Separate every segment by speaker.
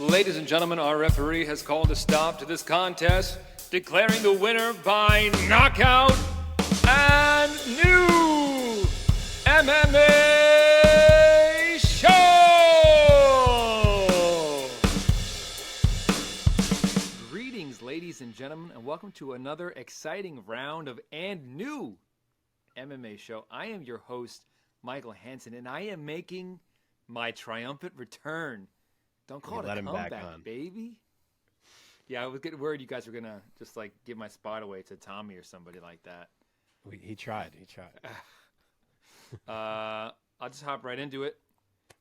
Speaker 1: Ladies and gentlemen, our referee has called a stop to this contest, declaring the winner by knockout and new MMA show! Greetings, ladies and gentlemen, and welcome to another exciting round of and new MMA show. I am your host, Michael Hansen, and I am making my triumphant return. Don't call it a comeback, baby. Yeah, I was getting worried you guys were going to just like give my spot away to Tommy or somebody like that.
Speaker 2: He tried.
Speaker 1: I'll just hop right into it.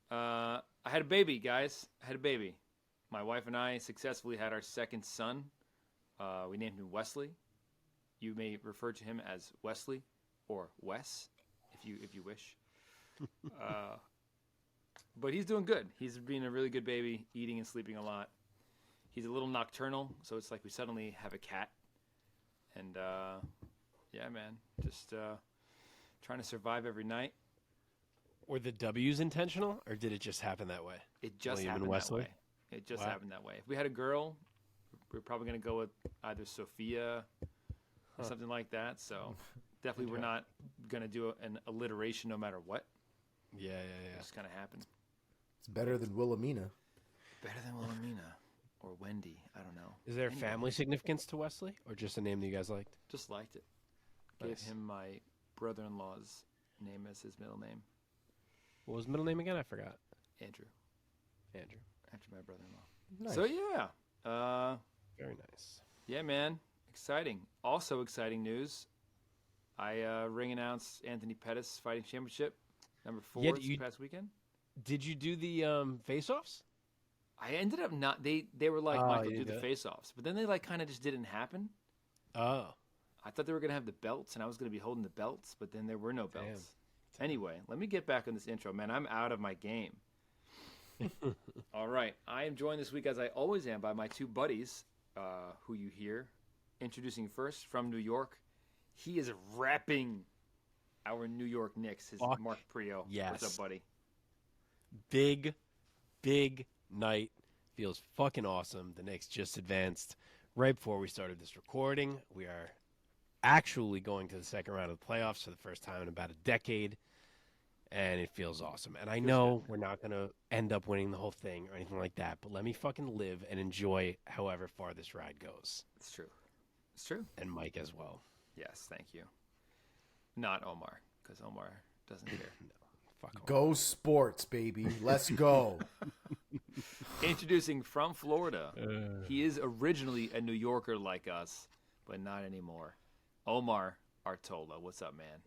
Speaker 1: I had a baby, guys. I had a baby. My wife and I successfully had our second son. We named him Wesley. You may refer to him as Wesley or Wes, if you wish. But he's doing good. He's being a really good baby, eating and sleeping a lot. He's a little nocturnal, so it's like we suddenly have a cat. And, yeah, man, just trying to survive every night.
Speaker 2: Were the W's intentional, or did it just happen that way?
Speaker 1: It just happened that way. It just happened that way. If we had a girl, we're probably going to go with either Sophia or something like that. So definitely we're not going to do an alliteration no matter what.
Speaker 2: Yeah.
Speaker 1: It just kind of happened.
Speaker 3: It's better than Wilhelmina.
Speaker 1: Better than Wilhelmina or Wendy. I don't know.
Speaker 2: Is there family significance to Wesley, or just a name that you guys liked?
Speaker 1: Just liked it.
Speaker 2: Nice.
Speaker 1: Gave him my brother-in-law's name as his middle name.
Speaker 2: What was his middle name again? I forgot.
Speaker 1: Andrew. After my brother-in-law.
Speaker 3: Nice.
Speaker 1: So, yeah.
Speaker 2: Very nice.
Speaker 1: Yeah, man. Exciting. Also exciting news. I ring announced Anthony Pettis Fighting Championship, number 4 this past weekend.
Speaker 2: Did you do the face-offs?
Speaker 1: I ended up not. They were like, Michael, do the face-offs. But then they like kind of just didn't happen.
Speaker 2: Oh.
Speaker 1: I thought they were going to have the belts, and I was going to be holding the belts, but then there were no belts. Damn. Anyway, let me get back on this intro. Man, I'm out of my game. All right. I am joined this week, as I always am, by my two buddies, who you hear. Introducing first, from New York, he is repping our New York Knicks, his Mark Priaulx.
Speaker 2: Yes.
Speaker 1: What's up, buddy?
Speaker 2: Big night. Feels fucking awesome. The Knicks just advanced right before we started this recording. We are actually going to the second round of the playoffs for the first time in about a decade, and it feels awesome. And I know we're not going to end up winning the whole thing or anything like that, but let me fucking live and enjoy however far this ride goes.
Speaker 1: It's true. It's true.
Speaker 2: And Mike as well.
Speaker 1: Yes, thank you. Not Omar, because Omar doesn't care.
Speaker 2: No, fuck Omar.
Speaker 3: Go sports, baby. Let's go.
Speaker 1: Introducing from Florida. He is originally a New Yorker like us, but not anymore. Omar Artola. What's up, man?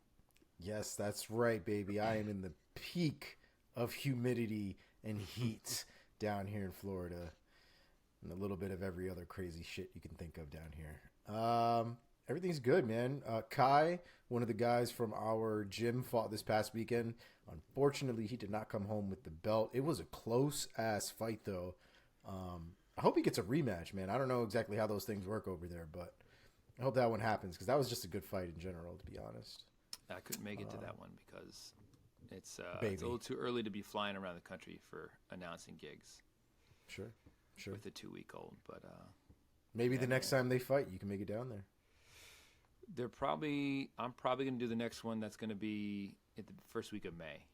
Speaker 3: Yes, that's right, baby. I am in the peak of humidity and heat down here in Florida. And a little bit of every other crazy shit you can think of down here. Everything's good, man. Kai, one of the guys from our gym, fought this past weekend. Unfortunately, he did not come home with the belt. It was a close-ass fight, though. I hope he gets a rematch, man. I don't know exactly how those things work over there, but I hope that one happens, because that was just a good fight in general, to be honest.
Speaker 1: I couldn't make it to that one because it's a little too early to be flying around the country for announcing gigs.
Speaker 3: Sure.
Speaker 1: With a 2-week-old, but
Speaker 3: maybe the next time they fight, you can make it down there.
Speaker 1: I'm probably going to do the next one. That's going to be in the first week of May.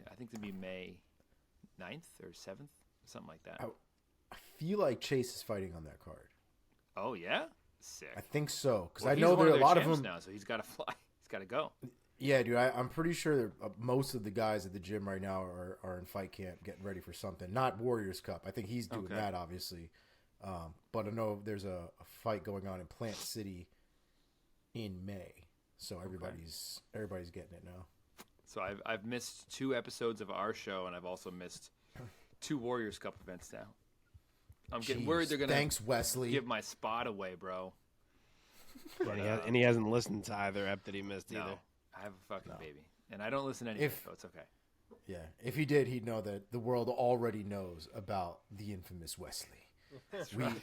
Speaker 1: I think it'll be May 9th or 7th, something like that.
Speaker 3: I feel like Chase is fighting on that card.
Speaker 1: Oh yeah, sick.
Speaker 3: I think so, because I know there are a lot of them
Speaker 1: now, so he's got to fly. He's got to go.
Speaker 3: Yeah, dude. I'm pretty sure most of the guys at the gym right now are in fight camp getting ready for something. Not Warriors Cup. I think he's doing that, obviously. But I know there's a fight going on in Plant City in May, so everybody's getting it now.
Speaker 1: So I've missed 2 episodes of our show, and I've also missed 2 Warriors Cup events now. I'm getting worried they're gonna
Speaker 3: Wesley.
Speaker 1: give my spot away, bro.
Speaker 2: But, and he hasn't listened to either ep that he missed either.
Speaker 1: I have a fucking baby, and I don't listen anyway, so it's okay.
Speaker 3: Yeah, if he did, he'd know that the world already knows about the infamous Wesley.
Speaker 1: That's right.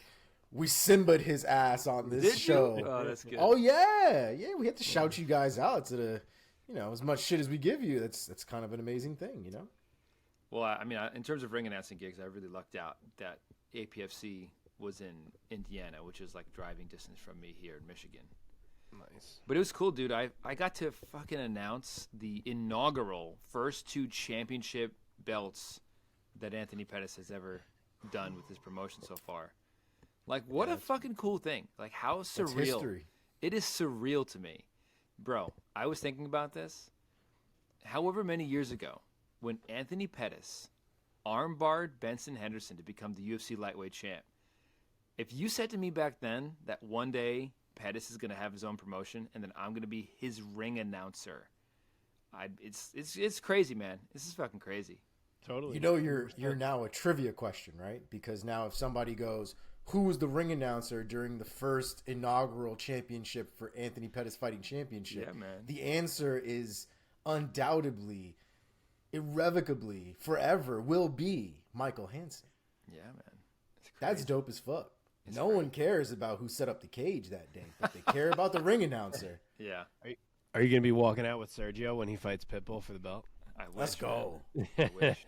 Speaker 3: We Simba'd his ass on this show.
Speaker 1: Oh, that's good.
Speaker 3: Oh yeah, we have to shout you guys out to the, as much shit as we give you. That's kind of an amazing thing,
Speaker 1: Well, I mean, in terms of ring announcing gigs, I really lucked out that APFC was in Indiana, which is like driving distance from me here in Michigan.
Speaker 2: Nice.
Speaker 1: But it was cool, dude. I got to fucking announce the inaugural first 2 championship belts that Anthony Pettis has ever done with his promotion so far. Like, what a fucking cool thing. Like, how surreal.
Speaker 3: That's history.
Speaker 1: It is surreal to me. Bro, I was thinking about this. However many years ago, when Anthony Pettis armbarred Benson Henderson to become the UFC lightweight champ, if you said to me back then that one day Pettis is going to have his own promotion and then I'm going to be his ring announcer, it's crazy, man. This is fucking crazy.
Speaker 2: Totally.
Speaker 3: You know, you're now a trivia question, right? Because now if somebody goes, who was the ring announcer during the first inaugural championship for Anthony Pettis Fighting Championship?
Speaker 1: Yeah, man.
Speaker 3: The answer is undoubtedly, irrevocably, forever will be Michael Hansen.
Speaker 1: Yeah, man.
Speaker 3: That's dope as fuck.
Speaker 1: It's
Speaker 3: no
Speaker 1: crazy.
Speaker 3: one cares about who set up the cage that day, but they care about the ring announcer.
Speaker 1: Yeah.
Speaker 2: Are you going to be walking out with Sergio when he fights Pitbull for the belt?
Speaker 1: I wish,
Speaker 3: Let's go.
Speaker 1: man. I wish.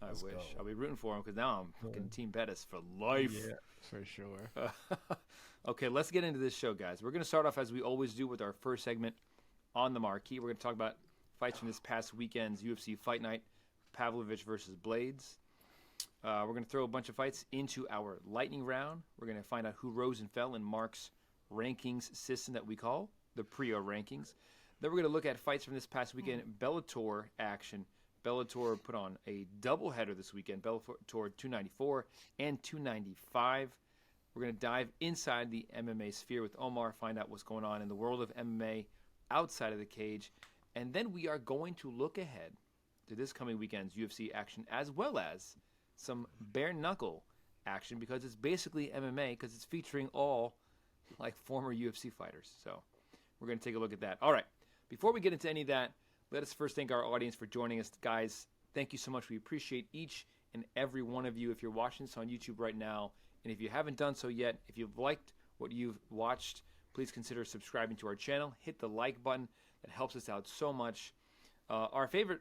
Speaker 3: Let's go.
Speaker 1: I'll be rooting for him because now I'm fucking Team Pettis for life.
Speaker 2: Yeah, for sure.
Speaker 1: Okay, let's get into this show, guys. We're going to start off as we always do with our first segment on the marquee. We're going to talk about fights from this past weekend's UFC Fight Night, Pavlovich versus Blaydes. We're going to throw a bunch of fights into our lightning round. We're going to find out who rose and fell in Mark's rankings system that we call the Priaulx Rankings. Then we're going to look at fights from this past weekend, Bellator action. Bellator put on a doubleheader this weekend, Bellator 294 and 295. We're going to dive inside the MMA sphere with Omar, find out what's going on in the world of MMA outside of the cage. And then we are going to look ahead to this coming weekend's UFC action as well as some bare knuckle action because it's basically MMA because it's featuring all like former UFC fighters. So we're going to take a look at that. All right. Before we get into any of that, let us first thank our audience for joining us. Guys, thank you so much. We appreciate each and every one of you. If you're watching this on YouTube right now, and if you haven't done so yet, if you've liked what you've watched, please consider subscribing to our channel. Hit the like button. That helps us out so much. Our favorite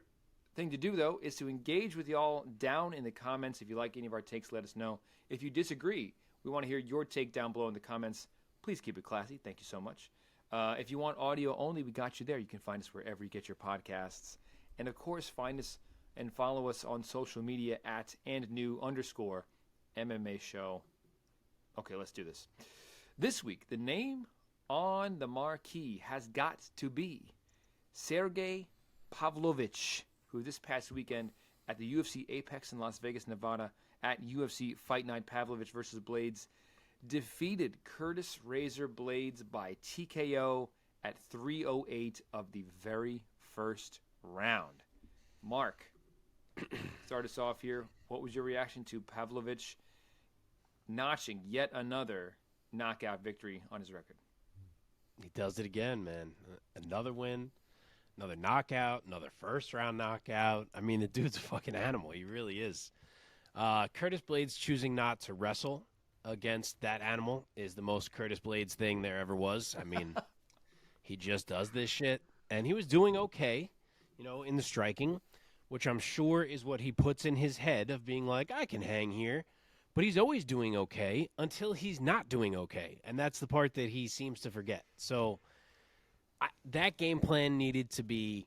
Speaker 1: thing to do, though, is to engage with y'all down in the comments. If you like any of our takes, let us know. If you disagree, we want to hear your take down below in the comments. Please keep it classy. Thank you so much. If you want audio only, we got you there. You can find us wherever you get your podcasts. And, of course, find us and follow us on social media at @andnew_MMA show. Okay, let's do this. This week, the name on the marquee has got to be Sergei Pavlovich, who this past weekend at the UFC Apex in Las Vegas, Nevada, at UFC Fight Night Pavlovich versus Blaydes, defeated Curtis Razor Blaydes by TKO at 3:08 of the very first round. Mark, start us off here. What was your reaction to Pavlovich notching yet another knockout victory on his record?
Speaker 2: He does it again, man. Another win, another knockout, another first-round knockout. I mean, the dude's a fucking animal. He really is. Curtis Blaydes choosing not to wrestle against that animal is the most Curtis Blaydes thing there ever was. I mean, he just does this shit. And he was doing okay, in the striking, which I'm sure is what he puts in his head of being like, I can hang here. But he's always doing okay until he's not doing okay. And that's the part that he seems to forget. So that game plan needed to be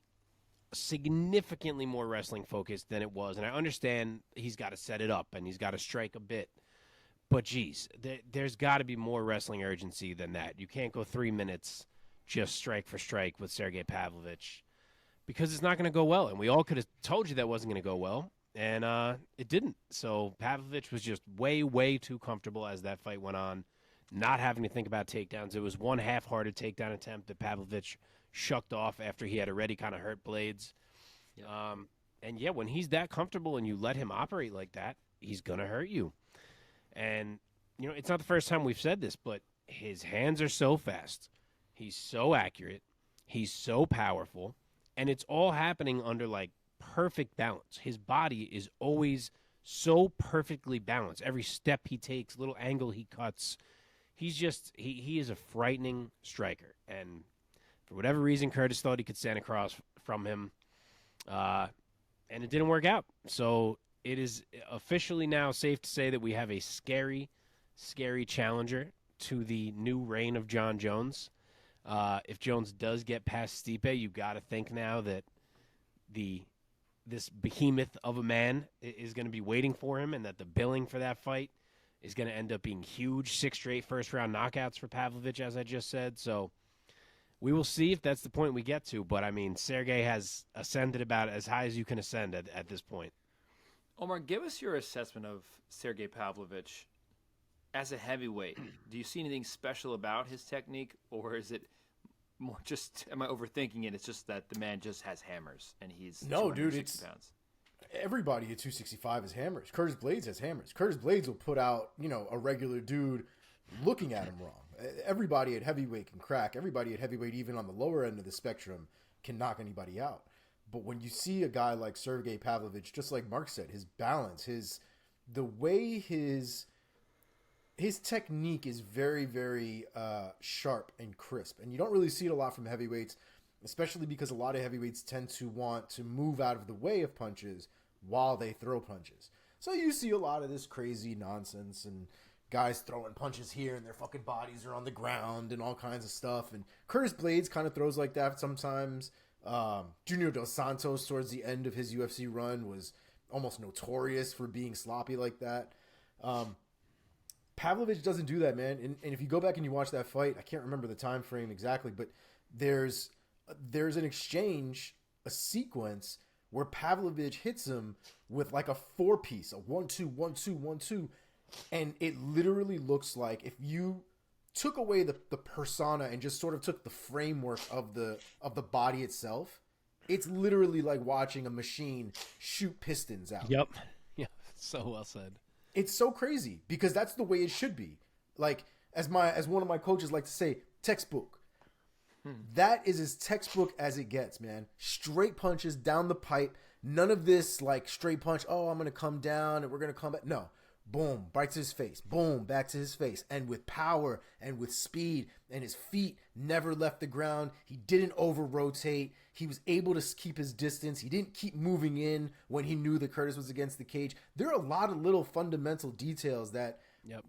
Speaker 2: significantly more wrestling focused than it was. And I understand he's got to set it up and he's got to strike a bit. But, geez, there's got to be more wrestling urgency than that. You can't go 3 minutes just strike for strike with Sergei Pavlovich because it's not going to go well. And we all could have told you that wasn't going to go well. And it didn't. So Pavlovich was just way, way too comfortable as that fight went on, not having to think about takedowns. It was one half-hearted takedown attempt that Pavlovich shucked off after he had already kind of hurt Blaydes. Yep. And, yeah, when he's that comfortable and you let him operate like that, he's going to hurt you. And, it's not the first time we've said this, but his hands are so fast. He's so accurate. He's so powerful. And it's all happening under, perfect balance. His body is always so perfectly balanced. Every step he takes, little angle he cuts, he's just he is a frightening striker. And for whatever reason, Curtis thought he could stand across from him. and it didn't work out. So it is officially now safe to say that we have a scary, scary challenger to the new reign of John Jones. If Jones does get past Stipe, you've got to think now that this behemoth of a man is going to be waiting for him, and that the billing for that fight is going to end up being huge. 6 straight first-round knockouts for Pavlovich, as I just said. So we will see if that's the point we get to. But, I mean, Sergei has ascended about as high as you can ascend at this point.
Speaker 1: Omar, give us your assessment of Sergei Pavlovich as a heavyweight. Do you see anything special about his technique, or is it more just, am I overthinking it? It's just that the man just has hammers, and he's
Speaker 3: no, dude. It's
Speaker 1: pounds.
Speaker 3: Everybody at 265 has hammers. Curtis Blaydes has hammers. Curtis Blaydes will put out, a regular dude looking at him wrong. Everybody at heavyweight can crack. Everybody at heavyweight, even on the lower end of the spectrum, can knock anybody out. But when you see a guy like Sergei Pavlovich, just like Mark said, his balance, the way his technique is very, very sharp and crisp. And you don't really see it a lot from heavyweights, especially because a lot of heavyweights tend to want to move out of the way of punches while they throw punches. So you see a lot of this crazy nonsense and guys throwing punches here and their fucking bodies are on the ground and all kinds of stuff. And Curtis Blaydes kind of throws like that sometimes. Junior Dos Santos, towards the end of his UFC run, was almost notorious for being sloppy like that. Pavlovich doesn't do that, man. And if you go back and you watch that fight, I can't remember the time frame exactly, but there's an exchange, a sequence where Pavlovich hits him with like a 4-piece, a 1-2, 1-2, 1-2, and it literally looks like if you took away the persona and just sort of took the framework of the body itself, it's literally like watching a machine shoot pistons out.
Speaker 2: Yep. Yeah, so well said.
Speaker 3: It's so crazy because that's the way it should be. Like, as one of my coaches like to say, textbook. That is as textbook as it gets, man. Straight punches down the pipe. None of this like straight punch. Oh, I'm going to come down and we're going to come back. No. Boom, right to his face. Boom, back to his face. And with power and with speed, and his feet never left the ground. He didn't over-rotate. He was able to keep his distance. He didn't keep moving in when he knew that Curtis was against the cage. There are a lot of little fundamental details that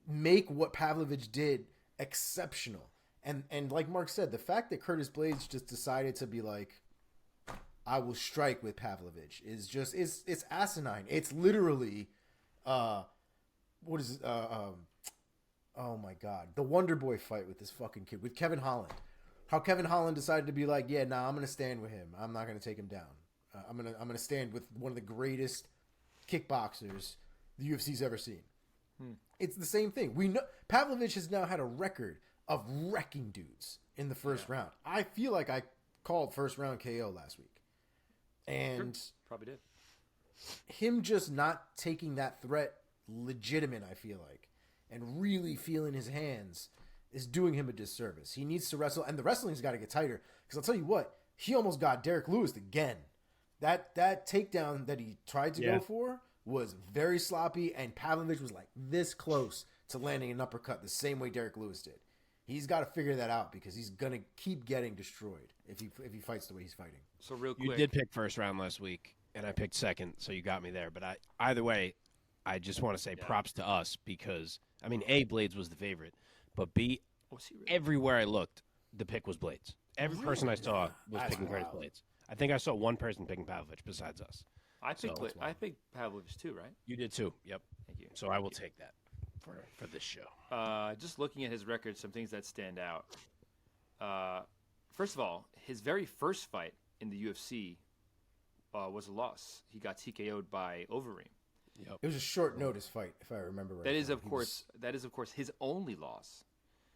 Speaker 3: make what Pavlovich did exceptional. And like Mark said, the fact that Curtis Blaydes just decided to be like, I will strike with Pavlovich is just, it's asinine. It's literally, what is it? Oh my God. The Wonder Boy fight with this fucking kid, with Kevin Holland. How Kevin Holland decided to be like, yeah, nah, I'm going to stand with him. I'm not going to take him down. I'm going to stand with one of the greatest kickboxers the UFC's ever seen. It's the same thing. We know Pavlovich has now had a record of wrecking dudes in the first round. I feel like I called first round KO last week. And
Speaker 1: probably did.
Speaker 3: Him just not taking that threat legitimate, I feel like, and really feeling his hands is doing him a disservice. He needs to wrestle, and the wrestling's got to get tighter, because I'll tell you what, he almost got Derek Lewis again. That takedown that he tried to go for was very sloppy, and Pavlovich was like this close to landing an uppercut the same way Derek Lewis did. He's got to figure that out, because he's going to keep getting destroyed if he fights the way he's fighting.
Speaker 1: So real quick.
Speaker 2: You did pick first round last week, and I picked second, so you got me there. But either way, I just want to say props to us, because, I mean, A, Blaydes was the favorite, but B, everywhere I looked, the pick was Blaydes. Every person I saw was picking Curtis Blaydes. I think I saw one person picking Pavlovich besides us.
Speaker 1: I picked Pavlovich too, right?
Speaker 2: You did too. Yep.
Speaker 1: Thank you.
Speaker 2: So I will take that for this show.
Speaker 1: Just looking at his record, some things that stand out. First of all, his very first fight in the UFC was a loss. He got TKO'd by Overeem.
Speaker 2: Yep.
Speaker 3: It was a short notice fight, if I remember right.
Speaker 1: That is, of course, his only loss.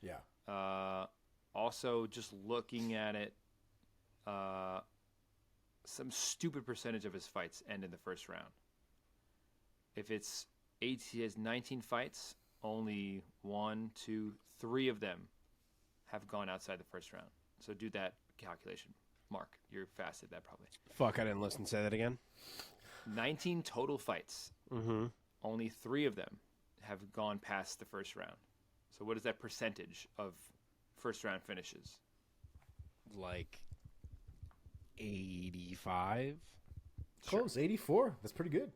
Speaker 3: Yeah.
Speaker 1: Also, just looking at it, some stupid percentage of his fights end in the first round. If it's 8, he has 19 fights. Only 1, 2, 3 of them have gone outside the first round. So do that calculation. Mark, you're fast at that probably.
Speaker 2: Fuck, I didn't listen. Say that again.
Speaker 1: 19 total fights.
Speaker 2: Mm-hmm.
Speaker 1: Only 3 of them have gone past the first round. So what is that percentage of first round finishes?
Speaker 2: Like 85?
Speaker 3: Close, 84. That's pretty good.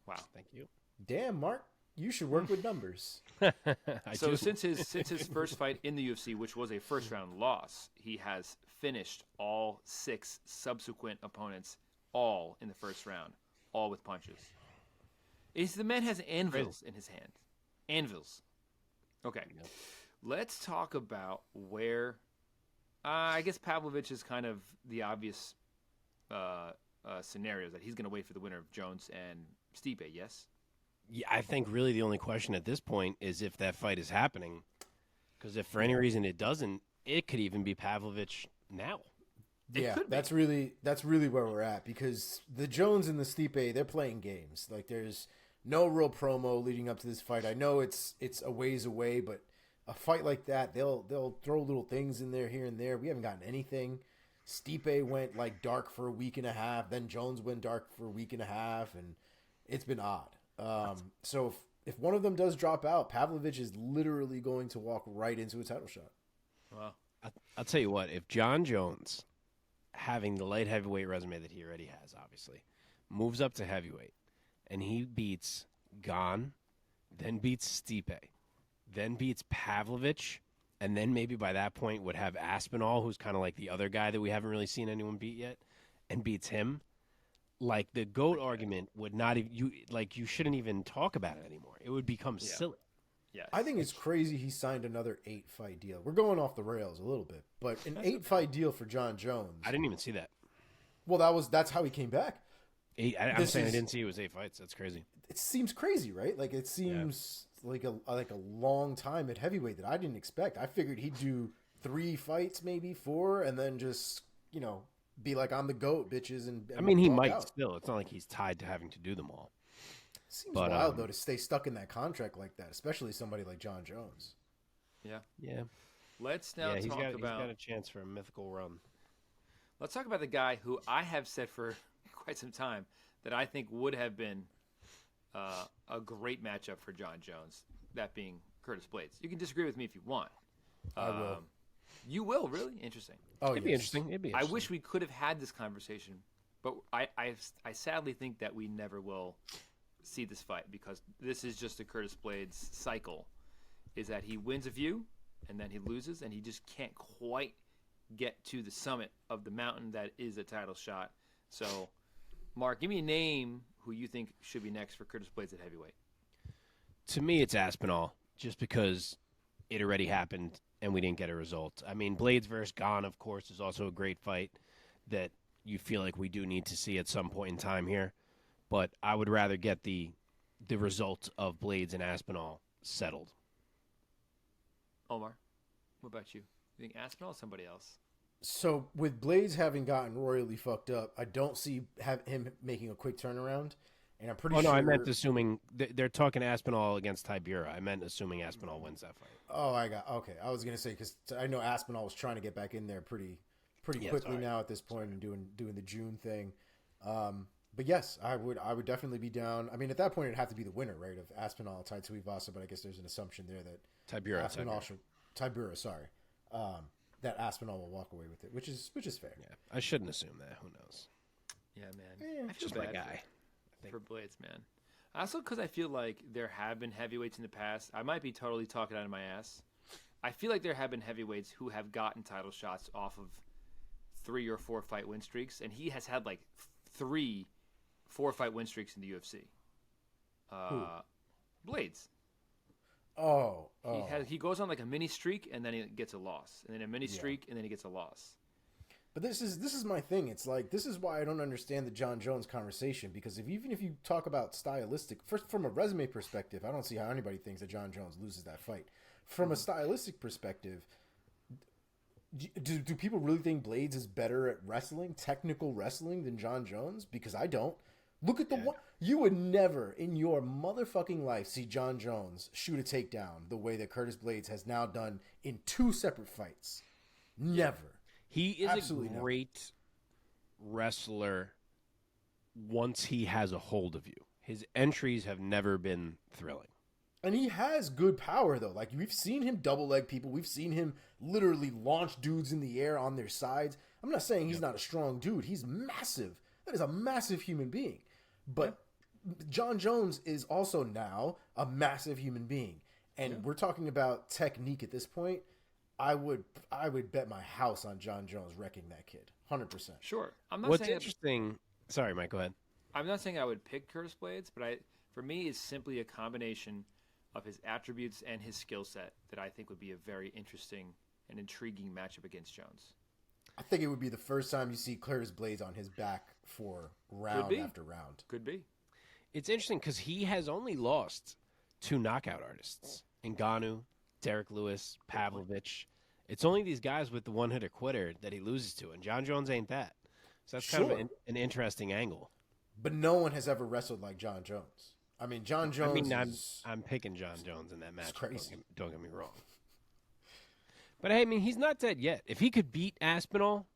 Speaker 1: Wow.
Speaker 2: Thank you.
Speaker 3: Damn, Mark. You should work with numbers.
Speaker 1: So since his first fight in the UFC, which was a first round loss, he has finished all 6 subsequent opponents, all in the first round, all with punches. The man has anvils in his hand. Anvils. Okay. Yep. Let's talk about where I guess Pavlovich is kind of the obvious scenario that he's going to wait for the winner of Jones and Stipe, yes?
Speaker 2: Yeah, I think really the only question at this point is if that fight is happening. Because if for any reason it doesn't, it could even be Pavlovich now.
Speaker 3: Yeah, that's really where we're at, because the Jones and the Stipe, they're playing games. Like, there's no real promo leading up to this fight. I know it's a ways away, but a fight like that, they'll throw little things in there here and there. We haven't gotten anything. Stipe went like dark for a week and a half, then Jones went dark for a week and a half, and it's been odd. So if one of them does drop out, Pavlovich is literally going to walk right into a title shot.
Speaker 1: Wow.
Speaker 2: I'll tell you what, if John Jones, having the light heavyweight resume that he already has, obviously, moves up to heavyweight, and he beats Gon, then beats Stipe, then beats Pavlovich, and then maybe by that point would have Aspinall, who's kind of like the other guy that we haven't really seen anyone beat yet, and beats him, like the GOAT argument would not even, you shouldn't even talk about it anymore. It would become silly.
Speaker 1: Yeah,
Speaker 3: I think it's crazy he signed another 8-fight deal. We're going off the rails a little bit, but an 8-fight deal for John Jones.
Speaker 2: I didn't even see that.
Speaker 3: Well, that's how he came back.
Speaker 2: I'm saying I didn't see it was 8 fights. That's crazy.
Speaker 3: It seems crazy, right? Like, it seems like a long time at heavyweight that I didn't expect. I figured he'd do 3 fights, maybe 4, and then just, be like, I'm the GOAT, bitches. And
Speaker 2: I mean, he might still. It's not like he's tied to having to do them all.
Speaker 3: Seems wild, though, to stay stuck in that contract like that, especially somebody like John Jones.
Speaker 1: Yeah.
Speaker 2: Yeah.
Speaker 1: Let's now talk about...
Speaker 2: He's got a chance for a mythical run.
Speaker 1: Let's talk about the guy who I have said for quite some time that I think would have been a great matchup for John Jones, that being Curtis Blaydes. You can disagree with me if you want.
Speaker 3: I will.
Speaker 1: You will, really? Interesting.
Speaker 2: Oh, It'd be interesting.
Speaker 1: I wish we could have had this conversation, but I sadly think that we never will see this fight, because this is just a Curtis Blaydes cycle, is that he wins a few and then he loses and he just can't quite get to the summit of the mountain that is a title shot. So, Mark, give me a name who you think should be next for Curtis Blaydes at heavyweight.
Speaker 2: To me, it's Aspinall, just because it already happened and we didn't get a result. I mean, Blaydes versus Gon, of course, is also a great fight that you feel like we do need to see at some point in time here. But I would rather get the result of Blaydes and Aspinall settled.
Speaker 1: Omar, what about you? You think Aspinall or somebody else?
Speaker 3: So with Blaydes having gotten royally fucked up, I don't see him making a quick turnaround. And I'm pretty sure...
Speaker 2: Oh, no, I meant assuming... They're talking Aspinall against Tibura. I meant assuming Aspinall wins that fight.
Speaker 3: Oh, okay. I was going to say, because I know Aspinall was trying to get back in there pretty quickly now at this point and doing the June thing. But yes, I would definitely be down. I mean, at that point, it'd have to be the winner, right, of Aspinall tied to Ivasa, but I guess there's an assumption there that Tibura, sorry. That Aspinall will walk away with it, which is fair.
Speaker 2: Yeah, I shouldn't assume that. Who knows?
Speaker 1: Yeah, man. I feel
Speaker 2: just that guy.
Speaker 1: For Blaydes, man. Also, because I feel like there have been heavyweights in the past. I might be totally talking out of my ass. I feel like there have been heavyweights who have gotten title shots off of 3 or 4 fight win streaks, and he has had like 3 4-fight win streaks in the UFC. Blaydes.
Speaker 3: Oh.
Speaker 1: He goes on like a mini streak, and then he gets a loss, and then a mini streak, and then he gets a loss.
Speaker 3: But this is my thing. It's like, this is why I don't understand the John Jones conversation, because even if you talk about stylistic, first from a resume perspective, I don't see how anybody thinks that John Jones loses that fight. From a stylistic perspective, do people really think Blaydes is better at wrestling, technical wrestling, than John Jones? Because I don't. Look at the one. You would never in your motherfucking life see John Jones shoot a takedown the way that Curtis Blaydes has now done in 2 separate fights. Never.
Speaker 2: He is absolutely a great wrestler once he has a hold of you. His entries have never been thrilling.
Speaker 3: And he has good power, though. Like, we've seen him double leg people. We've seen him literally launch dudes in the air on their sides. I'm not saying he's not a strong dude. He's massive. That is a massive human being. But John Jones is also now a massive human being. And we're talking about technique at this point. I would bet my house on John Jones wrecking that kid. 100%.
Speaker 1: Sure.
Speaker 2: What's interesting... Sorry, Mike, go ahead.
Speaker 1: I'm not saying I would pick Curtis Blaydes, but for me, it's simply a combination of his attributes and his skill set that I think would be a very interesting and intriguing matchup against Jones.
Speaker 3: I think it would be the first time you see Curtis Blaydes on his back for round after round.
Speaker 1: Could be.
Speaker 2: It's interesting because he has only lost 2 knockout artists. Ngannou, Derek Lewis, Pavlovich. It's only these guys with the one-hitter quitter that he loses to, and John Jones ain't that. So that's kind of an interesting angle.
Speaker 3: But no one has ever wrestled like John Jones. I mean, John Jones
Speaker 2: I'm picking John Jones in that match.
Speaker 3: Crazy.
Speaker 2: Don't get me wrong. But, hey, I mean, he's not dead yet. If he could beat Aspinall,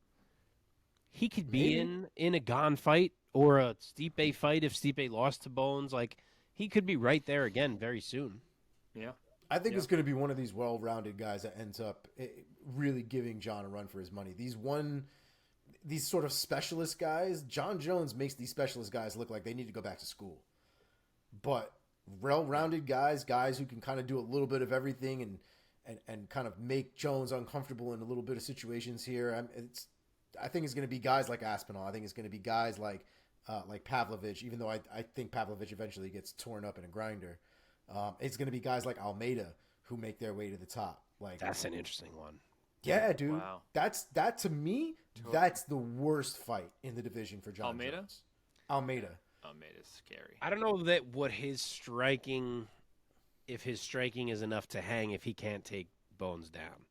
Speaker 2: he could be in a Gon fight or a Stipe fight if Stipe lost to Bones. Like, he could be right there again very soon.
Speaker 1: Yeah.
Speaker 3: I think it's going to be one of these well-rounded guys that ends up really giving John a run for his money. These sort of specialist guys, John Jones makes these specialist guys look like they need to go back to school. But well-rounded guys who can kind of do a little bit of everything and kind of make Jones uncomfortable in a little bit of situations here. I think it's going to be guys like Aspinall. I think it's going to be guys like Pavlovich, even though I think Pavlovich eventually gets torn up in a grinder. It's going to be guys like Almeida who make their way to the top. Like
Speaker 2: that's an interesting one.
Speaker 3: Yeah, dude. Wow. That to me, that's the worst fight in the division for John Jones. Almeida's
Speaker 1: scary.
Speaker 2: I don't know that if his striking is enough to hang if he can't take Bones down.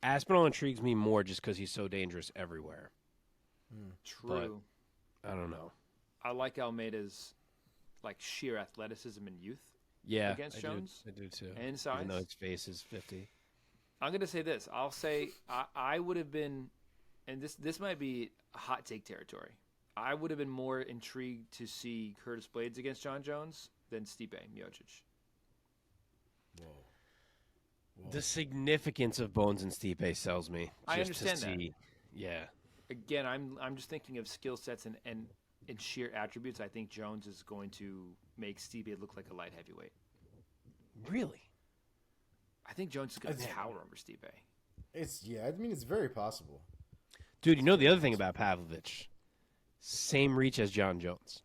Speaker 2: Aspinall intrigues me more just because he's so dangerous everywhere.
Speaker 1: True.
Speaker 2: But I don't know.
Speaker 1: I like Almeida's sheer athleticism and youth.
Speaker 2: Yeah,
Speaker 1: against Jones.
Speaker 2: I do too.
Speaker 1: And size.
Speaker 2: Even though his face is 50.
Speaker 1: I'm going to say this. I'll say I would have been, and this might be hot take territory. I would have been more intrigued to see Curtis Blaydes against John Jones than Stipe Miocic.
Speaker 3: Whoa.
Speaker 2: The significance of Bones and Stipe sells me.
Speaker 1: I understand that.
Speaker 2: Yeah.
Speaker 1: Again, I'm just thinking of skill sets and sheer attributes. I think Jones is going to make Stipe look like a light heavyweight.
Speaker 2: Really?
Speaker 1: I think Jones is going to tower over Stipe.
Speaker 3: It's very possible.
Speaker 2: Dude, you know the other thing about Pavlovich? Same reach as John Jones.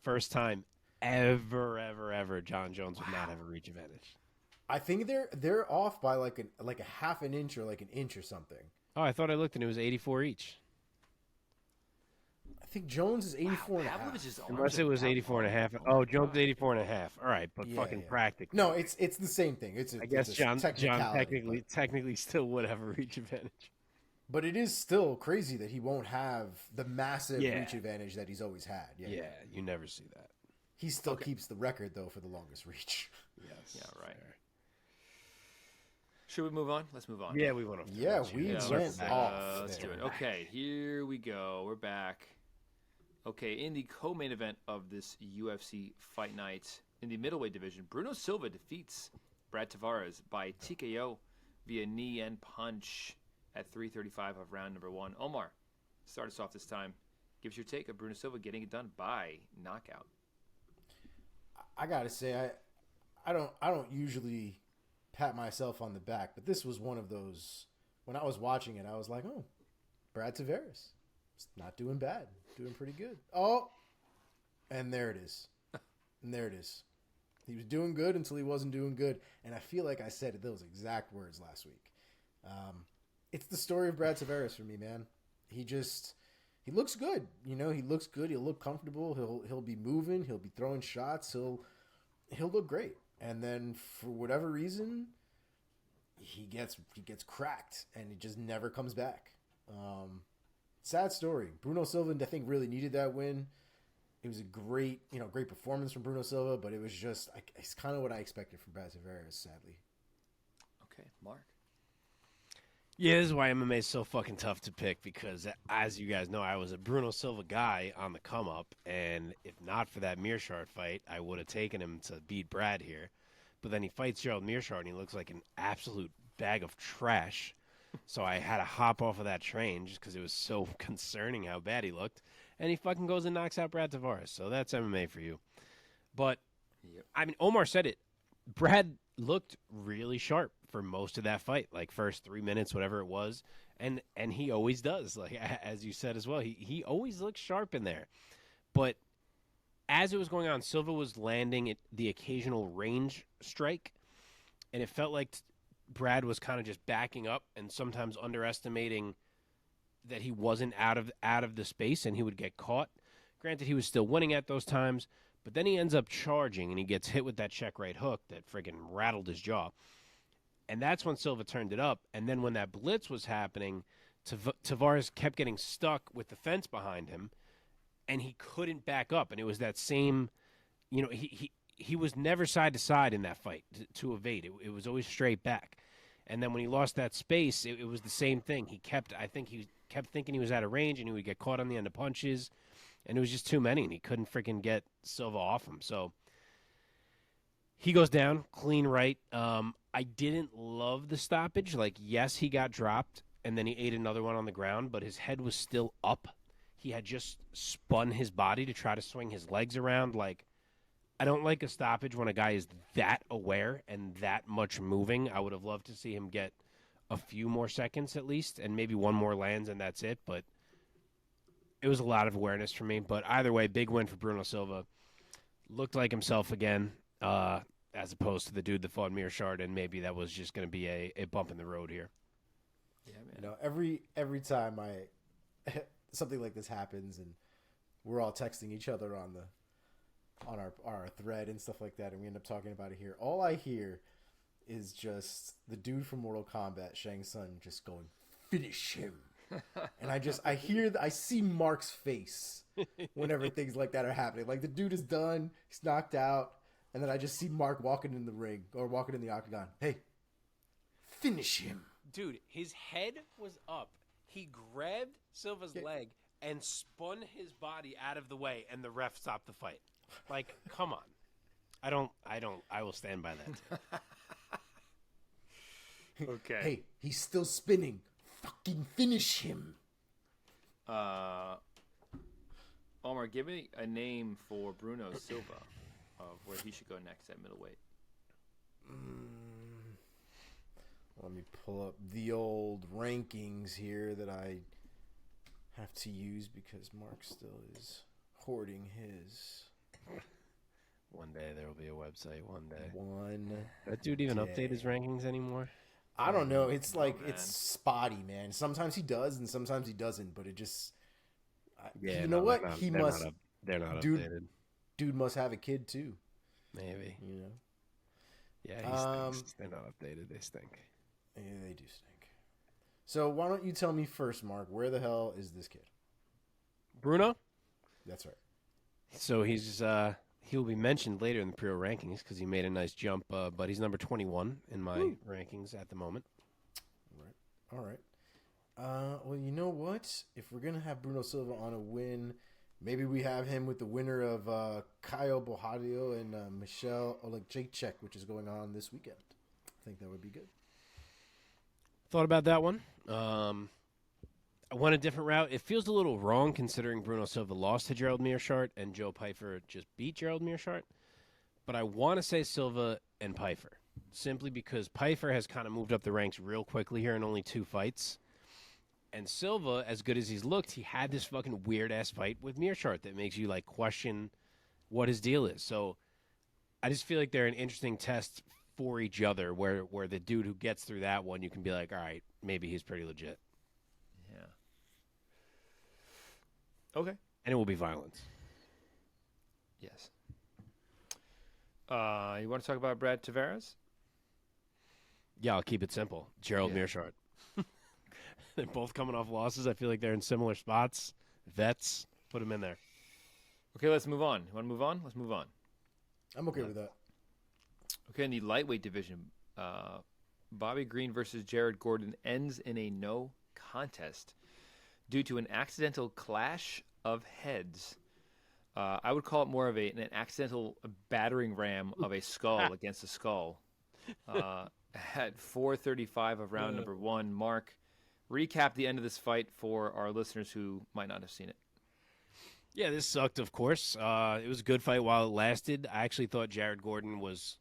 Speaker 2: First time ever John Jones would not have a reach advantage.
Speaker 3: I think they're off by like a half an inch or like an inch or something.
Speaker 2: Oh, I thought I looked and it was 84 each.
Speaker 3: I think Jones is 84 and a half.
Speaker 2: Unless it was 84 and a half. Oh, Jones is 84 and a half. All right, but practically.
Speaker 3: No, it's the same thing. I guess
Speaker 2: John technically still would have a reach advantage.
Speaker 3: But it is still crazy that he won't have the massive reach advantage that he's always had.
Speaker 2: Yeah, you never see that.
Speaker 3: He still keeps the record, though, for the longest reach.
Speaker 2: Yes.
Speaker 1: Yeah, right. Should we move on? Let's move on.
Speaker 2: Yeah, we went off.
Speaker 3: Yeah, we went off.
Speaker 1: Let's do it. Okay, here we go. We're back. Okay, in the co-main event of this UFC Fight Night, in the middleweight division, Bruno Silva defeats Brad Tavares by TKO via knee and punch at 3:35 of round number 1. Omar, start us off this time. Give us your take of Bruno Silva getting it done by knockout.
Speaker 3: I gotta say, I don't usually pat myself on the back, but this was one of those. When I was watching it, I was like, oh, Brad Tavares, it's not doing bad, doing pretty good. Oh, and there it is. He was doing good until he wasn't doing good, and I feel like I said those exact words last week. It's the story of Brad Tavares for me, man. He looks good. He looks good. He'll look comfortable. He'll be moving. He'll be throwing shots. He'll look great. And then for whatever reason, he gets cracked, and it just never comes back. Sad story. Bruno Silva, I think, really needed that win. It was a great performance from Bruno Silva, but it was just it's kind of what I expected from Brad Tavares, sadly.
Speaker 1: Okay, Mark.
Speaker 2: Yeah, this is why MMA is so fucking tough to pick, because as you guys know, I was a Bruno Silva guy on the come up, and if not for that Mearshart fight, I would have taken him to beat Brad here. But then he fights Gerald Mearshart, and he looks like an absolute bag of trash. So I had to hop off of that train just because it was so concerning how bad he looked. And he fucking goes and knocks out Brad Tavares. So that's MMA for you. But,
Speaker 1: Yep.
Speaker 2: I mean, Omar said it. Brad looked really sharp for most of that fight, like first 3 minutes, whatever it was. And he always does, like as you said as well. He always looks sharp in there. But as it was going on, Silva was landing the occasional range strike. And it felt like Brad was kind of just backing up and sometimes underestimating that he wasn't out of the space and he would get caught. Granted, he was still winning at those times, but then he ends up charging and he gets hit with that check right hook that friggin' rattled his jaw. And that's when Silva turned it up. And then when that blitz was happening, Tavares kept getting stuck with the fence behind him, and he couldn't back up. And it was that same, he was never side to side in that fight to evade. It was always straight back. And then when he lost that space, it was the same thing. He kept thinking he was out of range, and he would get caught on the end of punches, and it was just too many, and he couldn't freaking get Silva off him. So he goes down, clean right. I didn't love the stoppage. Like, yes, he got dropped, and then he ate another one on the ground, but his head was still up. He had just spun his body to try to swing his legs around. Like, I don't like a stoppage when a guy is that aware and that much moving. I would have loved to see him get a few more seconds at least, and maybe one more lands, and that's it. But it was a lot of awareness for me. But either way, big win for Bruno Silva. Looked like himself again, as opposed to the dude that fought Mearshart, and maybe that was just going to be a bump in the road here.
Speaker 1: Yeah, man.
Speaker 3: Every time something like this happens, and we're all texting each other on our thread and stuff like that, and we end up talking about it here, all I hear is just the dude from Mortal Kombat, Shang Tsung, just going, "Finish him." And I see Mark's face whenever things like that are happening. Like, the dude is done, he's knocked out, and then I just see Mark walking in the ring or walking in the octagon. "Hey, finish him."
Speaker 2: Dude, his head was up. He grabbed Silva's leg and spun his body out of the way, and the ref stopped the fight. Like, come on. I will stand by that too.
Speaker 1: Okay.
Speaker 3: Hey, he's still spinning. Fucking finish him.
Speaker 1: Omar, give me a name for Bruno Silva of where he should go next at middleweight.
Speaker 3: Let me pull up the old rankings here that I have to use because Mark still is hoarding his.
Speaker 2: One day there will be a website. One day. That dude even
Speaker 3: day.
Speaker 2: update his rankings anymore?
Speaker 3: I don't know. It's like,
Speaker 1: man.
Speaker 3: it's spotty, man. Sometimes he does and sometimes he doesn't, but it just...
Speaker 2: Yeah,
Speaker 3: you know what?
Speaker 2: They're not
Speaker 3: dude,
Speaker 2: updated.
Speaker 3: Dude must have a kid too.
Speaker 2: Maybe.
Speaker 3: You know?
Speaker 2: Yeah, he stinks. They're not updated. They stink.
Speaker 3: Yeah, they do stink. So why don't you tell me first, Mark, where the hell is this kid?
Speaker 2: Bruno?
Speaker 3: That's right.
Speaker 2: So he'll be mentioned later in the Priaulx rankings because he made a nice jump, but he's number 21 in my rankings at the moment.
Speaker 3: All right. Well, you know what? If we're going to have Bruno Silva on a win, maybe we have him with the winner of Caio Borralho and Michelle Oleksiejczuk, which is going on this weekend. I think that would be good.
Speaker 2: Thought about that one. I went a different route. It feels a little wrong considering Bruno Silva lost to Gerald Mearshart and Joe Pyfer just beat Gerald Mearshart. But I want to say Silva and Pyfer, simply because Pyfer has kind of moved up the ranks real quickly here in only 2 fights. And Silva, as good as he's looked, he had this fucking weird-ass fight with Mearshart that makes you, like, question what his deal is. So I just feel like they're an interesting test for each other where the dude who gets through that one, you can be like, all right, maybe he's pretty legit.
Speaker 1: Yeah. Okay.
Speaker 2: And it will be violence.
Speaker 1: Yes. You want to talk about Brad Tavares?
Speaker 2: Yeah, I'll keep it simple. Gerald
Speaker 1: Yeah.
Speaker 2: Mearshart. They're both coming off losses. I feel like they're in similar spots. Vets, put them in there.
Speaker 1: Okay, let's move on. You want to move on? Let's move on.
Speaker 3: I'm okay with that.
Speaker 1: Okay, in the lightweight division, Bobby Green versus Jared Gordon ends in a no contest due to an accidental clash of heads. I would call it more of an accidental battering ram of a skull against a skull. at 4:35 of round number 1. Mark, recap the end of this fight for our listeners who might not have seen it.
Speaker 2: Yeah, this sucked, of course. It was a good fight while it lasted. I actually thought Jared Gordon was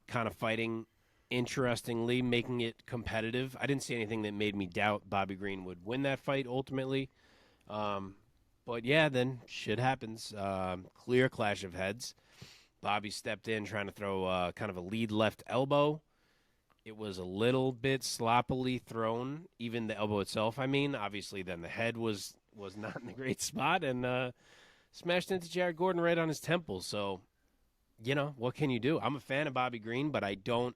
Speaker 2: kind of fighting interestingly, making it competitive. I didn't see anything that made me doubt Bobby Green would win that fight ultimately. But yeah, then shit happens. Clear clash of heads. Bobby stepped in trying to throw kind of a lead left elbow. It was a little bit sloppily thrown, even the elbow itself. I mean, obviously then the head was not in a great spot and smashed into Jared Gordon right on his temple. So, you know, what can you do? I'm a fan of Bobby Green, but I don't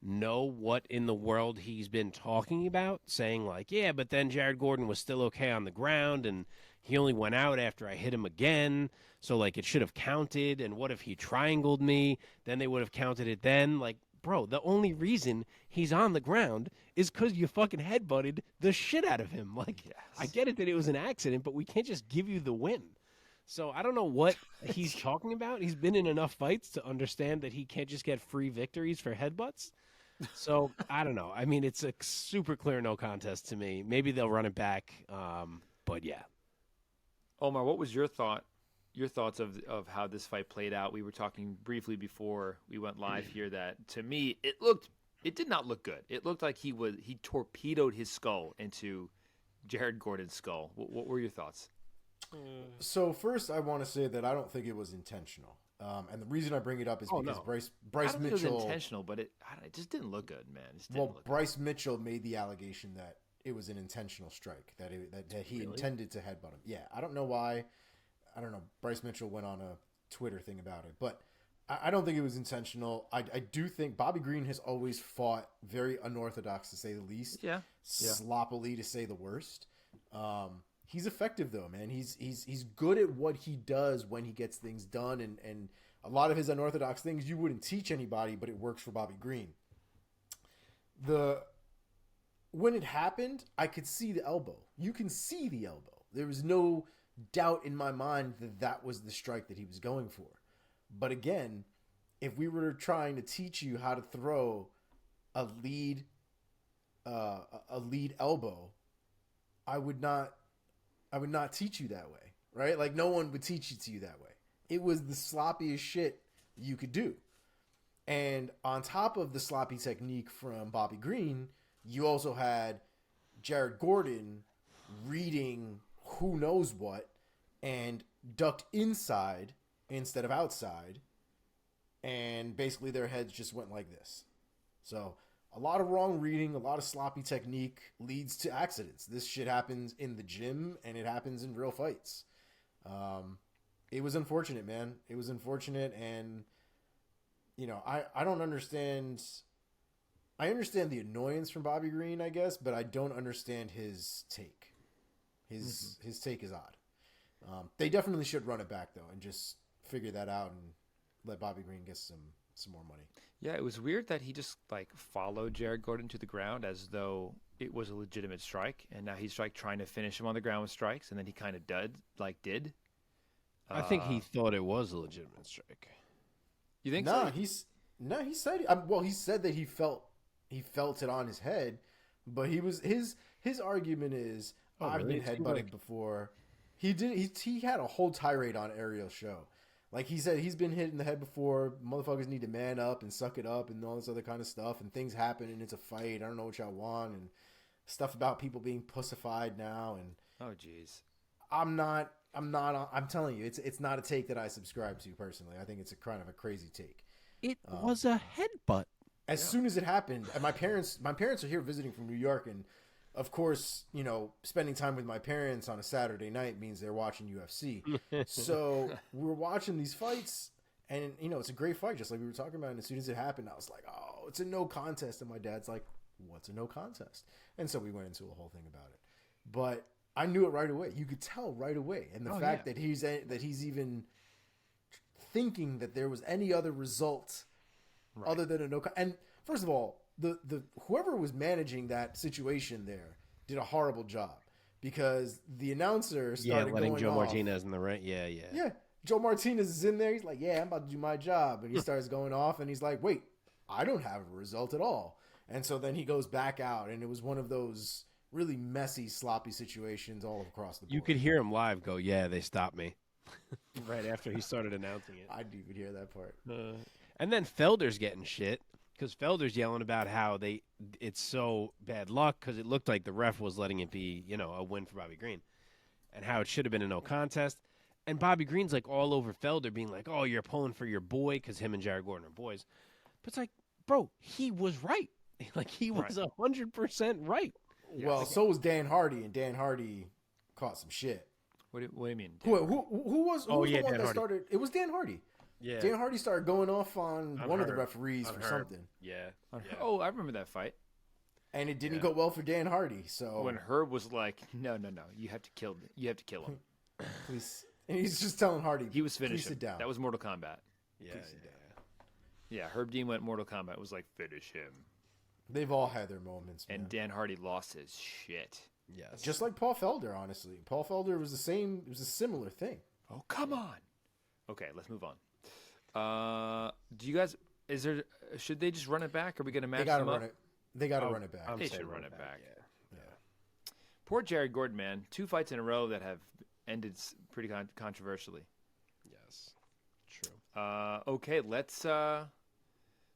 Speaker 2: know what in the world he's been talking about, saying like, yeah, but then Jared Gordon was still okay on the ground and he only went out after I hit him again. So, like, it should have counted. And what if he triangled me? Then they would have counted it then. Like, bro, the only reason he's on the ground is because you fucking headbutted the shit out of him. Like, yes. I get it that it was an accident, but we can't just give you the win. So I don't know what he's talking about. He's been in enough fights to understand that he can't just get free victories for headbutts. So I don't know. I mean, it's a super clear no contest to me. Maybe they'll run it back. But yeah.
Speaker 1: Omar, what was your thoughts of how this fight played out? We were talking briefly before we went live here that to me it did not look good. It looked like he torpedoed his skull into Jared Gordon's skull. What were your thoughts?
Speaker 3: So first, I want to say that I don't think it was intentional, and the reason I bring it up is because Bryce Mitchell.
Speaker 1: It was intentional, but it just didn't look good, man.
Speaker 3: Bryce Mitchell made the allegation that it was an intentional strike, that he really? Intended to headbutt him. Yeah, I don't know why. I don't know. Bryce Mitchell went on a Twitter thing about it, but I don't think it was intentional. I do think Bobby Green has always fought very unorthodox, to say the least.
Speaker 1: Yeah.
Speaker 3: Sloppily, to say the worst. He's effective though, man. He's good at what he does when he gets things done, and a lot of his unorthodox things you wouldn't teach anybody, but it works for Bobby Green. When it happened, I could see the elbow. You can see the elbow. There was no doubt in my mind that was the strike that he was going for. But again, if we were trying to teach you how to throw a lead elbow, I would not teach you that way, right? Like, no one would teach it to you that way. It was the sloppiest shit you could do. And on top of the sloppy technique from Bobby Green, you also had Jared Gordon reading who knows what and ducked inside instead of outside. And basically their heads just went like this. So a lot of wrong reading, a lot of sloppy technique leads to accidents. This shit happens in the gym and it happens in real fights. It was unfortunate, man. It was unfortunate. And, you know, I don't understand. I understand the annoyance from Bobby Green, I guess, but I don't understand his take. His take is odd. They definitely should run it back, though, and just figure that out and let Bobby Green get some more money.
Speaker 1: Yeah, it was weird that he just followed Jared Gordon to the ground as though it was a legitimate strike, and now he's trying to finish him on the ground with strikes, and then he kind of did.
Speaker 2: I think he thought it was a legitimate strike.
Speaker 1: You think
Speaker 3: so?
Speaker 1: He
Speaker 3: said he said that he felt it on his head, but his argument is I've been headbutting before. He had a whole tirade on Ariel's show. Like, he said he's been hit in the head before. Motherfuckers need to man up and suck it up and all this other kind of stuff. And things happen and it's a fight. I don't know what y'all want. And stuff about people being pussified now. And
Speaker 1: oh, jeez.
Speaker 3: I'm telling you, it's not a take that I subscribe to personally. I think it's a kind of a crazy take.
Speaker 2: It was a headbutt.
Speaker 3: As soon as it happened, and my parents are here visiting from New York, and of course, you know, spending time with my parents on a Saturday night means they're watching UFC. So we're watching these fights, and, you know, it's a great fight, just like we were talking about. And as soon as it happened, I was like, oh, it's a no contest. And my dad's like, what's a no contest? And so we went into a whole thing about it. But I knew it right away. You could tell right away. And the fact that he's even thinking that there was any other result other than a no contest. And first of all, the whoever was managing that situation there did a horrible job, because the announcer started
Speaker 2: letting
Speaker 3: going
Speaker 2: Joe
Speaker 3: off.
Speaker 2: Martinez in the right. Yeah.
Speaker 3: Joe Martinez is in there. He's like, yeah, I'm about to do my job. And he starts going off and he's like, wait, I don't have a result at all. And so then he goes back out, and it was one of those really messy, sloppy situations all across the board.
Speaker 2: You could hear him live go, yeah, they stopped me. Right after he started announcing it.
Speaker 3: I didn't even hear that part.
Speaker 2: And then Felder's getting shit because Felder's yelling about how it's so bad luck because it looked like the ref was letting it be, a win for Bobby Green, and how it should have been a no contest. And Bobby Green's like all over Felder being like, oh, you're pulling for your boy because him and Jared Gordon are boys. But it's like, bro, he was right. Like, he was 100% right.
Speaker 3: Well, so was Dan Hardy, and Dan Hardy caught some shit.
Speaker 1: What do you mean?
Speaker 3: Who was the one
Speaker 2: Dan
Speaker 3: that
Speaker 2: Hardy.
Speaker 3: started? It was Dan Hardy.
Speaker 2: Yeah.
Speaker 3: Dan Hardy started going off on one of the
Speaker 2: Herb.
Speaker 3: referees for something.
Speaker 2: Yeah.
Speaker 1: Oh, I remember that fight.
Speaker 3: And it didn't go well for Dan Hardy. So
Speaker 1: When Herb was like, no, you have to kill him.
Speaker 3: Please. And he's just telling Hardy,
Speaker 1: He was
Speaker 3: please
Speaker 1: finishing.
Speaker 3: sit down.
Speaker 1: That was Mortal Kombat. Yeah, Herb Dean went Mortal Kombat. It was like, finish him.
Speaker 3: They've all had their moments, man.
Speaker 1: And Dan Hardy lost his shit.
Speaker 2: Yes.
Speaker 3: Just like Paul Felder, honestly. Paul Felder was the same. It was a similar thing.
Speaker 1: Oh, come on. Okay, let's move on. Do you guys? Should they just run it back? Or are we gonna match
Speaker 3: They got to
Speaker 1: them up?
Speaker 3: run it. They got to run it back.
Speaker 1: They should run it back.
Speaker 2: Yeah.
Speaker 1: Poor Jared Gordon, man. 2 fights in a row that have ended pretty controversially.
Speaker 2: Yes. True.
Speaker 1: Okay, let's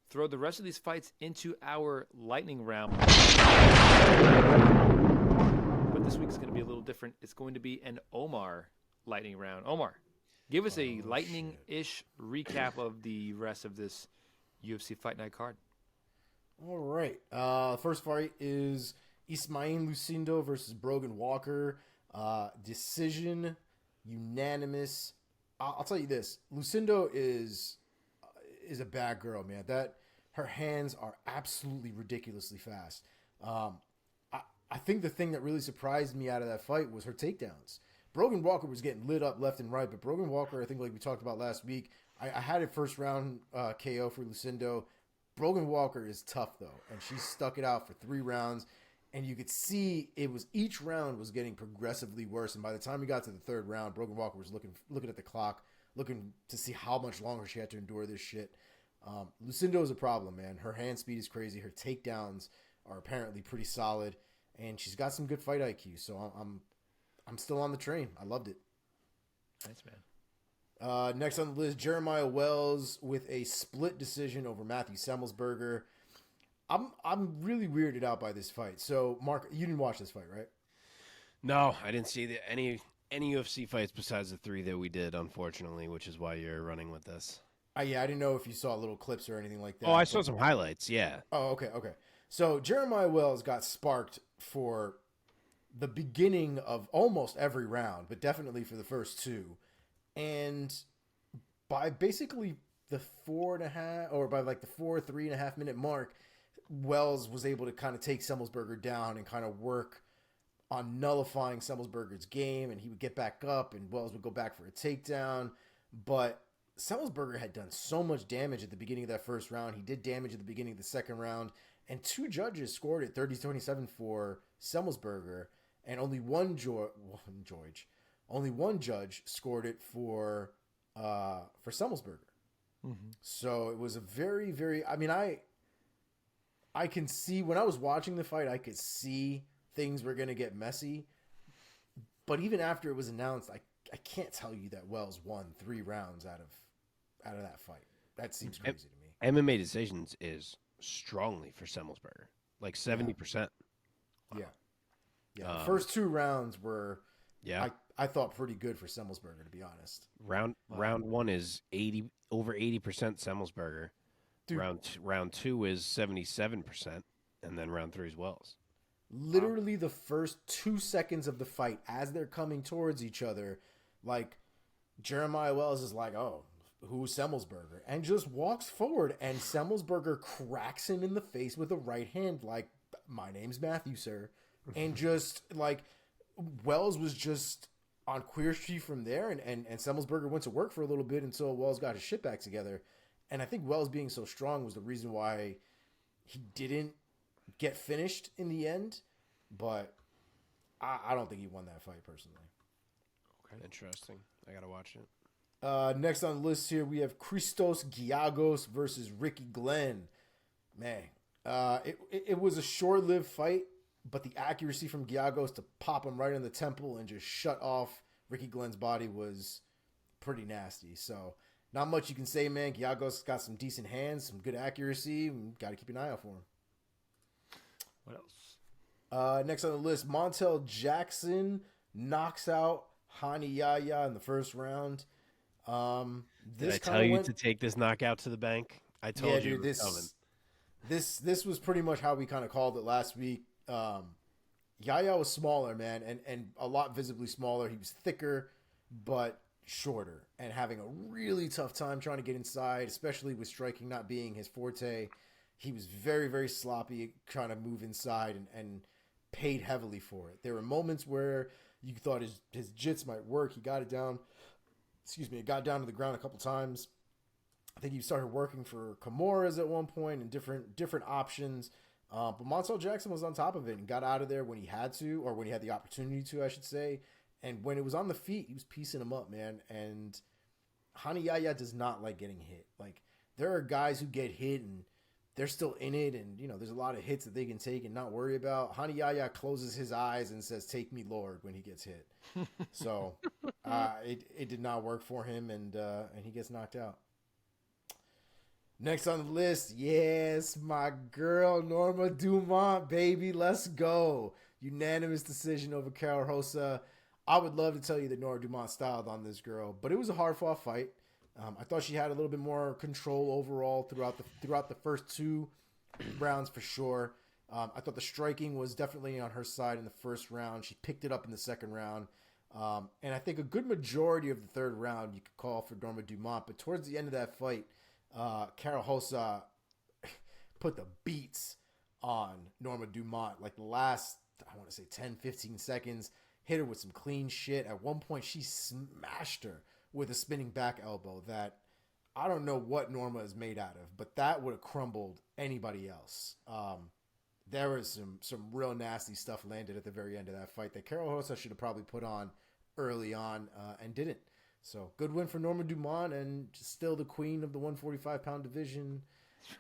Speaker 1: throw the rest of these fights into our lightning round. But this week's going to be a little different. It's going to be an Omar lightning round. Omar, give us a lightning-ish recap of the rest of this UFC Fight Night card.
Speaker 3: All right. First fight is Ismael Lucindo versus Brogan Walker. Decision, unanimous. I'll tell you this: Lucindo is a bad girl, man. Her hands are absolutely ridiculously fast. I think the thing that really surprised me out of that fight was her takedowns. Brogan Walker was getting lit up left and right, but Brogan Walker, I think like we talked about last week, I had a first round KO for Lucindo. Brogan Walker is tough though, and she stuck it out for 3 rounds, and you could see each round was getting progressively worse. And by the time we got to the 3rd round, Brogan Walker was looking at the clock, looking to see how much longer she had to endure this shit. Lucindo is a problem, man. Her hand speed is crazy. Her takedowns are apparently pretty solid, and she's got some good fight IQ. So I'm still on the train. I loved it.
Speaker 1: Nice, man.
Speaker 3: Next on the list, Jeremiah Wells with a split decision over Matthew Semmelsberger. I'm really weirded out by this fight. So, Mark, you didn't watch this fight, right?
Speaker 2: No, I didn't see any UFC fights besides the 3 that we did, unfortunately, which is why you're running with this.
Speaker 3: Yeah, I didn't know if you saw little clips or anything like that.
Speaker 2: Oh, I saw some highlights, yeah.
Speaker 3: Oh, okay. So Jeremiah Wells got sparked for the beginning of almost every round, but definitely for the first 2. And by basically the 4.5, or by like the 3.5 minute mark, Wells was able to kind of take Semmelsberger down and kind of work on nullifying Semmelsberger's game, and he would get back up, and Wells would go back for a takedown. But Semmelsberger had done so much damage at the beginning of that first round. He did damage at the beginning of the second round, and 2 judges scored it 30-27 for Semmelsberger, and only one judge scored it for Semmelsberger. Mm-hmm. So it was a very, very. I mean, I can see when I was watching the fight, I could see things were going to get messy. But even after it was announced, I can't tell you that Wells won 3 rounds out of that fight. That seems crazy to me.
Speaker 2: MMA decisions is strongly for Semmelsberger, like 70%. Wow.
Speaker 3: Yeah. The first 2 rounds were,
Speaker 2: yeah,
Speaker 3: I thought pretty good for Semmelsberger, to be honest.
Speaker 2: Round 1 is over 80% Semmelsberger.
Speaker 3: Dude.
Speaker 2: Round 2 is 77%, and then round 3 is Wells.
Speaker 3: Literally the first 2 seconds of the fight, as they're coming towards each other, like Jeremiah Wells is like, oh, who's Semmelsberger? And just walks forward, and Semmelsberger cracks him in the face with a right hand, like, my name's Matthew, sir. And just like Wells was just on Queer Street from there, and Semmelsberger went to work for a little bit until Wells got his shit back together. And I think Wells being so strong was the reason why he didn't get finished in the end. But I don't think he won that fight personally.
Speaker 2: Okay. Interesting. I got to watch it.
Speaker 3: Next on the list here, we have Christos Giagos versus Ricky Glenn. Man, it was a short-lived fight, but the accuracy from Giagos to pop him right in the temple and just shut off Ricky Glenn's body was pretty nasty. So not much you can say, man. Giagos got some decent hands, some good accuracy. Got to keep an eye out for him.
Speaker 1: What else?
Speaker 3: Next on the list, Montel Jackson knocks out Hani Yahya in the first round.
Speaker 2: Did I tell you to take this knockout to the bank? I told you it was coming.
Speaker 3: This was pretty much how we kind of called it last week. Yahya was smaller, man, and a lot visibly smaller. He was thicker, but shorter, and having a really tough time trying to get inside, especially with striking not being his forte. He was very, very sloppy trying to move inside and paid heavily for it. There were moments where you thought his jits might work. He got it down. It got down to the ground a couple times. I think he started working for Kimura's at one point and different options. But Montel Jackson was on top of it and got out of there when he had to, or when he had the opportunity to, I should say. And when it was on the feet, he was piecing him up, man. And Hani Yahya does not like getting hit. Like, there are guys who get hit and they're still in it, and there's a lot of hits that they can take and not worry about. Hani Yahya closes his eyes and says, "Take me, Lord," when he gets hit. So it did not work for him, and he gets knocked out. Next on the list, yes, my girl Norma Dumont, baby, let's go. Unanimous decision over Carol Rosa. I would love to tell you that Norma Dumont styled on this girl, but it was a hard-fought fight. I thought she had a little bit more control overall throughout the first two rounds for sure. I thought the striking was definitely on her side in the first round. She picked it up in the second round. And I think a good majority of the third round you could call for Norma Dumont. But towards the end of that fight, Carol Rosa put the beats on Norma Dumont. Like the last, I want to say 10, 15 seconds, hit her with some clean shit. At one point, she smashed her with a spinning back elbow that I don't know what Norma is made out of, but that would have crumbled anybody else. There was some real nasty stuff landed at the very end of that fight that Carol Rosa should have probably put on early on and didn't. So good win for Norma Dumont, and still the queen of the 145-pound division,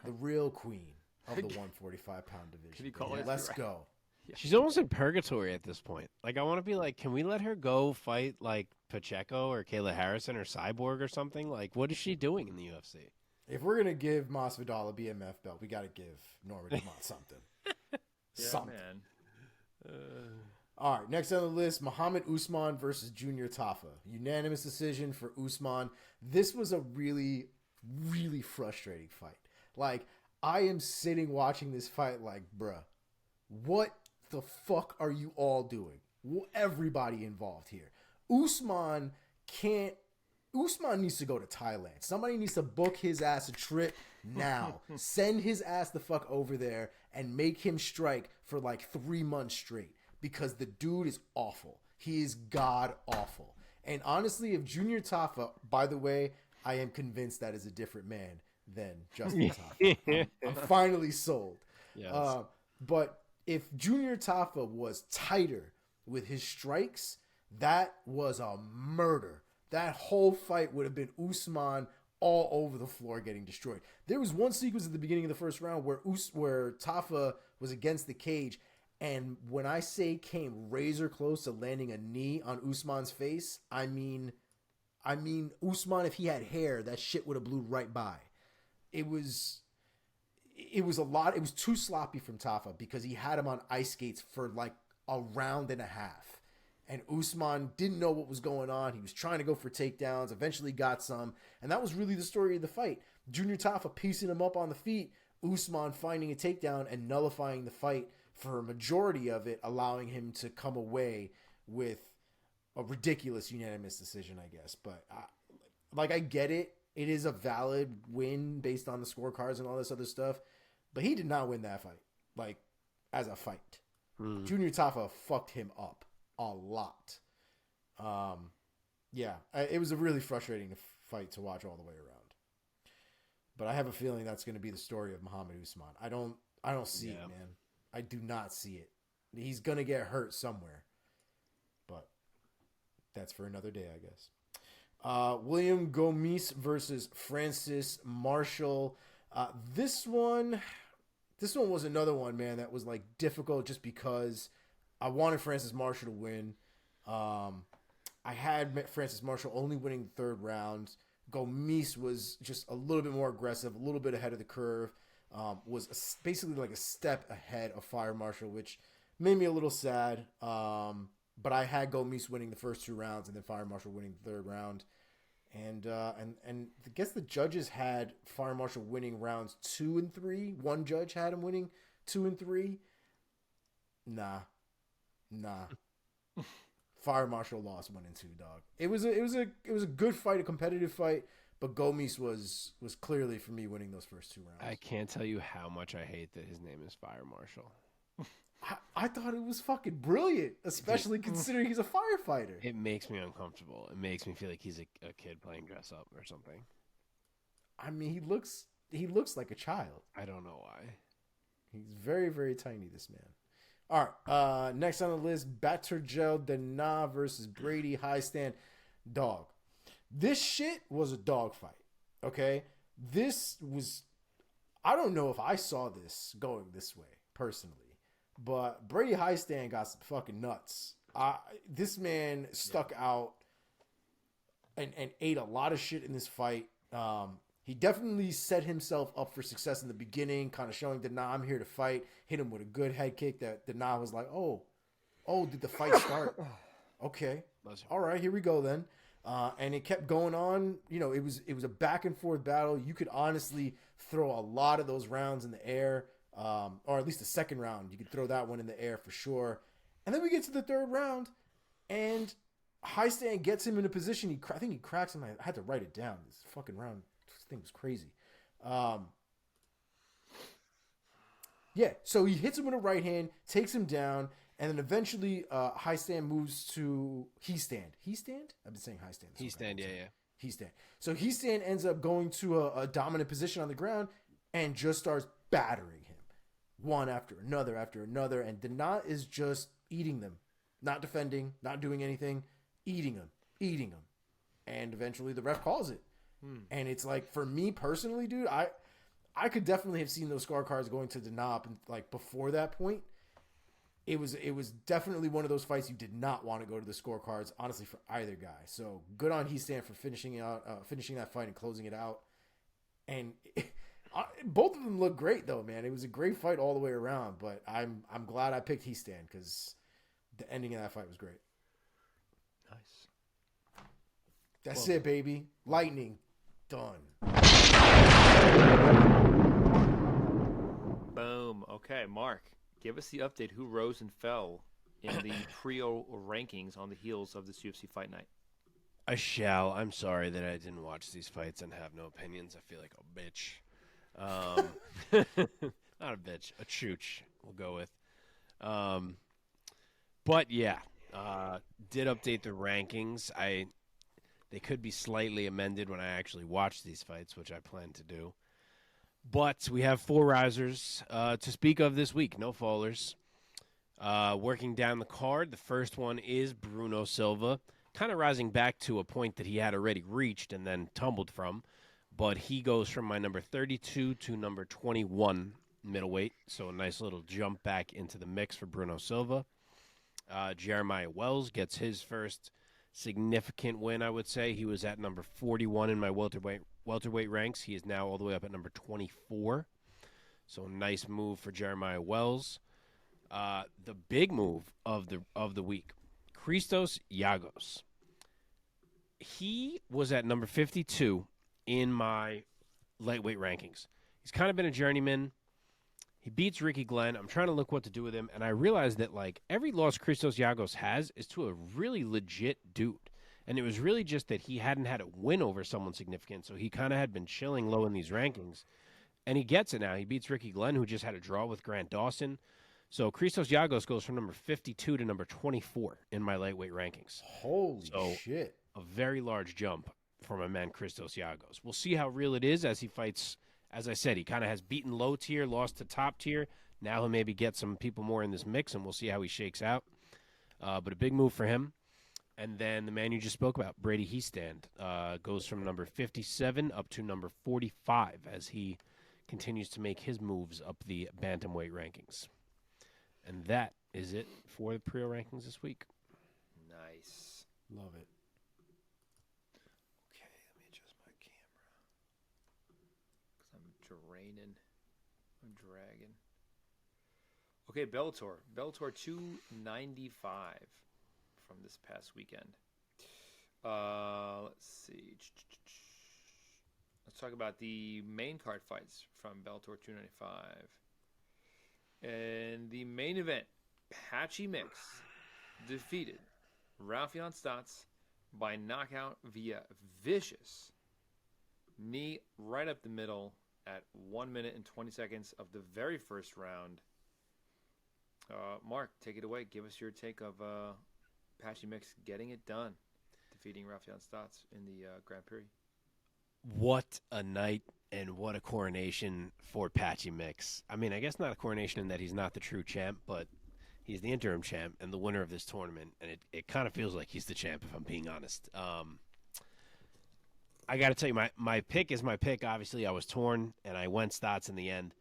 Speaker 3: the real queen of the 145-pound division.
Speaker 1: Can you call it?
Speaker 3: Let's go.
Speaker 2: Yeah. She's almost in purgatory at this point. Like, I want to be like, can we let her go fight like Pacheco or Kayla Harrison or Cyborg or something? Like, what is she doing in the UFC?
Speaker 3: If we're gonna give Masvidal a BMF belt, we got to give Norma Dumont something. Something.
Speaker 1: Man.
Speaker 3: All right, next on the list, Muhammad Usman versus Junior Tafa. Unanimous decision for Usman. This was a really, really frustrating fight. Like, I am sitting watching this fight like, bruh, what the fuck are you all doing? Everybody involved here. Usman needs to go to Thailand. Somebody needs to book his ass a trip now. Send his ass the fuck over there and make him strike for like 3 months straight, because the dude is awful. He is god awful. And honestly, if Junior Tafa, by the way, I am convinced that is a different man than Justin Tafa. I'm finally sold.
Speaker 2: Yes.
Speaker 3: But if Junior Tafa was tighter with his strikes, that was a murder. That whole fight would have been Usman all over the floor getting destroyed. There was one sequence at the beginning of the first round where Tafa was against the cage, and when I say came razor close to landing a knee on Usman's face, I mean Usman, if he had hair, that shit would have blew right by. It was a lot. It was too sloppy from Tafa because he had him on ice skates for like a round and a half. And Usman didn't know what was going on. He was trying to go for takedowns, eventually got some. And that was really the story of the fight. Junior Tafa piecing him up on the feet, Usman finding a takedown and nullifying the fight for a majority of it, allowing him to come away with a ridiculous unanimous decision, I guess. But I get it. It is a valid win based on the scorecards and all this other stuff. But he did not win that fight, like, as a fight. Junior Tafa fucked him up a lot. It was a really frustrating fight to watch all the way around. But I have a feeling that's going to be the story of Muhammad Usman. I don't see it, man. I do not see it. He's going to get hurt somewhere. But that's for another day, I guess. William Gomis versus Francis Marshall. This one, This one was another one, man, that was like difficult just because I wanted Francis Marshall to win. I had Francis Marshall only winning the third round. Gomis was just a little bit more aggressive, a little bit ahead of the curve. Basically like a step ahead of Fire Marshall, which made me a little sad. But I had Gomis winning the first 2 rounds and then Fire Marshall winning the third round. And I guess the judges had Fire Marshall winning rounds 2 and 3. One judge had him winning 2 and 3. Nah. Fire Marshall lost 1 and 2, dog. It was a good fight, a competitive fight, but Gomis was clearly for me winning those first 2 rounds.
Speaker 2: I can't tell you how much I hate that his name is Fire Marshall.
Speaker 3: I thought it was fucking brilliant, especially considering he's a firefighter.
Speaker 2: It makes me uncomfortable. It makes me feel like he's a kid playing dress up or something.
Speaker 3: I mean, he looks like a child.
Speaker 2: I don't know why.
Speaker 3: He's very, very tiny, this man. All right, next on the list, Baturgel Dana versus Brady Highstand. Dog. This shit was a dog fight, okay? I don't know if I saw this going this way, personally. But Brady Highstand got some fucking nuts. This man stuck out and ate a lot of shit in this fight. He definitely set himself up for success in the beginning, kind of showing Dana, I'm here to fight. Hit him with a good head kick that Dana was like, oh, did the fight start? Okay. All right, here we go then. And it kept going on. You know, it was a back and forth battle. You could honestly throw a lot of those rounds in the air. Or at least the second round, you could throw that one in the air for sure. And then we get to the third round, and Highstand gets him in a position. I think he cracks him. I had to write it down. This fucking round, this thing was crazy. Yeah, so he hits him with a right hand, takes him down, and then eventually Highstand moves to He-Stand. He-Stand? I've been saying Highstand.
Speaker 2: He-Stand, yeah.
Speaker 3: He-Stand. So He-Stand ends up going to a dominant position on the ground and just starts battering him. One after another, and Dana is just eating them. Not defending, not doing anything, eating them. And eventually the ref calls it. And it's like, for me personally, dude, I could definitely have seen those scorecards going to Dana, and like before that point. It was definitely one of those fights you did not want to go to the scorecards, honestly, for either guy. So good on He-Stand for finishing that fight and closing it out. And both of them look great, though, man. It was a great fight all the way around, but I'm glad I picked He-Stand because the ending of that fight was great.
Speaker 2: Nice.
Speaker 3: That's it, baby. Lightning. Done.
Speaker 1: Boom. Okay, Mark, give us the update. Who rose and fell in the Priaulx rankings on the heels of this UFC Fight Night?
Speaker 2: I shall. I'm sorry that I didn't watch these fights and have no opinions. I feel like a bitch. Not a bitch, a chooch, we'll go with. But yeah, did update the rankings. They could be slightly amended when I actually watch these fights, which I plan to do. But we have 4 risers to speak of this week, no fallers. Working down the card, the first one is Bruno Silva, kind of rising back to a point that he had already reached and then tumbled from. But he goes from my number 32 to number 21 middleweight. So a nice little jump back into the mix for Bruno Silva. Jeremiah Wells gets his first significant win, I would say. He was at number 41 in my welterweight ranks. He is now all the way up at number 24. So a nice move for Jeremiah Wells. The big move of the week, Christos Giagos. He was at number 52 in my lightweight rankings. He's kind of been a journeyman. He beats Ricky Glenn. I'm trying to look what to do with him, and I realized that like every loss Christos Giagos has is to a really legit dude. And it was really just that he hadn't had a win over someone significant, so he kind of had been chilling low in these rankings. And he gets it now. He beats Ricky Glenn, who just had a draw with Grant Dawson. So Christos Giagos goes from number 52 to number 24 in my lightweight rankings.
Speaker 3: Holy shit.
Speaker 2: A very large jump for my man Christos Giagos. We'll see how real it is as he fights. As I said, he kind of has beaten low tier, lost to top tier. Now he'll maybe get some people more in this mix, and we'll see how he shakes out. But a big move for him. And then the man you just spoke about, Brady He-Stand, goes from number 57 up to number 45 as he continues to make his moves up the bantamweight rankings. And that is it for the Priaulx rankings this week.
Speaker 1: Nice.
Speaker 3: Love it.
Speaker 1: Okay, let me adjust my camera. Because I'm draining. I'm dragging. Okay, Bellator. Bellator 295 from this past weekend. Let's see. Let's talk about the main card fights from Bellator 295. And the main event, Patchy Mix defeated Raufeon Stots by knockout via vicious knee right up the middle at 1 minute and 20 seconds of the very first round. Mark, take it away. Give us your take of Patchy Mix getting it done, defeating Raufeon Stots in the Grand Prix.
Speaker 2: What a night and what a coronation for Patchy Mix. I mean, I guess not a coronation in that he's not the true champ, but he's the interim champ and the winner of this tournament, and it kind of feels like he's the champ, if I'm being honest. I got to tell you, my pick is my pick. Obviously, I was torn, and I went Stots in the end.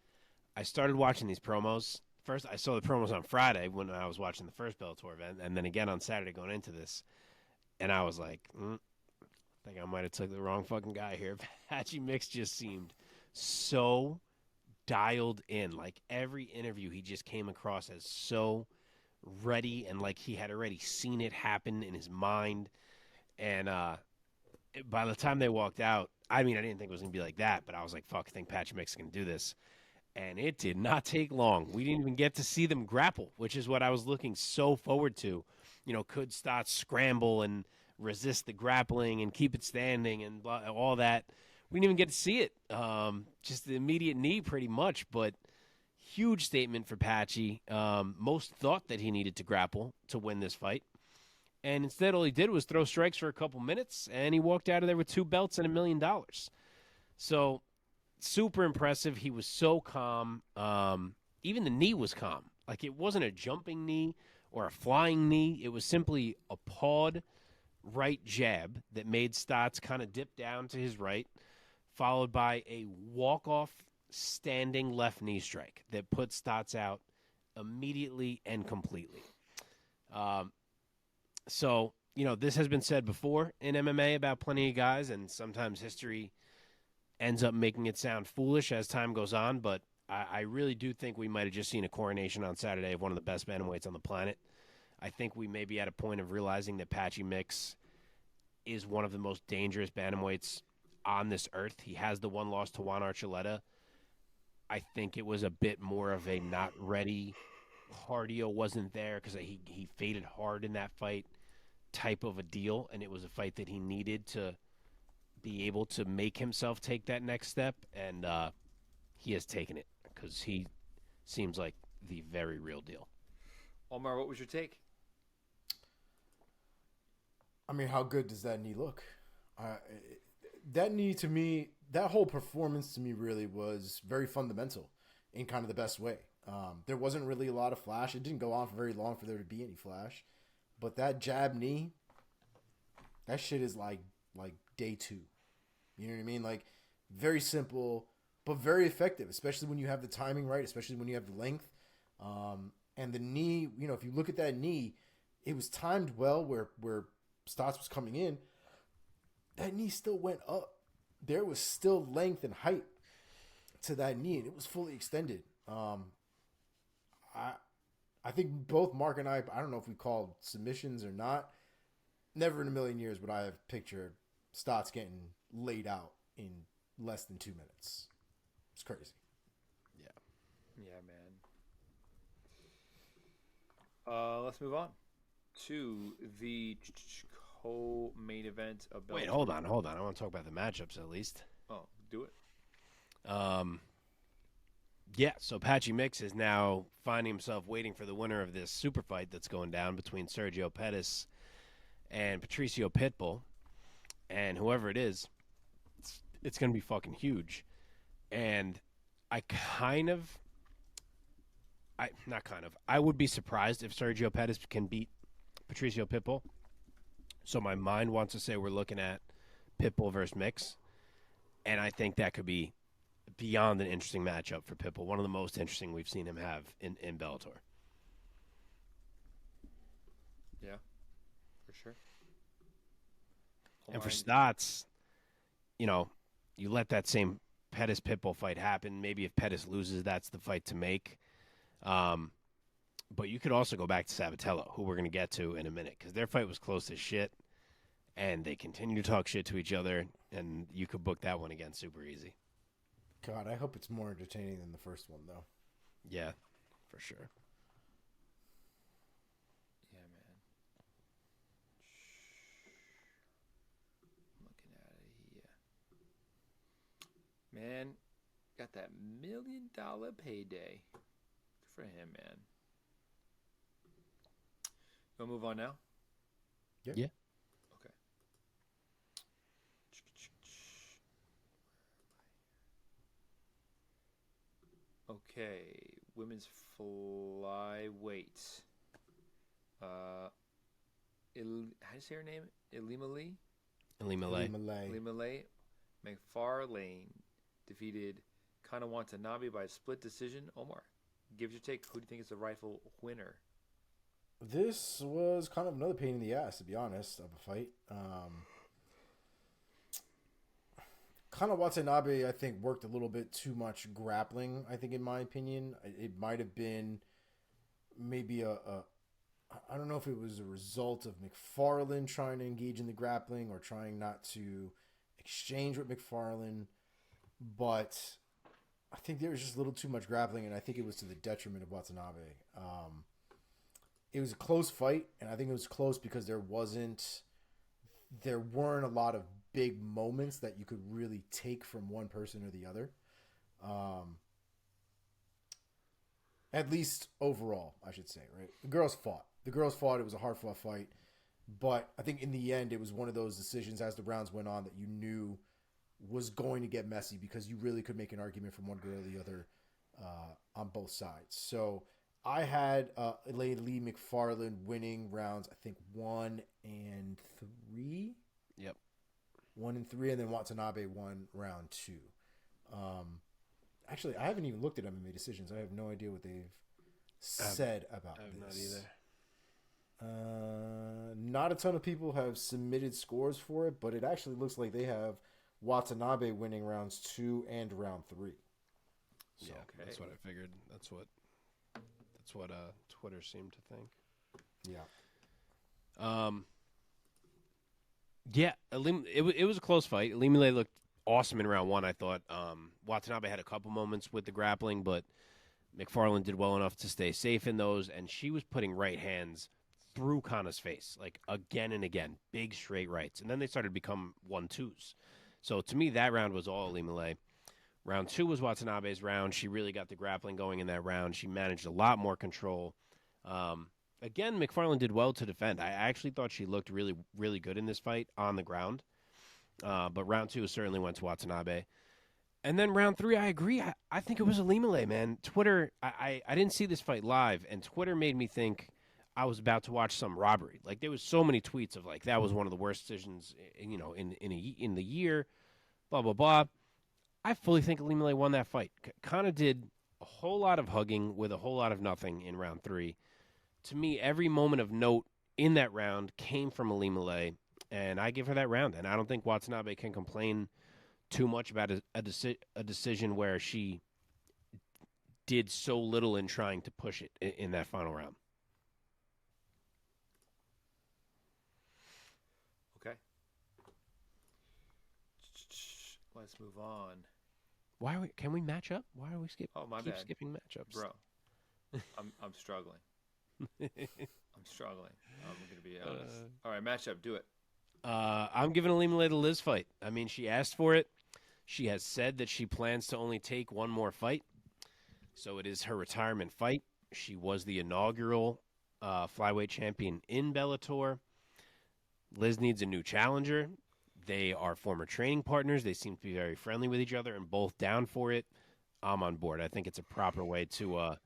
Speaker 2: I started watching these promos. First, I saw the promos on Friday when I was watching the first Bellator event, and then again on Saturday going into this, and I was like, I think I might have took the wrong fucking guy here. Patchy Mix just seemed so dialed in. Like, every interview he just came across as so ready and like he had already seen it happen in his mind. And by the time they walked out, I mean, I didn't think it was going to be like that, but I was like, fuck, I think Patchy Mix can do this. And it did not take long. We didn't even get to see them grapple, which is what I was looking so forward to. You know, could Stots scramble and resist the grappling and keep it standing and all that? We didn't even get to see it. Just the immediate knee pretty much, but huge statement for Patchy. Most thought that he needed to grapple to win this fight. And instead, all he did was throw strikes for a couple minutes, and he walked out of there with 2 belts and $1 million. So, super impressive. He was so calm. Even the knee was calm. Like, it wasn't a jumping knee or a flying knee. It was simply a pawed right jab that made Stots kind of dip down to his right, followed by a walk-off standing left knee strike that put Stots out immediately and completely. So, you know, this has been said before in MMA about plenty of guys, and sometimes history ends up making it sound foolish as time goes on, but I really do think we might have just seen a coronation on Saturday of one of the best bantamweights on the planet. I think we may be at a point of realizing that Patchy Mix is one of the most dangerous bantamweights on this earth. He has the one loss to Juan Archuleta. I think it was a bit more of a not ready, cardio wasn't there because he faded hard in that fight type of a deal, and it was a fight that he needed to be able to make himself take that next step, and he has taken it because he seems like the very real deal.
Speaker 1: Omar, what was your take?
Speaker 3: I mean, how good does that knee look? That knee to me, that whole performance to me really was very fundamental in kind of the best way. There wasn't really a lot of flash. It didn't go on for very long for there to be any flash. But that jab knee, that shit is like day 2. You know what I mean? Like, very simple, but very effective, especially when you have the timing right, especially when you have the length. And the knee, you know, if you look at that knee, it was timed well where Stots was coming in. That knee still went up. There was still length and height to that knee, and it was fully extended. I think both Mark and I don't know if we called submissions or not. Never in a million years would I have pictured Stots getting laid out in less than 2 minutes. It's crazy.
Speaker 1: Yeah, man. Let's move on to the co-main event of Bellator.
Speaker 2: Wait, hold on. I want to talk about the matchups at least.
Speaker 1: Oh, do it.
Speaker 2: Yeah, so Patchy Mix is now finding himself waiting for the winner of this super fight that's going down between Sergio Pettis and Patricio Pitbull. And whoever it is, it's going to be fucking huge. And I would be surprised if Sergio Pettis can beat Patricio Pitbull. So my mind wants to say we're looking at Pitbull versus Mix. And I think that could be beyond an interesting matchup for Pitbull. One of the most interesting we've seen him have in Bellator.
Speaker 1: Yeah, for sure.
Speaker 2: And for Stots, you know, you let that same Pettis Pitbull fight happen. Maybe if Pettis loses, that's the fight to make. But you could also go back to Sabatello, who we're going to get to in a minute, because their fight was close as shit, and they continue to talk shit to each other, and you could book that one again super easy.
Speaker 3: God, I hope it's more entertaining than the first one, though.
Speaker 2: Yeah, for sure.
Speaker 1: Yeah, man. Looking at it here. Man, got that $1 million payday. Good for him, man. We'll move on now?
Speaker 2: Yeah.
Speaker 1: Okay. Okay, women's flyweight. How do you say her name? Ilima-Lei?
Speaker 2: Ilima-Lei.
Speaker 1: Ilima-Lei. Macfarlane defeated Kana Watanabe by a split decision. Omar, give your take. Who do you think is the rightful winner?
Speaker 3: This was kind of another pain in the ass, to be honest, of a fight. Kana Watanabe, I think, worked a little bit too much grappling, I think, in my opinion. It might have been maybe I don't know if it was a result of Macfarlane trying to engage in the grappling or trying not to exchange with Macfarlane, but I think there was just a little too much grappling, and I think it was to the detriment of Watanabe. It was a close fight, and I think it was close because there weren't a lot of big moments that you could really take from one person or the other. At least overall, I should say, right? The girls fought. It was a hard-fought fight. But I think in the end, it was one of those decisions as the rounds went on that you knew was going to get messy because you really could make an argument from one girl or the other on both sides. So I had Lee Macfarlane winning rounds, I think 1 and 3.
Speaker 2: Yep.
Speaker 3: 1 and 3, and then Watanabe won round 2. Actually, I haven't even looked at MMA decisions. I have no idea what they've said about this.
Speaker 2: Not either.
Speaker 3: Not a ton of people have submitted scores for it, but it actually looks like they have Watanabe winning rounds 2 and round 3.
Speaker 2: So, yeah, okay. That's what I figured. That's what Twitter seemed to think.
Speaker 3: Yeah.
Speaker 2: Yeah, it was a close fight. Ilima-Lei looked awesome in round 1, I thought. Watanabe had a couple moments with the grappling, but Macfarlane did well enough to stay safe in those, and she was putting right hands through Kana's face, like again and again, big straight rights. And then they started to become 1-2s. So to me, that round was all Ilima-Lei. Round 2 was Watanabe's round. She really got the grappling going in that round. She managed a lot more control. Again, Macfarlane did well to defend. I actually thought she looked really, really good in this fight on the ground. But round 2 certainly went to Watanabe. And then round 3, I agree. I think it was Ilima-Lei, man. Twitter, I didn't see this fight live, and Twitter made me think I was about to watch some robbery. Like, there was so many tweets of, like, that was one of the worst decisions, in the year, blah, blah, blah. I fully think Ilima-Lei won that fight. Kana did a whole lot of hugging with a whole lot of nothing in round 3. To me, every moment of note in that round came from Ilima-Lei, and I give her that round. And I don't think Watanabe can complain too much about a decision where she did so little in trying to push it in that final round.
Speaker 1: Okay. Let's move on.
Speaker 2: Can we match up? Why are we skipping?
Speaker 1: Oh, my bad.
Speaker 2: Skipping matchups,
Speaker 1: bro. I'm struggling. I'm struggling. I'm gonna be honest. All right, matchup. Do it.
Speaker 2: I'm giving Ilima-Lei the Liz fight. I mean, she asked for it. She has said that she plans to only take one more fight. So it is her retirement fight. She was the inaugural flyweight champion in Bellator. Liz needs a new challenger. They are former training partners. They seem to be very friendly with each other and both down for it. I'm on board. I think it's a proper way to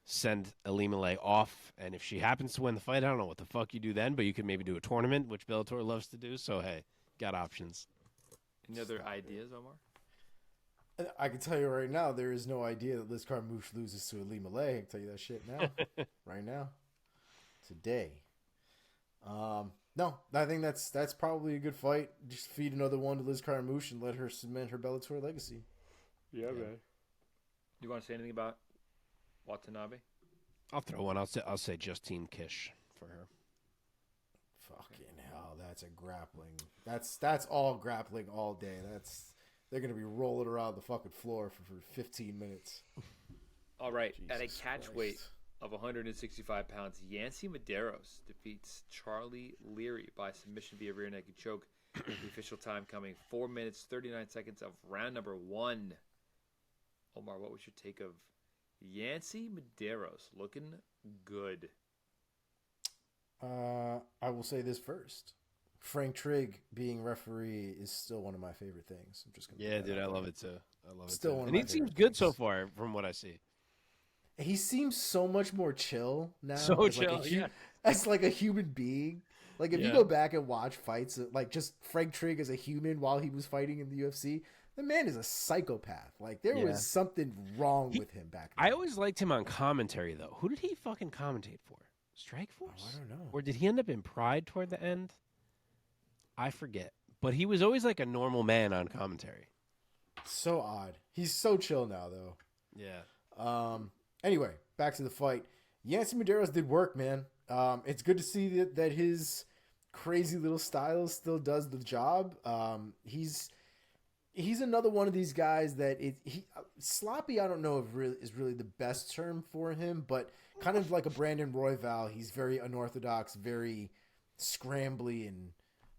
Speaker 2: send Ilima-Lei off. And if she happens to win the fight, I don't know what the fuck you do then, but you could maybe do a tournament, which Bellator loves to do. So, hey, got options.
Speaker 1: Any other ideas, Omar?
Speaker 3: I can tell you right now, there is no idea that Liz Carmouche loses to Ilima-Lei. I can tell you that shit now, right now, today. No, I think that's probably a good fight. Just feed another one to Liz Carmouche and let her cement her Bellator legacy.
Speaker 1: Yeah, man. You want to say anything about Watanabe?
Speaker 2: I'll throw one. I'll say Justine Kish for her.
Speaker 3: Fucking hell, that's a grappling. That's all grappling all day. They're gonna be rolling around the fucking floor for 15 minutes.
Speaker 1: All right,
Speaker 3: Jesus
Speaker 1: at a catch
Speaker 3: Christ.
Speaker 1: weight of 165 pounds, Yancy Medeiros defeats Charlie Leary by submission via rear naked choke. The official time coming 4 minutes 39 seconds of round number 1. Omar, what was your take of Yancy Medeiros? Looking good.
Speaker 3: I will say this first. Frank Trigg being referee is still one of my favorite things. I'm just gonna.
Speaker 2: Yeah, dude, I love it too. I love it.
Speaker 3: Still
Speaker 2: too.
Speaker 3: one of
Speaker 2: And
Speaker 3: my
Speaker 2: he seems
Speaker 3: favorite
Speaker 2: good so
Speaker 3: things.
Speaker 2: far, from what I see.
Speaker 3: He seems so much more chill now.
Speaker 2: So
Speaker 3: as
Speaker 2: chill,
Speaker 3: like
Speaker 2: yeah.
Speaker 3: As like a human being. Like if you
Speaker 2: Yeah.
Speaker 3: go back and watch fights, like just Frank Trigg as a human while he was fighting in the UFC, the man is a psychopath. Like there
Speaker 2: Yeah.
Speaker 3: was something wrong with him back then.
Speaker 2: I always liked him on commentary, though. Who did he fucking commentate for? Strikeforce?
Speaker 3: I don't know.
Speaker 2: Or did he end up in Pride toward the end? I forget. But he was always like a normal man on commentary.
Speaker 3: So odd. He's so chill now, though.
Speaker 2: Yeah.
Speaker 3: Anyway, back to the fight. Yancy Medeiros did work, man. It's good to see that his crazy little style still does the job. He's another one of these guys that sloppy. I don't know if is really the best term for him, but kind of like a Brandon Royval. He's very unorthodox, very scrambly, and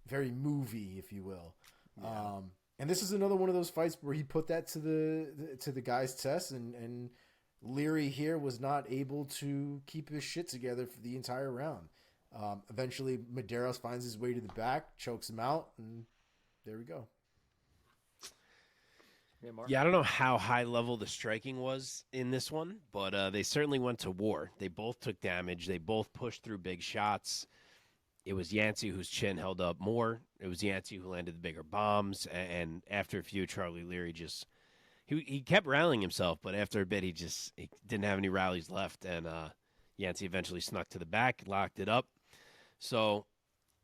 Speaker 3: very movie, if you will.
Speaker 2: Yeah.
Speaker 3: And this is another one of those fights where he put that to the guy's test, and Leary here was not able to keep his shit together for the entire round. Eventually, Medeiros finds his way to the back, chokes him out, and there we go.
Speaker 1: Yeah, Mark.
Speaker 2: Yeah, I don't know how high level the striking was in this one, but they certainly went to war. They both took damage. They both pushed through big shots. It was Yancy whose chin held up more. It was Yancy who landed the bigger bombs. And after a few, Charlie Leary just he kept rallying himself, but after a bit, he didn't have any rallies left. And Yancy eventually snuck to the back, locked it up. So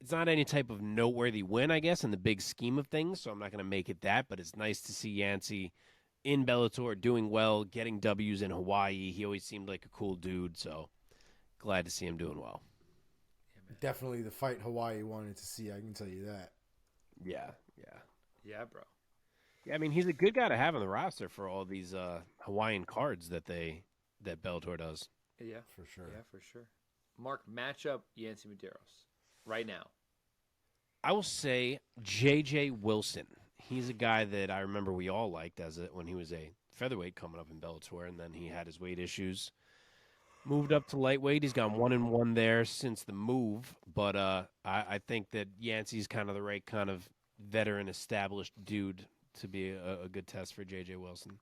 Speaker 2: it's not any type of noteworthy win, I guess, in the big scheme of things. So I'm not going to make it that, but it's nice to see Yancy in Bellator doing well, getting W's in Hawaii. He always seemed like a cool dude, so glad to see him doing well.
Speaker 3: Definitely the fight Hawaii wanted to see. I can tell you that.
Speaker 2: Yeah.
Speaker 1: Yeah, bro.
Speaker 2: Yeah, I mean, he's a good guy to have on the roster for all these Hawaiian cards that Bellator does.
Speaker 1: Yeah,
Speaker 3: For sure.
Speaker 1: Yeah, for sure. Mark, matchup Yancy Medeiros right now.
Speaker 2: I will say J.J. Wilson. He's a guy that I remember we all liked when he was a featherweight coming up in Bellator, and then he had his weight issues. Moved up to lightweight. He's gone 1-1 there since the move, but I think that Yancey's kind of the right kind of veteran, established dude to be a good test for J.J. Wilson.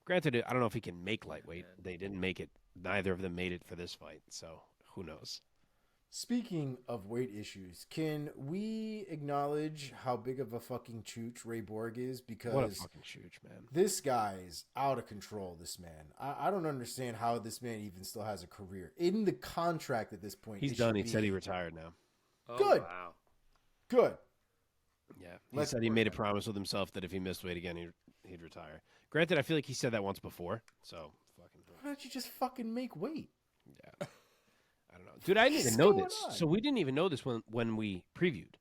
Speaker 2: Granted, I don't know if he can make lightweight. They didn't make it. Neither of them made it for this fight, so who knows?
Speaker 3: Speaking of weight issues, can we acknowledge how big of a fucking chooch Ray Borg is? Because
Speaker 2: What a fucking shooch, man.
Speaker 3: this guy is out of control, this man. I don't understand how this man even still has a career. In the contract at this point.
Speaker 2: He's
Speaker 3: it
Speaker 2: done.
Speaker 3: should
Speaker 2: He said
Speaker 3: be
Speaker 2: he retired now.
Speaker 1: Oh,
Speaker 3: Good.
Speaker 1: Wow.
Speaker 3: Good.
Speaker 2: Yeah, he
Speaker 3: Let's
Speaker 2: said he
Speaker 3: work
Speaker 2: made a
Speaker 3: on it.
Speaker 2: promise with himself that if he missed weight again, he'd retire. Granted, I feel like he said that once before, so fucking.
Speaker 3: Why don't you just fucking make weight?
Speaker 2: Yeah. I don't know. Dude, I didn't even
Speaker 3: What's
Speaker 2: know
Speaker 3: going
Speaker 2: this.
Speaker 3: on?
Speaker 2: So we didn't even know this when we previewed.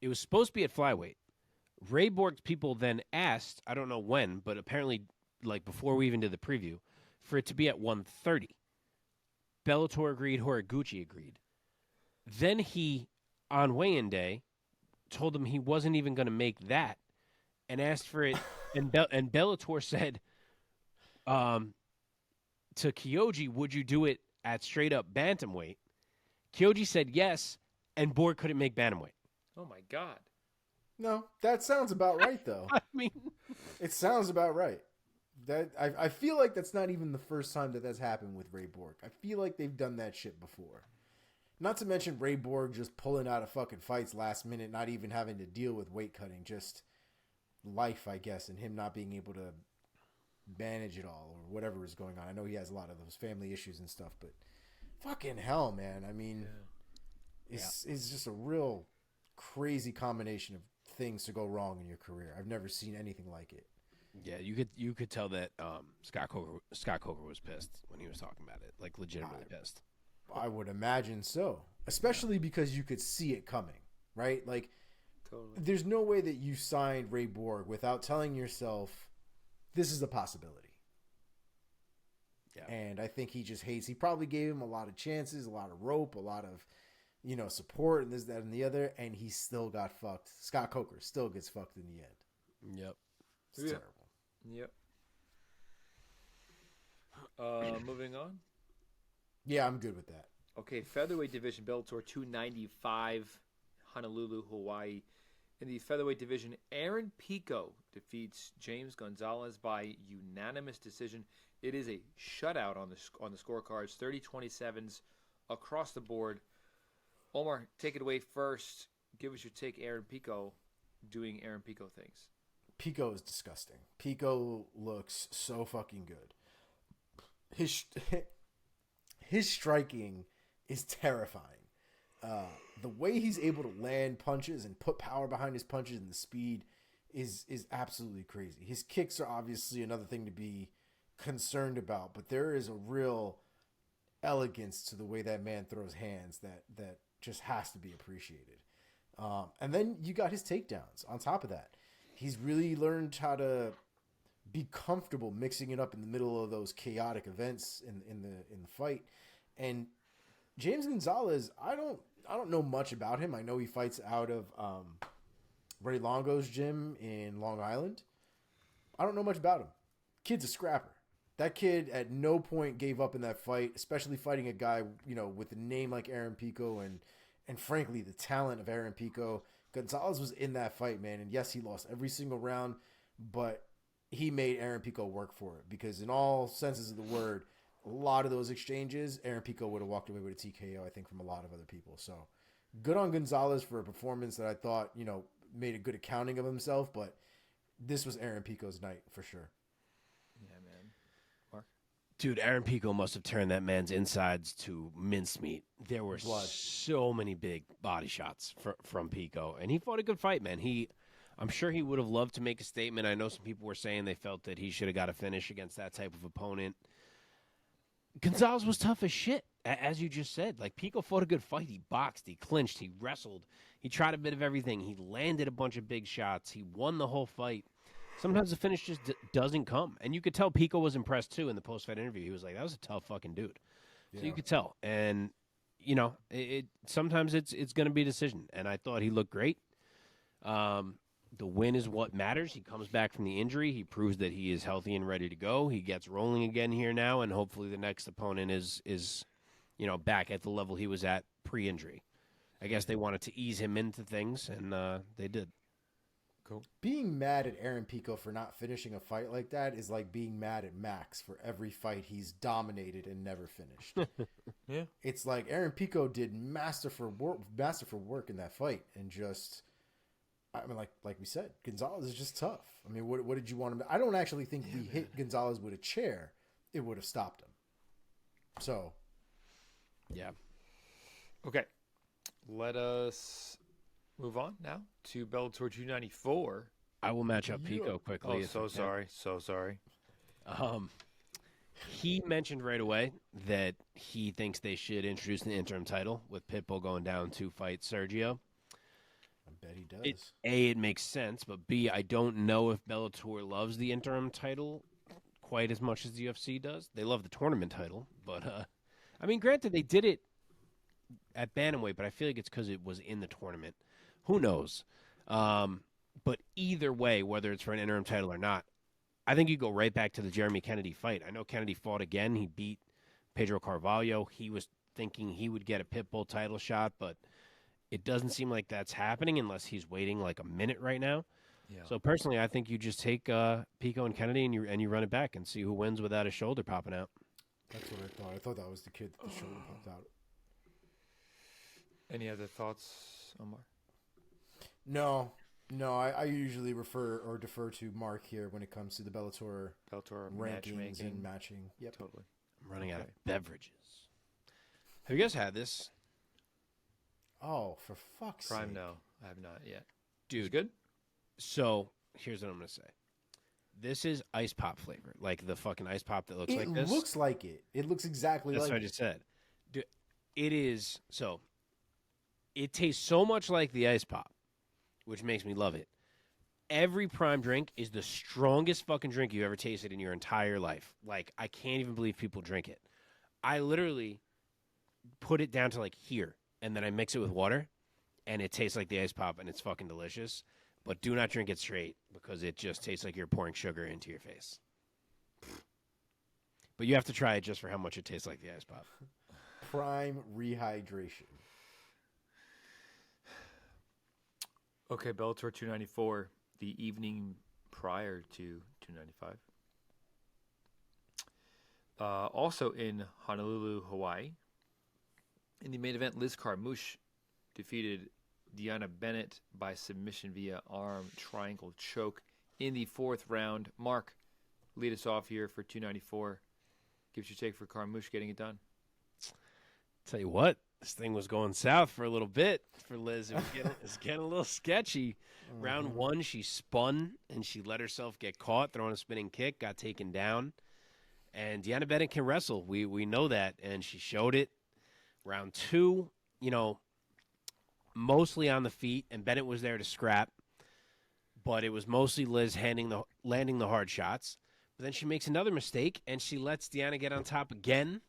Speaker 2: It was supposed to be at flyweight. Ray Borg's people then asked, I don't know when, but apparently like before we even did the preview, for it to be at 130. Bellator agreed, Horiguchi agreed. Then he, on weigh-in day, told him he wasn't even going to make that and asked for it. and Bellator said, to Kyoji, would you do it at straight up bantamweight? Kyoji said yes, and Borg couldn't make bantamweight.
Speaker 1: Oh my God.
Speaker 3: No, that sounds about right, though.
Speaker 2: I mean,
Speaker 3: It sounds about right. That I feel like that's not even the first time that's happened with Ray Borg. I feel like they've done that shit before. Not to mention Ray Borg just pulling out of fucking fights last minute, not even having to deal with weight cutting. Just life, I guess, and him not being able to manage it all or whatever is going on. I know he has a lot of those family issues and stuff, but fucking hell, man. I mean, it's just a real crazy combination of things to go wrong in your career. I've never seen anything like it.
Speaker 2: Yeah, you could tell that Scott Coker was pissed when he was talking about it, like legitimately pissed.
Speaker 3: I would imagine so, especially because you could see it coming, right? Like,
Speaker 1: Totally.
Speaker 3: there's no way that you signed Ray Borg without telling yourself this is a possibility.
Speaker 2: Yeah.
Speaker 3: And I think he just hates. He probably gave him a lot of chances, a lot of rope, a lot of, support and this, that, and the other, and he still got fucked. Scott Coker still gets fucked in the end.
Speaker 2: Yep.
Speaker 3: It's terrible.
Speaker 1: Yep. Moving on.
Speaker 3: Yeah, I'm good with that.
Speaker 1: Okay, featherweight division, Bellator 295, Honolulu, Hawaii. In the featherweight division, Aaron Pico defeats James Gonzalez by unanimous decision. It is a shutout on the scorecards, 30-27s across the board. Omar, take it away first. Give us your take, Aaron Pico doing Aaron Pico things.
Speaker 3: Pico is disgusting. Pico looks so fucking good. His striking is terrifying. The way he's able to land punches and put power behind his punches and the speed is absolutely crazy. His kicks are obviously another thing to be concerned about, but there is a real elegance to the way that man throws hands that just has to be appreciated. And then you got his takedowns on top of that. He's really learned how to be comfortable mixing it up in the middle of those chaotic events in the fight. And James Gonzalez, I don't know much about him. I know he fights out of Ray Longo's gym in Long Island. I don't know much about him. Kid's a scrapper. That kid at no point gave up in that fight, especially fighting a guy, with a name like Aaron Pico and frankly the talent of Aaron Pico. Gonzalez was in that fight, man, and yes, he lost every single round, but he made Aaron Pico work for it because in all senses of the word, a lot of those exchanges, Aaron Pico would have walked away with a TKO, I think, from a lot of other people. So good on Gonzalez for a performance that I thought, made a good accounting of himself, but this was Aaron Pico's night for sure.
Speaker 1: Yeah, man. Mark?
Speaker 2: Dude, Aaron Pico must have turned that man's insides to mincemeat. There were so many big body shots from Pico, and he fought a good fight, man. I'm sure he would have loved to make a statement. I know some people were saying they felt that he should have got a finish against that type of opponent. Gonzalez was tough as shit, as you just said. Like, Pico fought a good fight. He boxed, he clinched, he wrestled. He tried a bit of everything. He landed a bunch of big shots. He won the whole fight. Sometimes the finish just doesn't come. And you could tell Pico was impressed, too, in the post-fight interview. He was like, that was a tough fucking dude. Yeah. So you could tell. And, sometimes it's going to be a decision. And I thought he looked great. The win is what matters. He comes back from the injury. He proves that he is healthy and ready to go. He gets rolling again here now, and hopefully the next opponent is back at the level he was at pre-injury. I guess they wanted to ease him into things, and they did.
Speaker 3: Cool. Being mad at Aaron Pico for not finishing a fight like that is like being mad at Max for every fight he's dominated and never finished.
Speaker 1: Yeah.
Speaker 3: It's like Aaron Pico did masterful work in that fight, and just... I mean, like we said, Gonzalez is just tough. I mean, what did you want him to... I don't actually think we hit Gonzalez with a chair. It would have stopped him. So.
Speaker 2: Yeah.
Speaker 1: Okay. Let us move on now to Bellator 294.
Speaker 2: I will match up Pico quickly.
Speaker 1: Oh, so sorry.
Speaker 2: He mentioned right away that he thinks they should introduce an interim title with Pitbull going down to fight Sergio.
Speaker 3: I bet he does.
Speaker 2: It makes sense, but B, I don't know if Bellator loves the interim title quite as much as the UFC does. They love the tournament title, but I mean, granted, they did it at bantamweight, but I feel like it's because it was in the tournament. Who knows? But either way, whether it's for an interim title or not, I think you go right back to the Jeremy Kennedy fight. I know Kennedy fought again. He beat Pedro Carvalho. He was thinking he would get a Pitbull title shot, but it doesn't seem like that's happening unless he's waiting like a minute right now. Yeah. So personally, I think you just take Pico and Kennedy and you run it back and see who wins without a shoulder popping out.
Speaker 3: That's what I thought. I thought that was the kid that the shoulder popped out.
Speaker 1: Any other thoughts, Omar?
Speaker 3: No. No, I usually refer or defer to Mark here when it comes to the Bellator rankings and matching. Yep.
Speaker 1: Totally.
Speaker 2: I'm running out of beverages. Have you guys had this?
Speaker 3: Oh, for fuck's
Speaker 1: Prime,
Speaker 3: sake.
Speaker 1: no. I have not yet.
Speaker 2: Dude.
Speaker 1: It's good?
Speaker 2: So, here's what I'm going to say. This is ice pop flavor. Like the fucking ice pop that looks like this.
Speaker 3: It looks like it. It looks exactly
Speaker 2: That's
Speaker 3: like
Speaker 2: what I just said. Dude, it is, so, it tastes so much like the ice pop, which makes me love it. Every Prime drink is the strongest fucking drink you ever tasted in your entire life. Like, I can't even believe people drink it. I literally put it down to like here, and then I mix it with water, and it tastes like the ice pop, and it's fucking delicious. But do not drink it straight, because it just tastes like you're pouring sugar into your face. But you have to try it just for how much it tastes like the ice pop.
Speaker 3: Prime rehydration.
Speaker 1: Okay, Bellator 294, the evening prior to 295. Also in Honolulu, Hawaii. In the main event, Liz Carmouche defeated Deanna Bennett by submission via arm triangle choke in the 4th round. Mark, lead us off here for 294. Gives your take for Carmouche getting it done.
Speaker 2: Tell you what, this thing was going south for a little bit for Liz. It was getting a little sketchy. Round 1, she spun and she let herself get caught throwing a spinning kick, got taken down. And Deanna Bennett can wrestle. We know that, and she showed it. Round 2, mostly on the feet, and Bennett was there to scrap. But it was mostly Liz landing the hard shots. But then she makes another mistake, and she lets Deanna get on top again.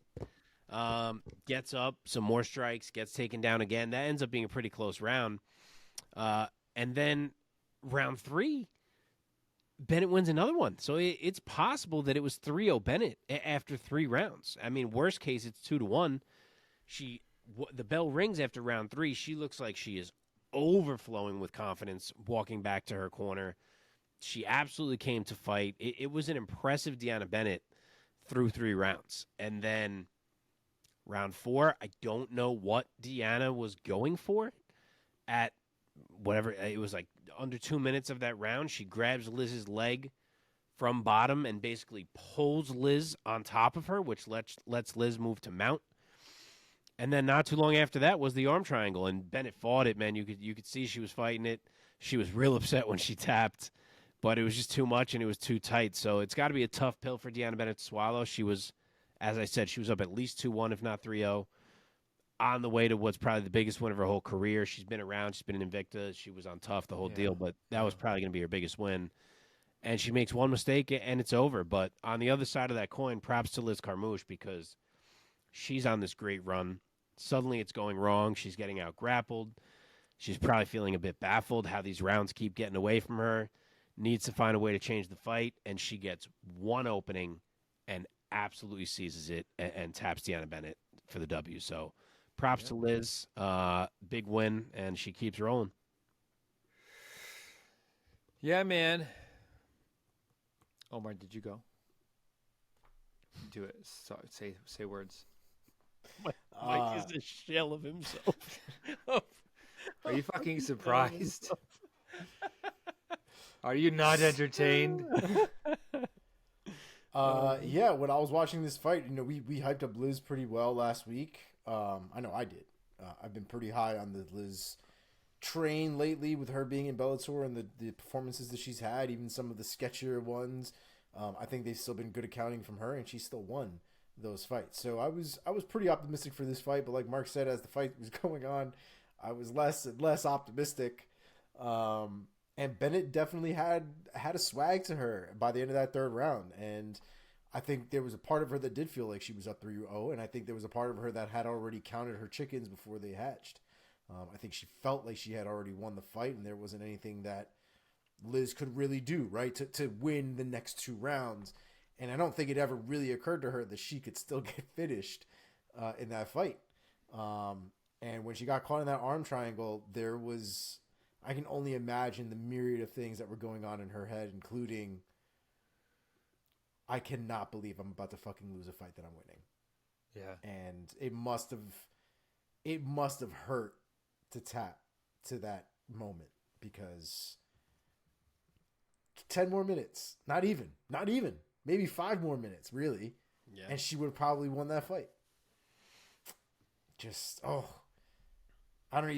Speaker 2: Gets up, some more strikes, gets taken down again. That ends up being a pretty close round. And then round 3, Bennett wins another one. So it's possible that it was 3-0 Bennett after 3 rounds. I mean, worst case, it's 2-1. The bell rings after round 3. She looks like she is overflowing with confidence walking back to her corner. She absolutely came to fight. It was an impressive Deanna Bennett through 3 rounds. And then round 4, I don't know what Deanna was going for at whatever. It was like under 2 minutes of that round. She grabs Liz's leg from bottom and basically pulls Liz on top of her, which lets Liz move to mount. And then not too long after that was the arm triangle, and Bennett fought it, man. You could see she was fighting it. She was real upset when she tapped, but it was just too much and it was too tight. So it's got to be a tough pill for Deanna Bennett to swallow. She was, as I said, she was up at least 2-1, if not 3-0, on the way to what's probably the biggest win of her whole career. She's been around. She's been in Invicta. She was on Tough, the whole deal, but that was probably going to be her biggest win. And she makes one mistake, and it's over. But on the other side of that coin, props to Liz Carmouche, because she's on this great run. Suddenly it's going wrong. She's getting out-grappled. She's probably feeling a bit baffled how these rounds keep getting away from her. Needs to find a way to change the fight, and she gets one opening and absolutely seizes it and taps Deanna Bennett for the W. So props to Liz. Big win, and she keeps rolling.
Speaker 1: Yeah, man. Omar, did you go? Do it. Say words.
Speaker 2: Mike is a shell of himself.
Speaker 1: Are you fucking surprised? Are you not entertained?
Speaker 3: Yeah, when I was watching this fight, we hyped up Liz pretty well last week. I know I did. I've been pretty high on the Liz train lately with her being in Bellator and the performances that she's had, even some of the sketchier ones. I think they've still been good accounting from her, and she still won those fights. So I was pretty optimistic for this fight, but like Mark said, as the fight was going on, I was less and less optimistic. And Bennett definitely had a swag to her by the end of that 3rd round. And I think there was a part of her that did feel like she was up 3-0, and I think there was a part of her that had already counted her chickens before they hatched. I think she felt like she had already won the fight, and there wasn't anything that Liz could really do, right, to win the next 2 rounds. And I don't think it ever really occurred to her that she could still get finished in that fight. And when she got caught in that arm triangle, there was, I can only imagine the myriad of things that were going on in her head, including, I cannot believe I'm about to fucking lose a fight that I'm winning.
Speaker 1: Yeah.
Speaker 3: And it must have hurt to tap to that moment, because 10 more minutes. Not even. Maybe 5 more minutes, really.
Speaker 2: Yeah.
Speaker 3: And she would have probably won that fight. I don't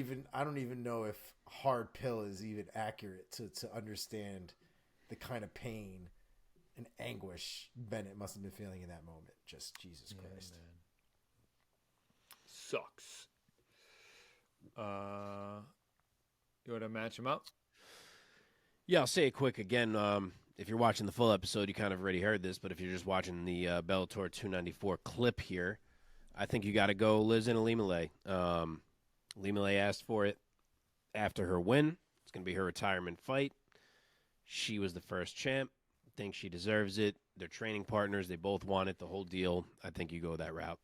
Speaker 3: even know if hard pill is even accurate to understand the kind of pain and anguish Bennett must have been feeling in that moment. Just Jesus Christ.
Speaker 1: Man. Sucks. You want to match him up?
Speaker 2: Yeah, I'll say it quick again. If you're watching the full episode, you kind of already heard this, but if you're just watching the Bellator 294 clip here, I think you got to go Liz and Ilima-Lei. Ilima-Lei asked for it after her win. It's going to be her retirement fight. She was the first champ. Think she deserves it. They're training partners. They both want it, the whole deal. I think you go that route.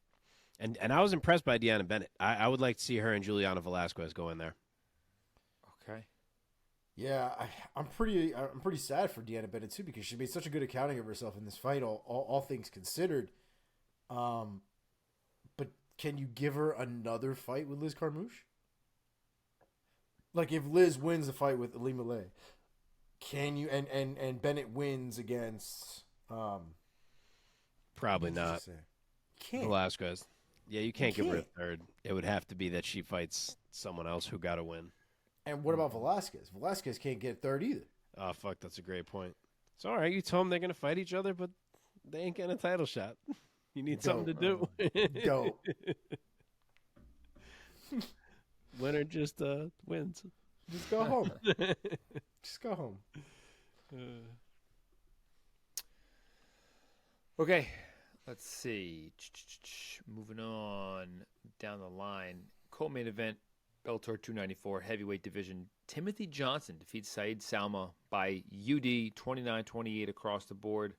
Speaker 2: And I was impressed by Deanna Bennett. I would like to see her and Juliana Velasquez go in there.
Speaker 1: Okay.
Speaker 3: Yeah, I'm pretty sad for Deanna Bennett too, because she made such a good accounting of herself in this fight, all things considered. But can you give her another fight with Liz Carmouche? Like if Liz wins the fight with Ilima-Lei, can you and Bennett wins against
Speaker 2: Probably not.
Speaker 3: Can't.
Speaker 2: Velasquez. Yeah, you can't give her a
Speaker 3: can't.
Speaker 2: third. It would have to be that she fights someone else who got to win.
Speaker 3: And what about Velasquez? Velasquez can't get third either.
Speaker 2: Oh, fuck, that's a great point. It's all right. You told them they're going to fight each other, but they ain't getting a title shot. You need something to do.
Speaker 3: Dope.
Speaker 2: Winner just wins.
Speaker 3: Just go home. Just go home.
Speaker 1: Okay. Let's see. Moving on down the line. Co-main event, Bellator 294 heavyweight division. Timothy Johnson defeats Said Sowma by UD 29-28 across the board.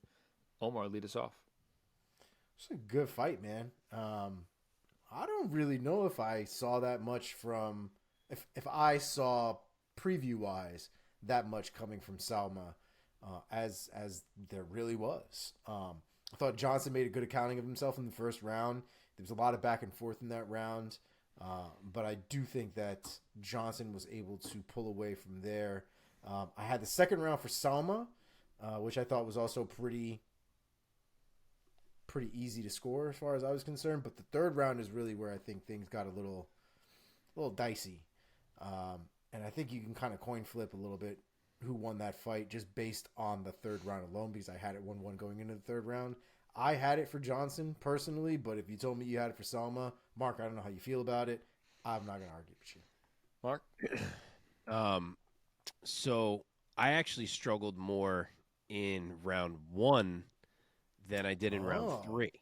Speaker 1: Omar, lead us off.
Speaker 3: It's a good fight, man. I don't really know if I saw that much from if I saw preview wise that much coming from Sowma as there really was. I thought Johnson made a good accounting of himself in the first round. There was a lot of back and forth in that round. But I do think that Johnson was able to pull away from there. I had the second round for Sowma, which I thought was also pretty easy to score as far as I was concerned. But the third round is really where I think things got a little dicey. And I think you can kind of coin flip a little bit who won that fight just based on the third round alone, because I had it 1-1 going into the third round. I had it for Johnson personally, but if you told me you had it for Sowma, Mark, I don't know how you feel about it. I'm not going to argue with you.
Speaker 1: Mark?
Speaker 2: So I actually struggled more in round 1 than I did in round 3.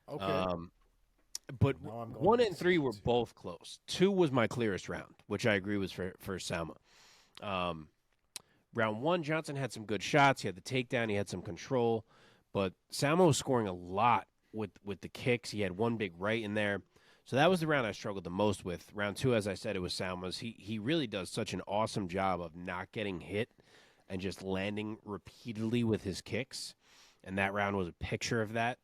Speaker 3: Okay.
Speaker 2: But 1 and 3 were both close. 2 was my clearest round, which I agree was for Sowma. Round 1, Johnson had some good shots. He had the takedown. He had some control. But Sowma was scoring a lot with the kicks. He had one big right in there. So that was the round I struggled the most with. Round 2, as I said, it was Sowma's. He really does such an awesome job of not getting hit and just landing repeatedly with his kicks. And that round was a picture of that.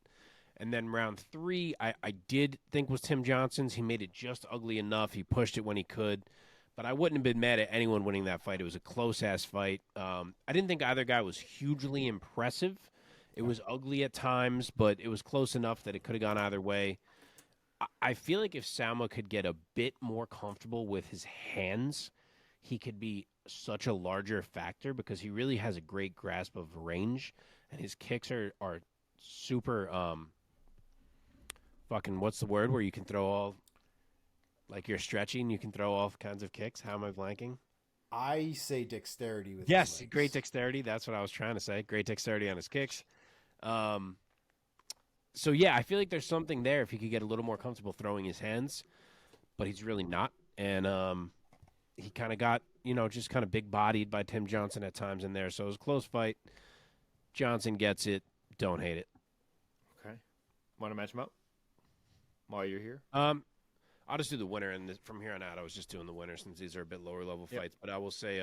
Speaker 2: And then round 3, I did think was Tim Johnson's. He made it just ugly enough. He pushed it when he could. But I wouldn't have been mad at anyone winning that fight. It was a close-ass fight. I didn't think either guy was hugely impressive. It was ugly at times, but it was close enough that it could have gone either way. I feel like if Sowma could get a bit more comfortable with his hands, he could be such a larger factor because he really has a great grasp of range, and his kicks are super fucking, what's the word where you can throw all, like you're stretching, you can throw all kinds of kicks. How am I blanking?
Speaker 3: I say dexterity with
Speaker 2: yes,
Speaker 3: his legs.
Speaker 2: Great dexterity. That's what I was trying to say. Great dexterity on his kicks. So, yeah, I feel like there's something there if he could get a little more comfortable throwing his hands, but he's really not. And he kind of got, just kind of big-bodied by Tim Johnson at times in there. So it was a close fight. Johnson gets it. Don't hate it.
Speaker 1: Okay. Want to match him up while you're here?
Speaker 2: I'll just do the winner, and from here on out, I was just doing the winner since these are a bit lower-level fights. But I will say,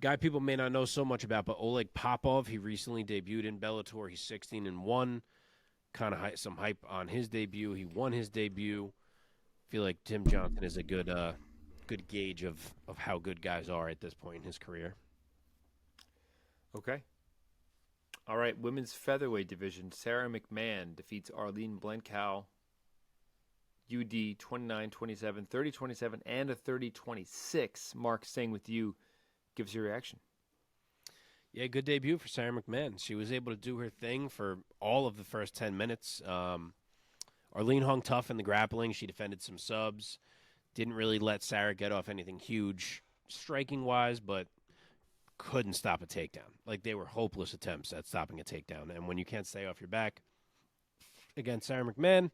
Speaker 2: guy people may not know so much about, but Oleg Popov, he recently debuted in Bellator. He's 16-1. Kind of some hype on his debut. He won his debut. Feel like Tim Johnson is a good gauge of how good guys are at this point in his career.
Speaker 1: Okay. All right, women's featherweight division. Sara McMann defeats Arlene Blencow. UD 29-27, 30-27, and a 30-26. Mark, staying with you, give us your reaction.
Speaker 2: Yeah, good debut for Sara McMann. She was able to do her thing for all of the first 10 minutes. Arlene hung tough in the grappling. She defended some subs. Didn't really let Sara get off anything huge striking-wise, but couldn't stop a takedown. Like, they were hopeless attempts at stopping a takedown. And when you can't stay off your back against Sara McMann,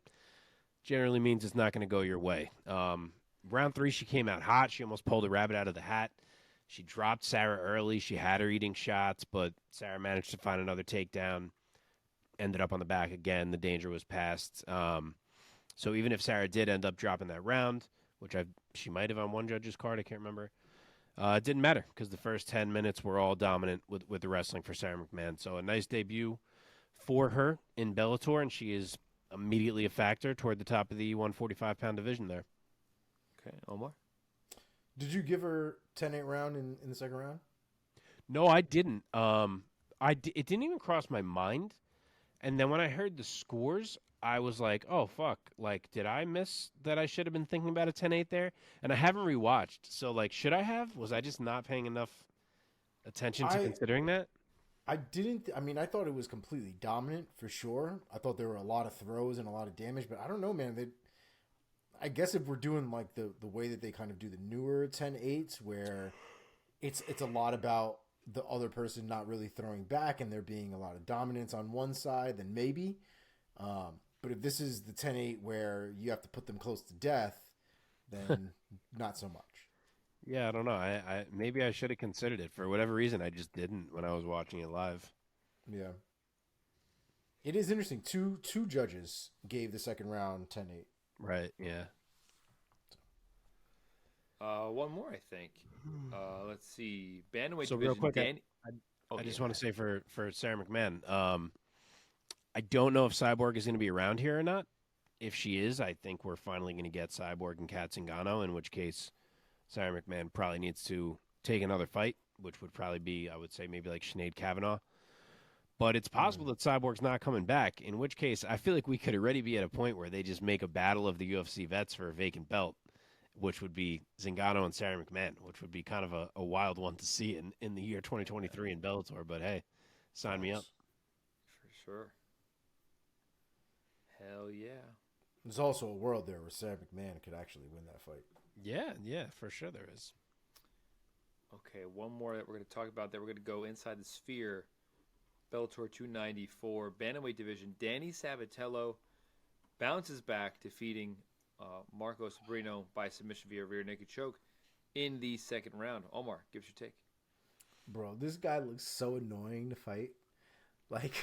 Speaker 2: generally means it's not going to go your way. Round 3, she came out hot. She almost pulled a rabbit out of the hat. She dropped Sara early. She had her eating shots, but Sara managed to find another takedown. Ended up on the back again. The danger was past. So even if Sara did end up dropping that round, which she might have on one judge's card, I can't remember, it didn't matter because the first 10 minutes were all dominant with the wrestling for Sara McMann. So a nice debut for her in Bellator, and she is immediately a factor toward the top of the 145-pound division there.
Speaker 1: Okay, Omar?
Speaker 3: Did you give her 10-8 round in the second round?
Speaker 2: No, I didn't. It didn't even cross my mind. And then when I heard the scores, I was like, oh, fuck. Like, did I miss that I should have been thinking about a 10-8 there? And I haven't rewatched. So, like, should I have? Was I just not paying enough attention to considering that?
Speaker 3: I didn't. I mean, I thought it was completely dominant for sure. I thought there were a lot of throws and a lot of damage, but I don't know, man. I guess if we're doing like the way that they kind of do the newer 10-8s, where it's a lot about the other person not really throwing back and there being a lot of dominance on one side, then maybe. But if this is the 10-8 where you have to put them close to death, then not so much.
Speaker 2: Yeah, I don't know. I maybe I should have considered it. For whatever reason, I just didn't when I was watching it live.
Speaker 3: Yeah. It is interesting. Two judges gave the second round 10-8.
Speaker 2: Right, yeah.
Speaker 1: One more, I think. Let's see. Bantamweight
Speaker 2: So
Speaker 1: division.
Speaker 2: real quick, I just want to say for Sara McMann, I don't know if Cyborg is going to be around here or not. If she is, I think we're finally going to get Cyborg and Kat Zingano, in which case Sara McMann probably needs to take another fight, which would probably be, I would say, maybe like Sinead Kavanaugh. But it's possible that Cyborg's not coming back, in which case I feel like we could already be at a point where they just make a battle of the UFC vets for a vacant belt, which would be Zingano and Sara McMann, which would be kind of a wild one to see in the year 2023 in Bellator. But, hey, sign me up.
Speaker 1: For sure. Hell yeah.
Speaker 3: There's also a world there where Sara McMann could actually win that fight.
Speaker 2: Yeah, for sure there is.
Speaker 1: Okay, one more that we're going to talk about. That we're going to go inside the sphere. Bellator 294 bantamweight division. Danny Sabatello bounces back, defeating Marcos Bruno by submission via rear naked choke in the second round. Omar, give us your take.
Speaker 3: Bro, this guy looks so annoying to fight. Like,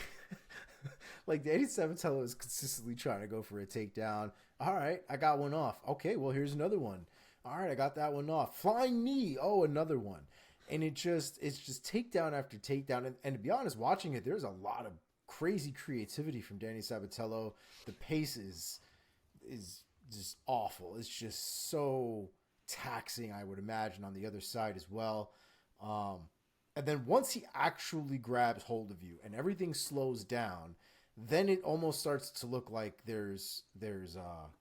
Speaker 3: like Danny Sabatello is consistently trying to go for a takedown. All right, I got one off. Okay, well, here's another one. All right, I got that one off. Flying knee. Oh, another one. And it's just takedown after takedown. And to be honest, watching it, there's a lot of crazy creativity from Danny Sabatello. The pace is just awful. It's just so taxing, I would imagine, on the other side as well. And then once he actually grabs hold of you and everything slows down, then it almost starts to look like there's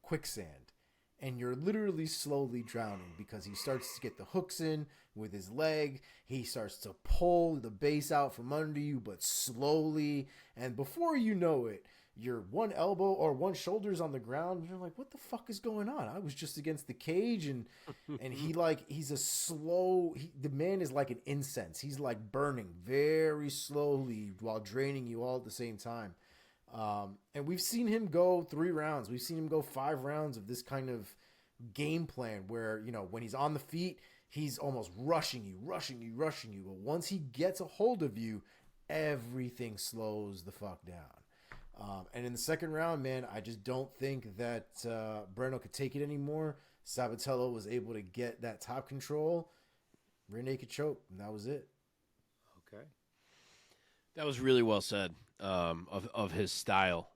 Speaker 3: quicksand. And you're literally slowly drowning because he starts to get the hooks in with his leg. He starts to pull the base out from under you, but slowly. And before you know it, your one elbow or one shoulder's on the ground. And you're like, what the fuck is going on? I was just against the cage. And he's a slow, the man is like an incense. He's like burning very slowly while draining you all at the same time. And we've seen him go 3 rounds. We've seen him go 5 rounds of this kind of game plan where, you know, when he's on the feet, he's almost rushing you. But once he gets a hold of you, everything slows the fuck down. And in the second round, man, I just don't think that Bruno could take it anymore. Sabatello was able to get that top control, rear naked choke, and that was it.
Speaker 1: Okay.
Speaker 2: That was really well said of his style.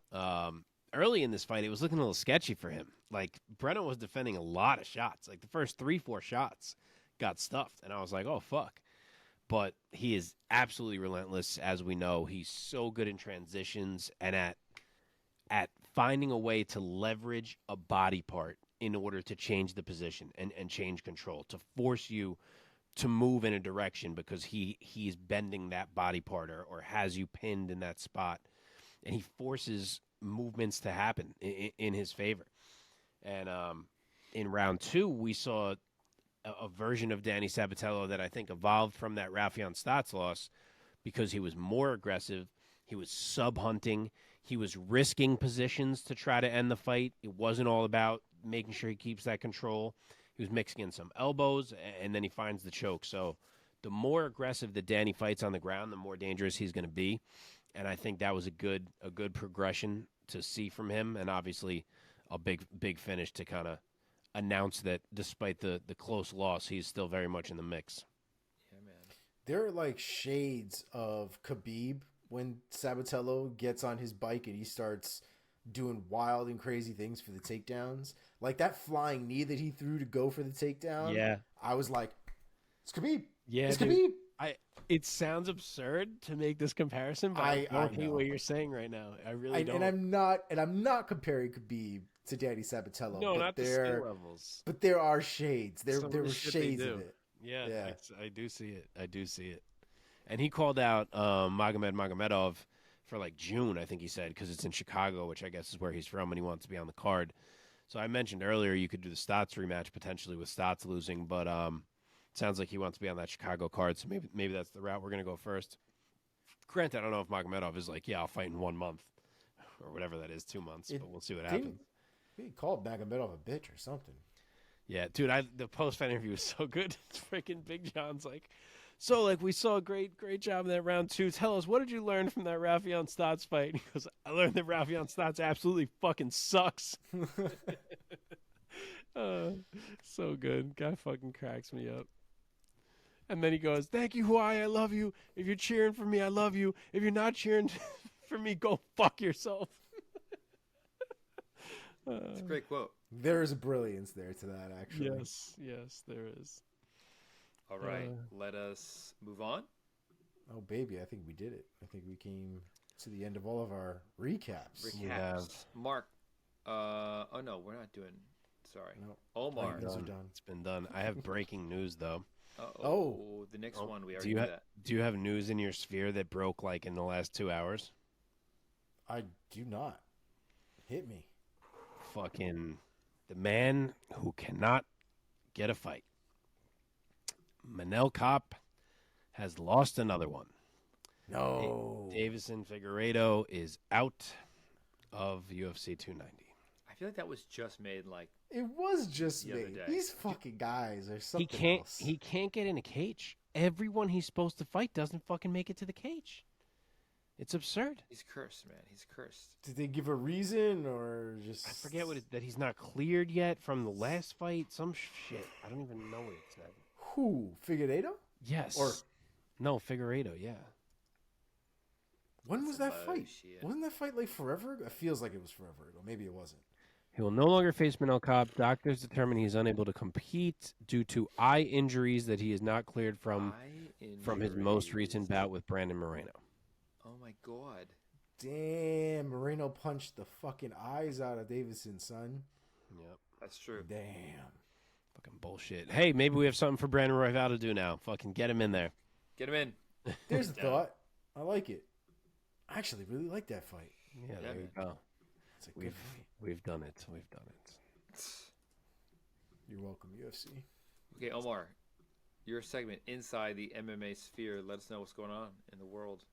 Speaker 2: Early in this fight, it was looking a little sketchy for him. Like, Bruno was defending a lot of shots. Like, the first 3-4 shots got stuffed, and I was like, oh, fuck. but he is absolutely relentless, as we know. He's so good in transitions and at finding a way to leverage a body part in order to change the position and change control, to force you to move in a direction because he's bending that body part or has you pinned in that spot, and he forces movements to happen in his favor. And in round 2, we saw a version of Danny Sabatello that I think evolved from that Raufeon Stots loss because he was more aggressive. He was sub-hunting. He was risking positions to try to end the fight. It wasn't all about making sure he keeps that control. He was mixing in some elbows, and then he finds the choke. So the more aggressive that Danny fights on the ground, the more dangerous he's going to be. And I think that was a good progression to see from him, and obviously a big finish to kind of announce that despite the close loss, he's still very much in the mix.
Speaker 1: Yeah, man.
Speaker 3: There are like shades of Khabib when Sabatello gets on his bike and he starts doing wild and crazy things for the takedowns. Like that flying knee that he threw to go for the takedown.
Speaker 2: Yeah.
Speaker 3: I was like, it's Khabib.
Speaker 2: Yeah,
Speaker 3: it's
Speaker 2: dude.
Speaker 3: Khabib.
Speaker 2: It sounds absurd to make this comparison, but I don't hate what you're saying right now. I really don't.
Speaker 3: And I'm not comparing Khabib to Danny Sabatello.
Speaker 2: No, not the skill levels.
Speaker 3: But there are shades. There were shades of it.
Speaker 2: Yeah. I do see it. And he called out Magomedov for like June, I think he said, because it's in Chicago, which I guess is where he's from, and he wants to be on the card. So I mentioned earlier you could do the Stots rematch potentially with Stots losing, but sounds like he wants to be on that Chicago card, so maybe that's the route we're going to go first. Granted, I don't know if Magomedov is like, yeah, I'll fight in 1 month or whatever that is, 2 months, but we'll see what happens.
Speaker 3: He called Magomedov a bitch or something.
Speaker 2: Yeah, dude, the post-fight interview was so good. It's freaking Big John's like, so like we saw a great job in that round 2. Tell us, what did you learn from that Raufeon Stots fight? He goes, I learned that Raufeon Stots absolutely fucking sucks. So good. Guy fucking cracks me up. And then he goes, thank you, Hawaii, I love you. If you're cheering for me, I love you. If you're not cheering for me, go fuck yourself.
Speaker 1: It's a great quote.
Speaker 3: There is a brilliance there to that, actually.
Speaker 2: Yes, there is.
Speaker 1: All right, let us move on.
Speaker 3: Oh, baby, I think we did it. I think we came to the end of all of our recaps.
Speaker 1: Mark. Oh, no, we're not doing... Sorry. No. Omar.
Speaker 3: These are done.
Speaker 2: It's been done. I have breaking news, though.
Speaker 1: The next one, we already did that.
Speaker 2: Do you have news in your sphere that broke, like, in the last 2 hours?
Speaker 3: I do not. Hit me.
Speaker 2: Fucking the man who cannot get a fight. Manel Cop has lost another one.
Speaker 3: No.
Speaker 2: Davison Figueiredo is out of UFC 290.
Speaker 1: I feel like that was just made like
Speaker 3: it was just made. These fucking guys are something else.
Speaker 2: He can't get in a cage. Everyone he's supposed to fight doesn't fucking make it to the cage. It's absurd.
Speaker 1: He's cursed, man. He's cursed.
Speaker 3: Did they give a reason or just...
Speaker 2: I forget that he's not cleared yet from the last fight. Some shit. I don't even know what it said.
Speaker 3: Who? Figueiredo?
Speaker 2: Yes.
Speaker 3: Or
Speaker 2: no, Figueiredo, yeah.
Speaker 3: When was that fight? Wasn't that fight like forever ago? It feels like it was forever ago. Maybe it wasn't.
Speaker 2: He will no longer face Manel Cop. Doctors determine he's unable to compete due to eye injuries that he is not cleared from his most recent bout with Brandon Moreno.
Speaker 1: Oh my god.
Speaker 3: Damn, Moreno punched the fucking eyes out of Davison, son.
Speaker 2: Yep.
Speaker 1: That's true.
Speaker 3: Damn.
Speaker 2: Fucking bullshit. Hey, maybe we have something for Brandon Royval to do now. Fucking get him in there.
Speaker 1: Get him in.
Speaker 3: There's a thought. I like it. I actually really like that fight.
Speaker 2: Yeah, there you go.
Speaker 3: It's a good fight.
Speaker 2: We've done it. We've done it.
Speaker 3: You're welcome, UFC.
Speaker 1: Okay, Omar, your segment inside the MMA sphere. Let us know what's going on in the world.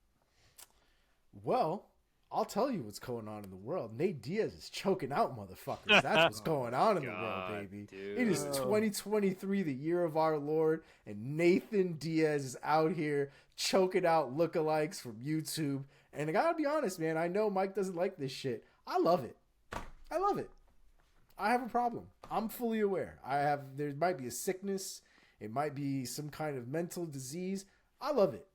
Speaker 3: Well, I'll tell you what's going on in the world. Nate Diaz is choking out motherfuckers. That's what's going on in the world, baby.
Speaker 1: Dude.
Speaker 3: It is 2023, the year of our Lord, and Nathan Diaz is out here choking out lookalikes from YouTube. And I gotta be honest, man, I know Mike doesn't like this shit. I love it. I love it. I have a problem. I'm fully aware. There might be a sickness. It might be some kind of mental disease. I love it.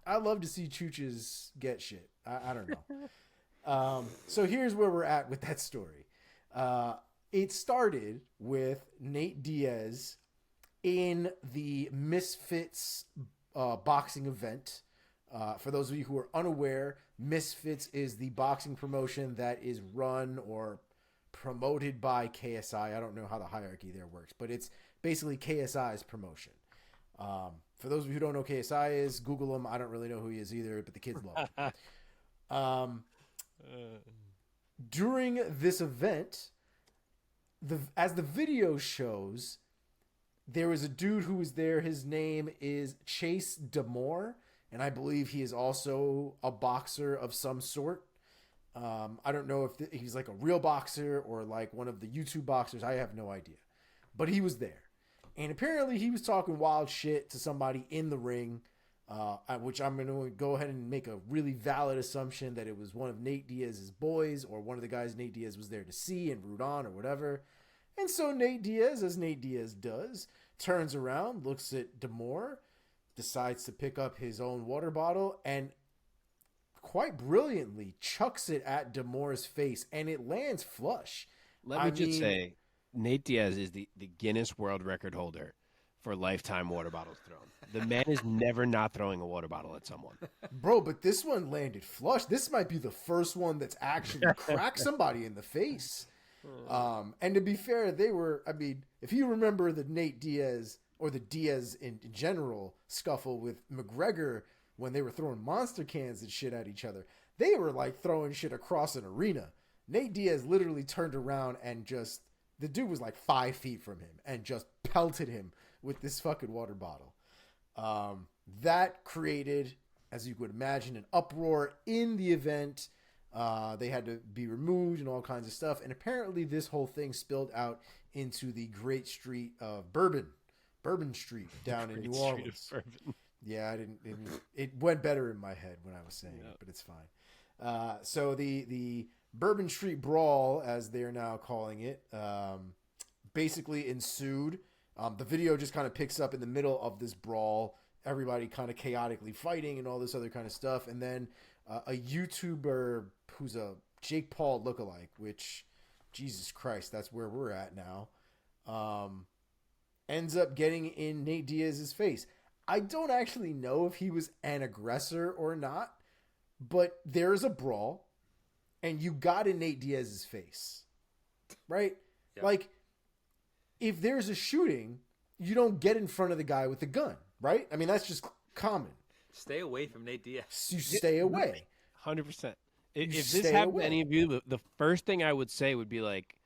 Speaker 3: I love to see chooches get shit. I don't know. So here's where we're at with that story. It started with Nate Diaz in the Misfits boxing event. For those of you who are unaware, Misfits is the boxing promotion that is run or promoted by KSI. I don't know how the hierarchy there works, but it's basically KSI's promotion. For those of you who don't know who KSI is, Google him. I don't really know who he is either, but the kids love him. During this event, as the video shows, there was a dude who was there. His name is Chase Damore, and I believe he is also a boxer of some sort. I don't know if he's like a real boxer or like one of the YouTube boxers. I have no idea. But he was there. And apparently he was talking wild shit to somebody in the ring, which I'm going to go ahead and make a really valid assumption that it was one of Nate Diaz's boys or one of the guys Nate Diaz was there to see and root on or whatever. And so Nate Diaz, as Nate Diaz does, turns around, looks at Damore, decides to pick up his own water bottle, and quite brilliantly chucks it at Damore's face, and it lands flush.
Speaker 2: Let me just say, Nate Diaz is the Guinness World Record holder for lifetime water bottles thrown. The man is never not throwing a water bottle at someone. Bro,
Speaker 3: but this one landed flush. This might be the first one that's actually cracked somebody in the face. And to be fair, they were, I mean, if you remember the Nate Diaz or the Diaz in general scuffle with McGregor when they were throwing monster cans and shit at each other, they were like throwing shit across an arena. Nate Diaz literally turned around and just, the dude was like 5 feet from him and just pelted him with this fucking water bottle. That created, as you would imagine, an uproar in the event. They had to be removed and all kinds of stuff. And apparently this whole thing spilled out into the Great Street of Bourbon Street down in New Orleans. Yeah, it went better in my head when I was saying it, but it's fine. So the Bourbon Street Brawl, as they're now calling it, basically ensued. The video just kind of picks up in the middle of this brawl, everybody kind of chaotically fighting and all this other kind of stuff. And then a YouTuber who's a Jake Paul lookalike, which, Jesus Christ, that's where we're at now, ends up getting in Nate Diaz's face. I don't actually know if he was an aggressor or not, but there's a brawl, and you got in Nate Diaz's face, right? Yep. Like, if there's a shooting, you don't get in front of the guy with the gun, right? I mean, that's just common.
Speaker 1: Stay away from Nate Diaz.
Speaker 3: You stay away.
Speaker 2: 100%. If this happened to any of you, the first thing I would say would be like,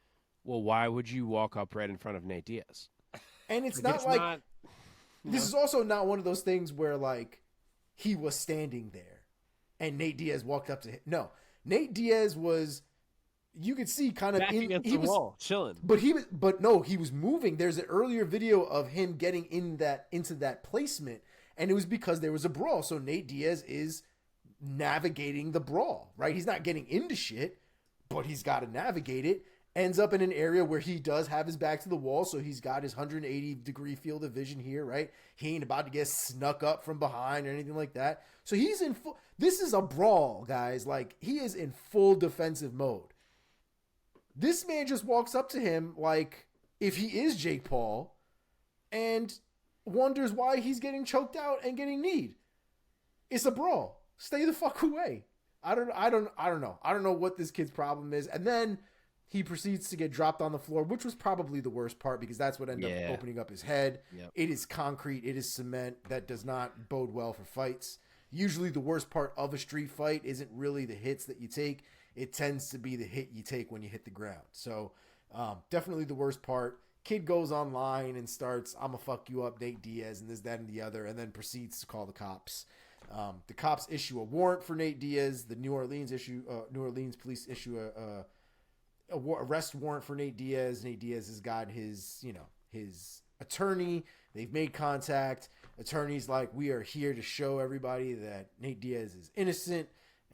Speaker 2: well, why would you walk up right in front of Nate Diaz?
Speaker 3: And it's not like... This is also not one of those things where, like, he was standing there and Nate Diaz walked up to him. No. Nate Diaz was... You could see kind of
Speaker 2: back against the wall, chilling.
Speaker 3: But he was moving. There's an earlier video of him getting into that placement, and it was because there was a brawl. So Nate Diaz is navigating the brawl, right? He's not getting into shit, but he's got to navigate it. Ends up in an area where he does have his back to the wall, so he's got his 180-degree field of vision here, right? He ain't about to get snuck up from behind or anything like that. So he's in full... This is a brawl, guys. Like, he is in full defensive mode. This man just walks up to him like if he is Jake Paul and wonders why he's getting choked out and getting kneed. It's a brawl. Stay the fuck away. I don't know. I don't know what this kid's problem is. And then he proceeds to get dropped on the floor, which was probably the worst part because that's what ended up opening up his head. Yep. It is concrete. It is cement. That does not bode well for fights. Usually the worst part of a street fight isn't really the hits that you take. It tends to be the hit you take when you hit the ground. So definitely the worst part. Kid goes online and starts, I'm going to fuck you up, Nate Diaz, and this, that, and the other, and then proceeds to call the cops. The cops issue a warrant for Nate Diaz. The New Orleans police issue a arrest warrant for Nate Diaz. Nate Diaz has got his attorney. They've made contact. Attorney's like, we are here to show everybody that Nate Diaz is innocent.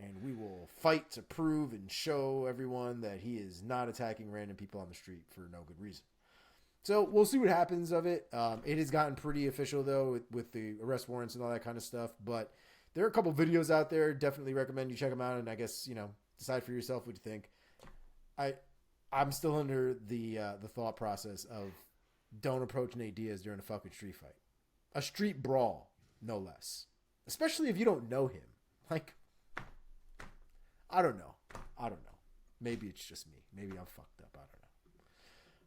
Speaker 3: And we will fight to prove and show everyone that he is not attacking random people on the street for no good reason. So we'll see what happens of it. It has gotten pretty official, though, with the arrest warrants and all that kind of stuff. But there are a couple videos out there. Definitely recommend you check them out. And I guess, decide for yourself what you think. I'm still under the thought process of don't approach Nate Diaz during a fucking street fight. A street brawl. no less. Especially if you don't know him. Like, I don't know. Maybe it's just me. Maybe I'm fucked up. I don't know.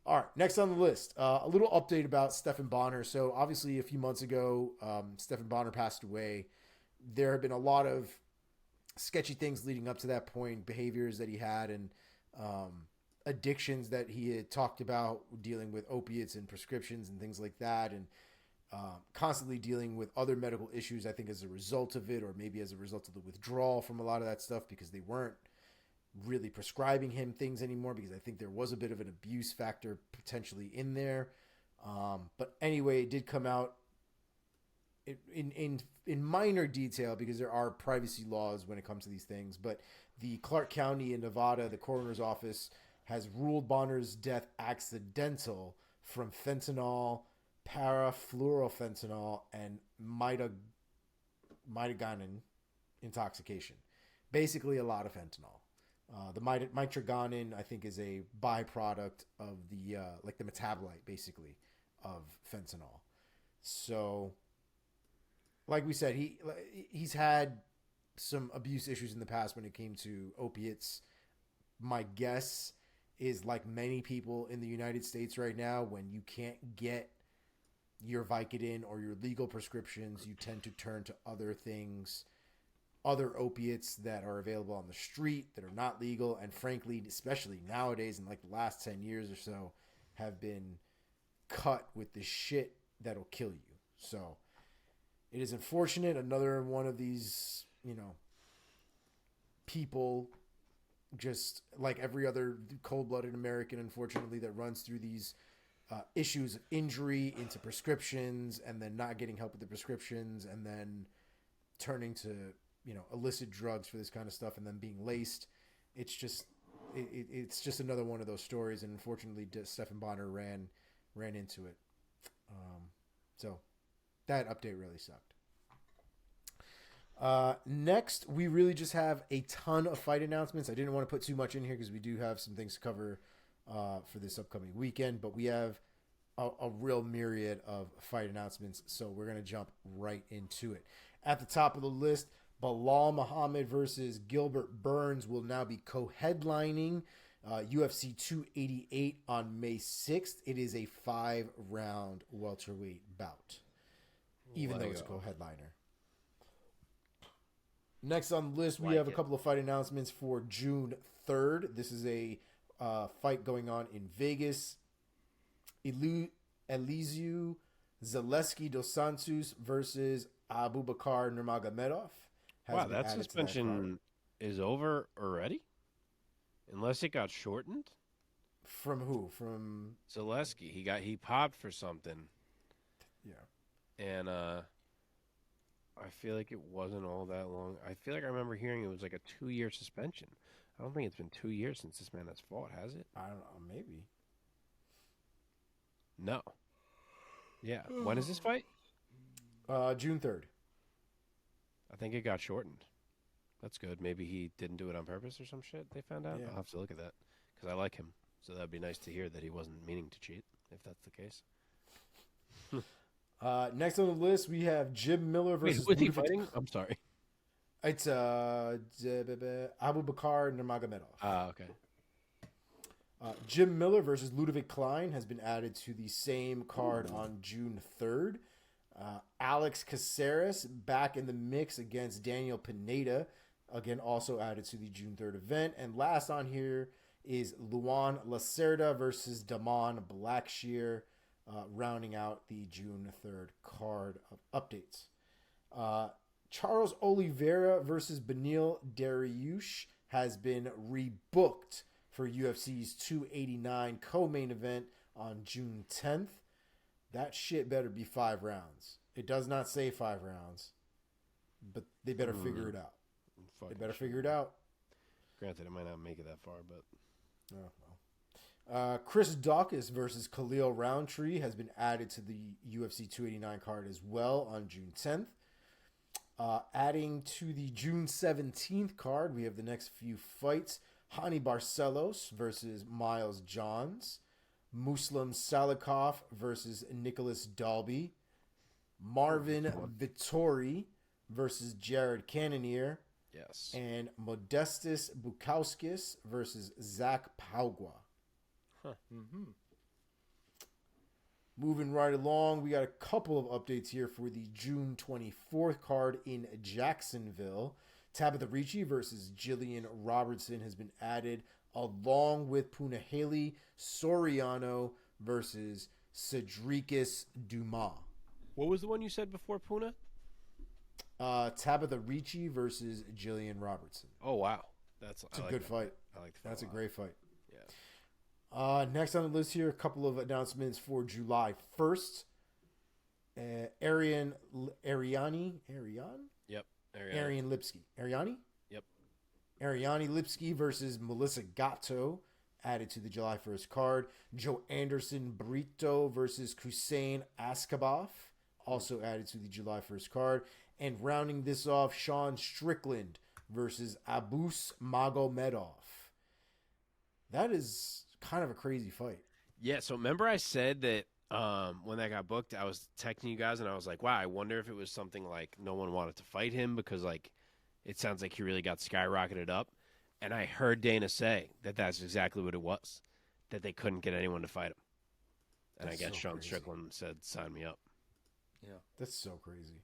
Speaker 3: All right, next on the list, a little update about Stephan Bonnar. So obviously a few months ago, Stephan Bonnar passed away. There have been a lot of sketchy things leading up to that point, behaviors that he had and addictions that he had talked about, dealing with opiates and prescriptions and things like that, and constantly dealing with other medical issues, I think, as a result of it, or maybe as a result of the withdrawal from a lot of that stuff, because they weren't really prescribing him things anymore, because I think there was a bit of an abuse factor potentially in there. But anyway, it did come out in minor detail, because there are privacy laws when it comes to these things. But the Clark County in Nevada, the coroner's office, has ruled Bonnar's death accidental from fentanyl, parafluorofentanyl, and midazolam intoxication. Basically, a lot of fentanyl. The mitragonin, I think, is a byproduct of the like the metabolite, basically, of fentanyl. So, like we said, he's had some abuse issues in the past when it came to opiates. My guess is, like many people in the United States right now, when you can't get your Vicodin or your legal prescriptions, you tend to turn to other things, other opiates that are available on the street that are not legal, and frankly, especially nowadays in like the last 10 years or so, have been cut with the shit that'll kill you. So it is unfortunate. Another one of these, people, just like every other cold-blooded American, unfortunately, that runs through these issues of injury into prescriptions, and then not getting help with the prescriptions, and then turning to illicit drugs for this kind of stuff, and then being laced. It's just another one of those stories, and unfortunately, Stephan Bonnar ran into it. So that update really sucked. Next, we really just have a ton of fight announcements. I didn't want to put too much in here because we do have some things to cover for this upcoming weekend, but we have a real myriad of fight announcements, so we're going to jump right into it. At the top of the list, Belal Muhammad versus Gilbert Burns will now be co-headlining UFC 288 on May 6th. It is a 5-round welterweight bout, even though it's a co-headliner. Next on the list, we have a couple of fight announcements for June 3rd. This is a fight going on in Vegas. Elizeu Zaleski dos Santos versus Abubakar Nurmagomedov.
Speaker 2: Wow, that suspension is over already? Unless it got shortened?
Speaker 3: From who? From
Speaker 2: Zaleski. He popped for something.
Speaker 3: Yeah.
Speaker 2: And I feel like it wasn't all that long. I feel like I remember hearing it was like a 2-year suspension. I don't think it's been 2 years since this man has fought, has it?
Speaker 3: I don't know, maybe.
Speaker 2: No. Yeah. When is this fight?
Speaker 3: June 3rd.
Speaker 2: I think it got shortened. That's good. Maybe he didn't do it on purpose or some shit they found out. Yeah. I'll have to look at that because I like him. So that'd be nice to hear that he wasn't meaning to cheat, if that's the case.
Speaker 3: Next on the list, we have Jim Miller versus...
Speaker 2: Wait, was he fighting? I'm sorry.
Speaker 3: It's Abubakar Nurmagomedov.
Speaker 2: Okay.
Speaker 3: Jim Miller versus Ludovic Klein has been added to the same card on June 3rd. Alex Caceres back in the mix against Daniel Pineda, again also added to the June 3rd event. And last on here is Luan Lacerda versus Damon Blackshear, rounding out the June 3rd card of updates. Charles Oliveira versus Beneil Dariush has been rebooked for UFC's 289 co-main event on June 10th. That shit better be 5 rounds. It does not say 5 rounds, but they better figure it out. They better figure it out.
Speaker 2: Granted, it might not make it that far, but...
Speaker 3: Oh, well. Chris Daukaus versus Khalil Roundtree has been added to the UFC 289 card as well on June 10th. Adding to the June 17th card, we have the next few fights. Hani Barcelos versus Miles Johns. Muslim Salikov versus Nicholas Dalby. Marvin Vittori versus Jared Cannonier.
Speaker 2: Yes.
Speaker 3: And Modestas Bukauskis versus Zach Paugua.
Speaker 2: Huh.
Speaker 1: Mm-hmm.
Speaker 3: Moving right along, we got a couple of updates here for the June 24th card in Jacksonville. Tabitha Ricci versus Jillian Robertson has been added, along with Punahele Soriano versus Cedricus Dumas.
Speaker 2: What was the one you said before Puna?
Speaker 3: Tabitha Ricci versus Jillian Robertson.
Speaker 2: Oh, wow. It's
Speaker 3: a good fight.
Speaker 2: I like
Speaker 3: That's a great fight.
Speaker 2: Yeah.
Speaker 3: Next on the list here, a couple of announcements for July 1st. Ariane Lipski. Ariane?
Speaker 2: Yep.
Speaker 3: Ariane Lipski versus Melissa Gatto, added to the July 1st card. Joe Anderson Brito versus Hussein Askabov, also added to the July 1st card. And rounding this off, Sean Strickland versus Abus Magomedov. That is kind of a crazy fight.
Speaker 2: Yeah, so remember I said that when that got booked, I was texting you guys, and I was like, wow, I wonder if it was something like no one wanted to fight him because, like, it sounds like he really got skyrocketed up. And I heard Dana say that that's exactly what it was, that they couldn't get anyone to fight him. And
Speaker 3: That's
Speaker 2: I guess
Speaker 3: so
Speaker 2: Sean
Speaker 3: crazy.
Speaker 2: Strickland said, sign me up.
Speaker 1: Yeah.
Speaker 3: That's so crazy.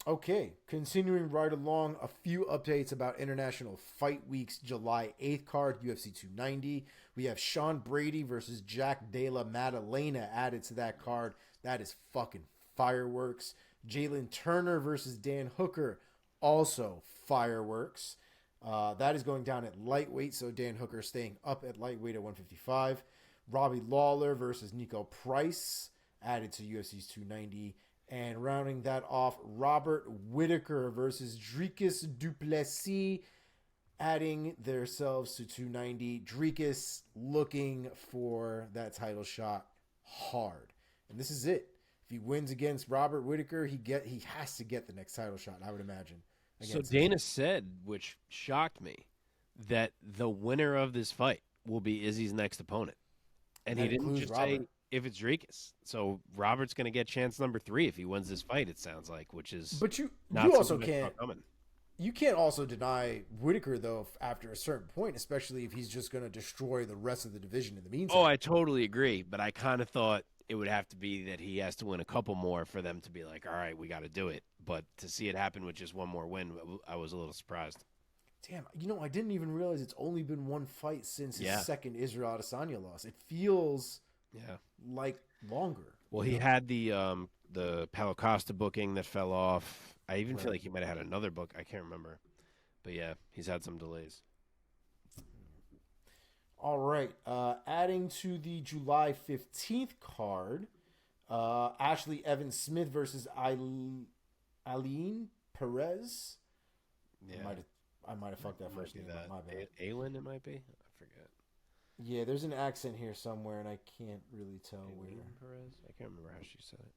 Speaker 3: Okay, continuing right along, a few updates about International Fight Week's July 8th card, UFC 290. We have Sean Brady versus Jack Della Maddalena added to that card. That is fucking fireworks. Jalen Turner versus Dan Hooker, also fireworks. That is going down at lightweight, so Dan Hooker staying up at lightweight at 155. Robbie Lawler versus Nico Price, added to UFC's 290. And rounding that off, Robert Whitaker versus Dricus Duplessis, adding themselves to 290. Dricus looking for that title shot hard. And this is it. If he wins against Robert Whitaker, he has to get the next title shot, I would imagine.
Speaker 2: So Dana said, which shocked me, that the winner of this fight will be Izzy's next opponent. And he didn't just say if it's Dricus. So Robert's going to get chance number 3 if he wins this fight, it sounds like, which is
Speaker 3: but you
Speaker 2: not
Speaker 3: also
Speaker 2: something
Speaker 3: can't
Speaker 2: coming.
Speaker 3: You can't also deny Whitaker, though, after a certain point, especially if he's just going to destroy the rest of the division in the meantime.
Speaker 2: Oh, I totally agree. But I kind of thought it would have to be that he has to win a couple more for them to be like, all right, we got to do it. But to see it happen with just one more win, I was a little surprised.
Speaker 3: Damn, I didn't even realize it's only been one fight since his second Israel Adesanya loss. It feels like longer.
Speaker 2: Well, he had the Paulo Costa booking that fell off. I even feel like he might have had another book. I can't remember. But yeah, he's had some delays.
Speaker 3: All right. Adding to the July 15th card, Ashley Evans Smith versus Aileen Perez.
Speaker 2: Yeah.
Speaker 3: I might have fucked that first name up. My bad.
Speaker 2: Aileen, it might be? I forget.
Speaker 3: Yeah, there's an accent here somewhere, and I can't really tell where.
Speaker 2: Perez? I can't remember how she said it.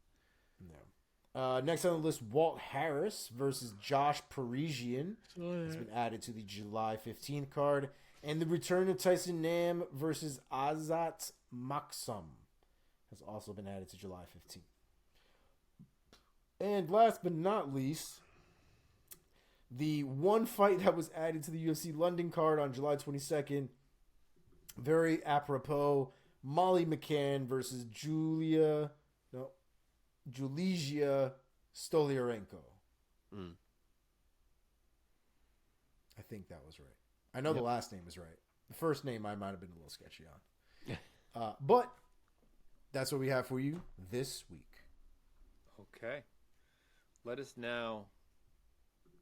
Speaker 3: No. Next on the list, Walt Harris versus Josh Parisian. It's been added to the July 15th card. And the return of Tyson Nam versus Azat Maksum has also been added to July 15th. And last but not least, the one fight that was added to the UFC London card on July 22nd, very apropos, Molly McCann versus Julia Stoliarenko. I think that was right. I know the last name is right. The first name I might have been a little sketchy on. But that's what we have for you this week.
Speaker 1: Okay. Let us now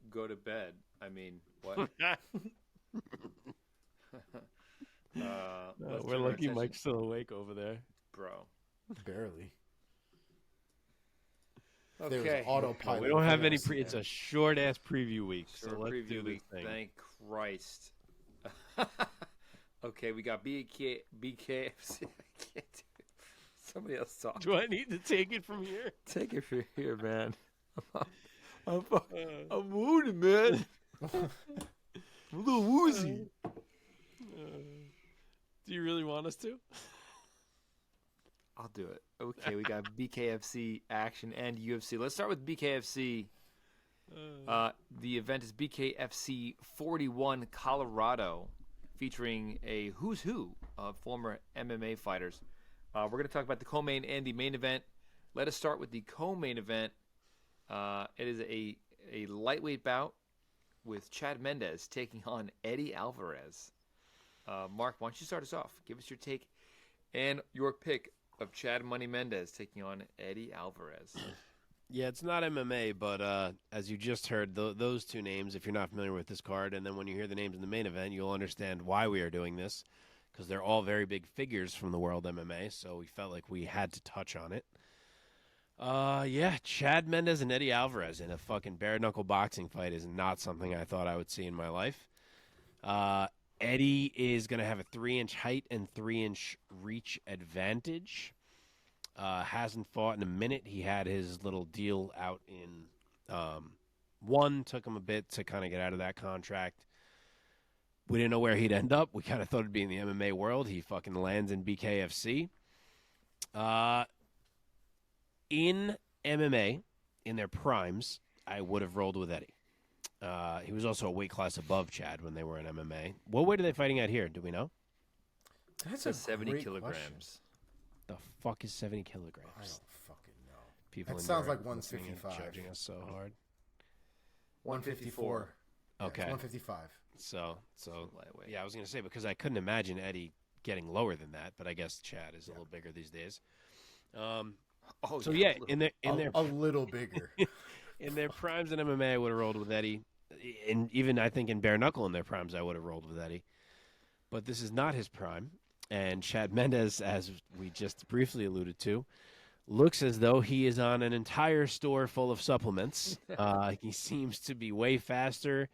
Speaker 1: go to bed. I mean, what?
Speaker 2: We're lucky Mike's still awake over there.
Speaker 1: Bro.
Speaker 3: Barely.
Speaker 1: Okay.
Speaker 3: Autopilot.
Speaker 2: We don't have any it's a short-ass preview week, so let's do this thing.
Speaker 1: Thank Christ. Okay, we got BKFC. I can't do it. Somebody else talk.
Speaker 2: Do I need to take it from here?
Speaker 1: Take it from here, man. I'm wounded, man. I'm a little woozy.
Speaker 2: Do you really want us to?
Speaker 1: I'll do it. Okay, we got BKFC action and UFC. Let's start with BKFC. The event is BKFC 41 Colorado, featuring a who's who of former MMA fighters. We're going to talk about the co-main and the main event. Let us start with the co-main event. It is a lightweight bout with Chad Mendes taking on Eddie Alvarez. Mark, why don't you start us off? Give us your take and your pick of Chad Money Mendes taking on Eddie Alvarez.
Speaker 2: Yeah, it's not MMA, but as you just heard, those two names, if you're not familiar with this card, and then when you hear the names in the main event, you'll understand why we are doing this, because they're all very big figures from the world MMA, so we felt like we had to touch on it. Yeah, Chad Mendes and Eddie Alvarez in a fucking bare-knuckle boxing fight is not something I thought I would see in my life. Eddie is going to have a 3-inch height and 3-inch reach advantage. Hasn't fought in a minute. He had his little deal out in one. Took him a bit to kind of get out of that contract. We didn't know where he'd end up. We kind of thought it'd be in the MMA world. He fucking lands in BKFC. In MMA, in their primes, I would have rolled with Eddie. He was also a weight class above Chad when they were in MMA. What weight are they fighting at here? Do we know?
Speaker 3: That's
Speaker 1: a
Speaker 3: a
Speaker 1: 70
Speaker 3: great
Speaker 1: kilograms.
Speaker 3: question.
Speaker 2: The fuck is 70 kilograms?
Speaker 3: I don't fucking know.
Speaker 2: People
Speaker 3: That
Speaker 2: in
Speaker 3: sounds
Speaker 2: Europe
Speaker 3: like
Speaker 2: listening and
Speaker 3: 155.
Speaker 2: judging us so hard.
Speaker 3: 154. Yeah,
Speaker 2: Okay.
Speaker 3: it's 155.
Speaker 2: So
Speaker 1: Lightweight.
Speaker 2: yeah, I was gonna say because I couldn't imagine Eddie getting lower than that, but I guess Chad is a little bigger these days.
Speaker 1: Oh,
Speaker 2: So yeah,
Speaker 1: a little.
Speaker 2: in their
Speaker 3: A little bigger.
Speaker 2: in their primes in MMA, I would have rolled with Eddie. And even I think in bare knuckle in their primes, I would have rolled with Eddie. But this is not his prime. And Chad Mendes, as we just briefly alluded to, looks as though he is on an entire store full of supplements. He seems to be way faster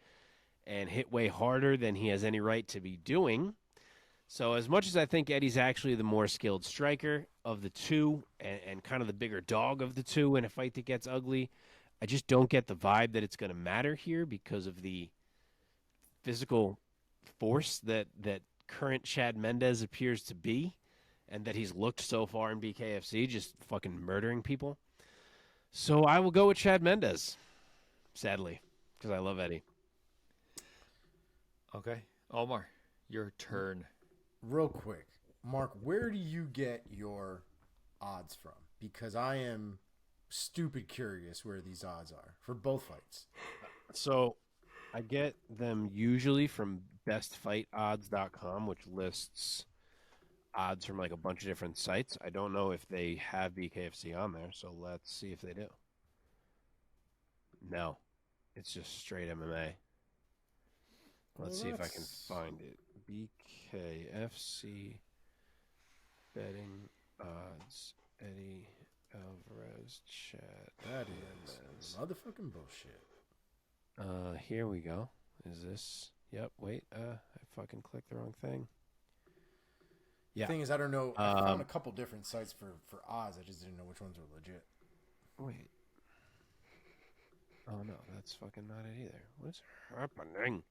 Speaker 2: and hit way harder than he has any right to be doing. So as much as I think Eddie's actually the more skilled striker of the two and kind of the bigger dog of the two in a fight that gets ugly, I just don't get the vibe that it's going to matter here because of the physical force that current Chad Mendes appears to be and that he's looked so far in BKFC, just fucking murdering people. So I will go with Chad Mendes, sadly, because I love Eddie.
Speaker 1: Okay. Omar, your turn.
Speaker 3: Real quick, Mark, where do you get your odds from? Because I am stupid curious where these odds are for both fights.
Speaker 2: So I get them usually from bestfightodds.com, which lists odds from like a bunch of different sites. I don't know if they have BKFC on there, so let's see if they do. No, it's just straight MMA. Let's see if I can find it. BKFC betting odds. Eddie Alvarez chat.
Speaker 3: That is motherfucking bullshit.
Speaker 2: Here we go. Is this? Yep. Wait. I fucking clicked the wrong thing. Yeah.
Speaker 3: The thing is, I don't know. I found a couple different sites for odds. I just didn't know which ones were legit.
Speaker 2: Wait. Oh no, that's fucking not it either. What's happening?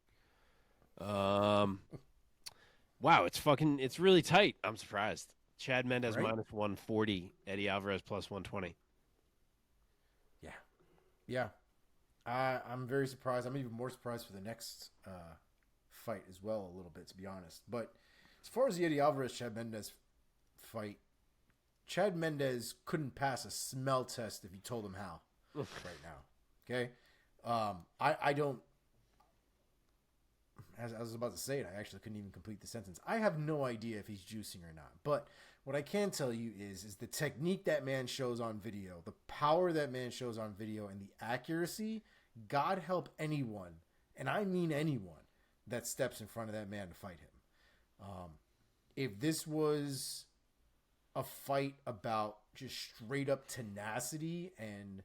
Speaker 2: Wow, it's really tight. I'm surprised. Chad Mendes
Speaker 3: Right?
Speaker 2: minus 140, Eddie Alvarez plus 120.
Speaker 3: Yeah. I'm very surprised. I'm even more surprised for the next fight as well, a little bit, to be honest. But as far as the Eddie Alvarez-Chad Mendes fight, Chad Mendes couldn't pass a smell test if you told him how right now. Okay? I don't... As I was about to say it, I actually couldn't even complete the sentence. I have no idea if he's juicing or not. But what I can tell you is the technique that man shows on video, the power that man shows on video, and the accuracy, God help anyone, and I mean anyone, that steps in front of that man to fight him. If this was a fight about just straight up tenacity and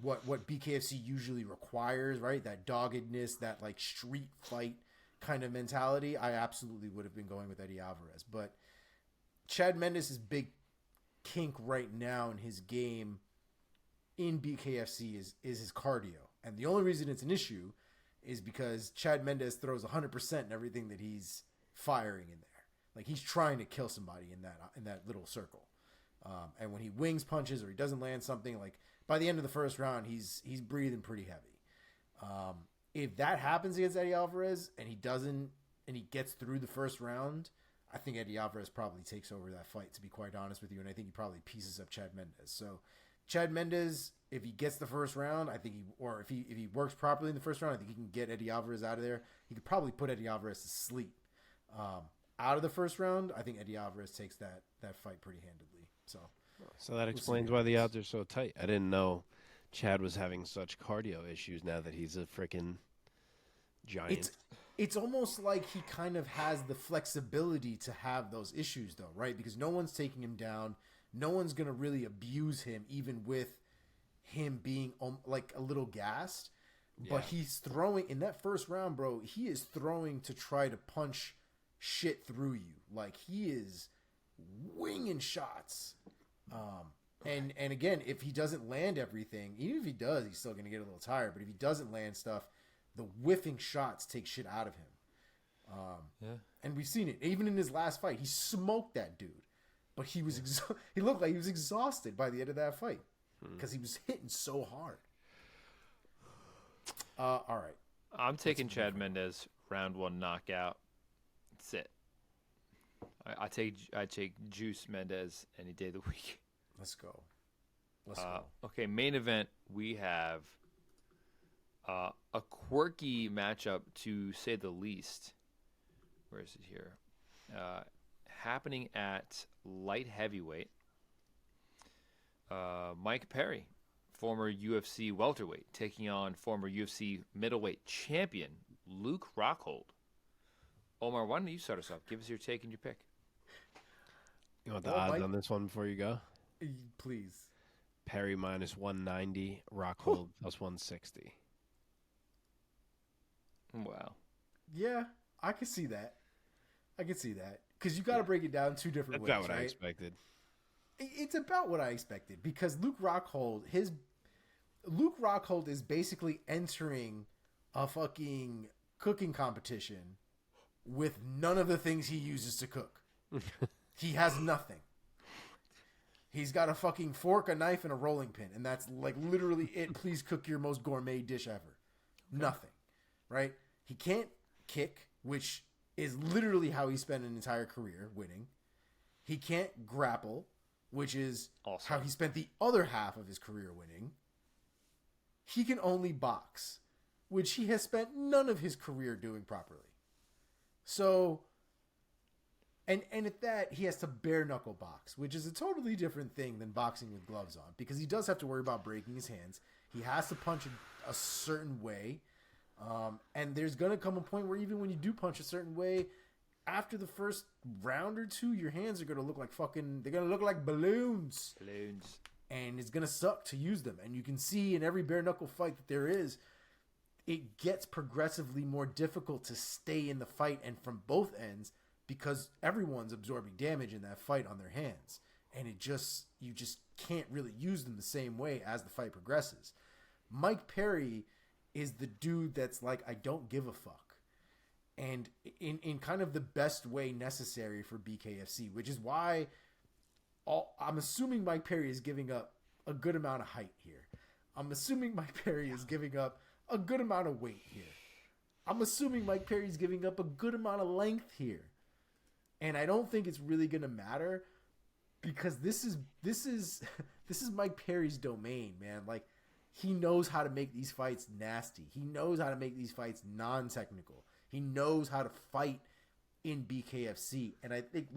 Speaker 3: what BKFC usually requires, right? That doggedness, that like street fight kind of mentality, I absolutely would have been going with Eddie Alvarez. But Chad Mendes' big kink right now in his game in BKFC is his cardio. And the only reason it's an issue is because Chad Mendes throws 100% in everything that he's firing in there. Like he's trying to kill somebody in that little circle. And when he wings punches or he doesn't land something, like by the end of the first round, he's breathing pretty heavy. If that happens against Eddie Alvarez and he gets through the first round, I think Eddie Alvarez probably takes over that fight, to be quite honest with you. And I think he probably pieces up Chad Mendes. So Chad Mendes, if he gets the first round, I think if he works properly in the first round, I think he can get Eddie Alvarez out of there. He could probably put Eddie Alvarez to sleep. Out of the first round, I think Eddie Alvarez takes that fight pretty handedly. So
Speaker 2: that explains why the odds are so tight. I didn't know Chad was having such cardio issues now that he's a freaking giant.
Speaker 3: It's almost like he kind of has the flexibility to have those issues, though, right? Because no one's taking him down. No one's going to really abuse him, even with him being like a little gassed. Yeah. But he's throwing, in that first round, bro, he is throwing to try to punch shit through you. Like, he is winging shots. And again, if he doesn't land everything, even if he does, he's still going to get a little tired. But if he doesn't land stuff, the whiffing shots take shit out of him. And we've seen it. Even in his last fight, he smoked that dude. But he was he looked like he was exhausted by the end of that fight because he was hitting so hard. All right.
Speaker 1: I'm taking Chad Mendes round 1 knockout. That's it. I take Juice Mendes any day of the week.
Speaker 3: Let's go.
Speaker 1: Okay, main event, we have a quirky matchup, to say the least. Where is it here? Happening at light heavyweight. Mike Perry, former UFC welterweight, taking on former UFC middleweight champion Luke Rockhold. Omar, why don't you start us off? Give us your take and your pick.
Speaker 2: You want the odds on this one before you go?
Speaker 3: Please.
Speaker 2: Perry minus 190, Rockhold plus 160.
Speaker 1: Wow.
Speaker 3: Yeah, I can see that. Because you got to break it down two different ways.
Speaker 2: That's about what
Speaker 3: right?
Speaker 2: I expected.
Speaker 3: It's about what I expected, because Luke Rockhold is basically entering a fucking cooking competition with none of the things he uses to cook. He has nothing. He's got a fucking fork, a knife, and a rolling pin, and that's like literally it. Please cook your most gourmet dish ever. Okay. Nothing, right? He can't kick, which is literally how he spent an entire career winning. He can't grapple, which is also how he spent the other half of his career winning. He can only box, which he has spent none of his career doing properly. So, and at that, he has to bare knuckle box, which is a totally different thing than boxing with gloves on, because he does have to worry about breaking his hands. He has to punch a certain way. And there's going to come a point where even when you do punch a certain way, after the first round or two, your hands are going to look like they're going to look like balloons. And it's going to suck to use them. And you can see in every bare knuckle fight that there is, it gets progressively more difficult to stay in the fight, and from both ends, because everyone's absorbing damage in that fight on their hands. And you just can't really use them the same way as the fight progresses. Mike Perry is the dude that's like, I don't give a fuck. And in kind of the best way necessary for BKFC, which is why I'm assuming Mike Perry is giving up a good amount of height here. I'm assuming Mike Perry is giving up a good amount of weight here. I'm assuming Mike Perry is giving up a good amount of length here. And I don't think it's really going to matter, because this is Mike Perry's domain, man. Like, he knows how to make these fights nasty. He knows how to make these fights non-technical. He knows how to fight in BKFC. And I think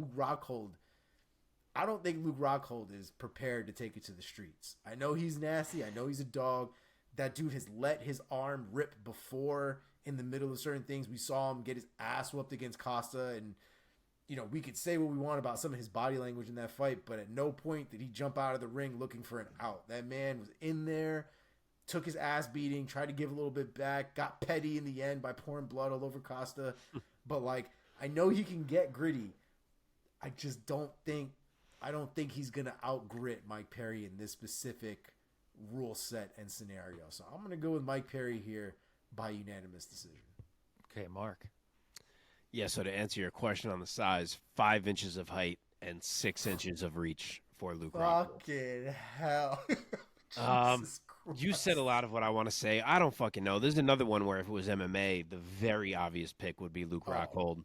Speaker 3: I don't think Luke Rockhold is prepared to take it to the streets. I know he's nasty. I know he's a dog. That dude has let his arm rip before in the middle of certain things. We saw him get his ass whooped against Costa, and we could say what we want about some of his body language in that fight, but at no point did he jump out of the ring looking for an out. That man was in there, took his ass beating, tried to give a little bit back, got petty in the end by pouring blood all over Costa. But I know he can get gritty. I don't think he's going to out-grit Mike Perry in this specific rule set and scenario. So I'm going to go with Mike Perry here by unanimous decision.
Speaker 1: Okay, Mark.
Speaker 2: Yeah, so to answer your question on the size, 5 inches of height and 6 inches of reach before Luke Rockhold.
Speaker 3: Fucking hell.
Speaker 2: You said a lot of what I want to say. I don't fucking know. There's another one where if it was MMA, the very obvious pick would be Luke Rockhold.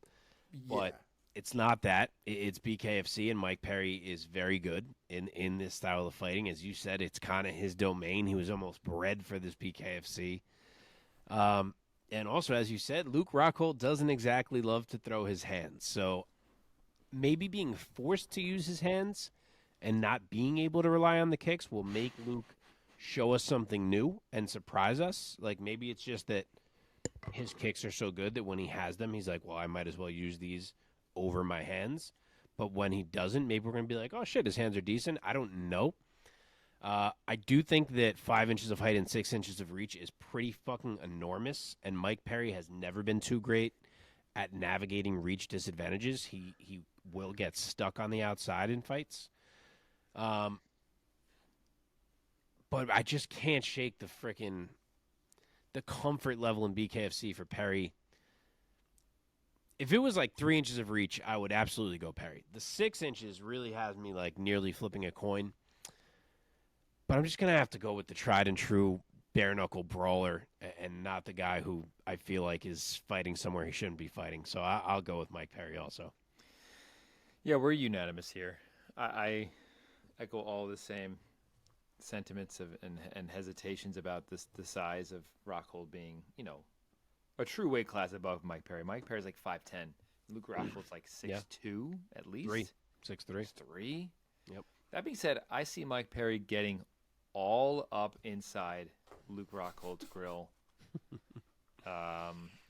Speaker 2: But it's not that. It's BKFC, and Mike Perry is very good in this style of fighting. As you said, it's kind of his domain. He was almost bred for this BKFC. And also, as you said, Luke Rockhold doesn't exactly love to throw his hands. So maybe being forced to use his hands and not being able to rely on the kicks will make Luke show us something new and surprise us. Like, maybe it's just that his kicks are so good that when he has them, he's like, well, I might as well use these over my hands. But when he doesn't, maybe we're going to be like, oh, shit, his hands are decent. I don't know. I do think that 5 inches of height and 6 inches of reach is pretty fucking enormous, and Mike Perry has never been too great at navigating reach disadvantages. He will get stuck on the outside in fights. But I just can't shake the comfort level in BKFC for Perry. If it was like 3 inches of reach, I would absolutely go Perry. The 6 inches really has me like nearly flipping a coin. But I'm just going to have to go with the tried and true bare-knuckle brawler and not the guy who I feel like is fighting somewhere he shouldn't be fighting. So I'll go with Mike Perry also.
Speaker 1: Yeah, we're unanimous here. I echo all the same sentiments and hesitations about the size of Rockhold being, a true weight class above Mike Perry. Mike Perry's like 5'10". Luke Rockhold's like 6'2", at least.
Speaker 2: 6'3".
Speaker 1: 6'3".
Speaker 2: Yep.
Speaker 1: That being said, I see Mike Perry getting all up inside Luke Rockhold's grill.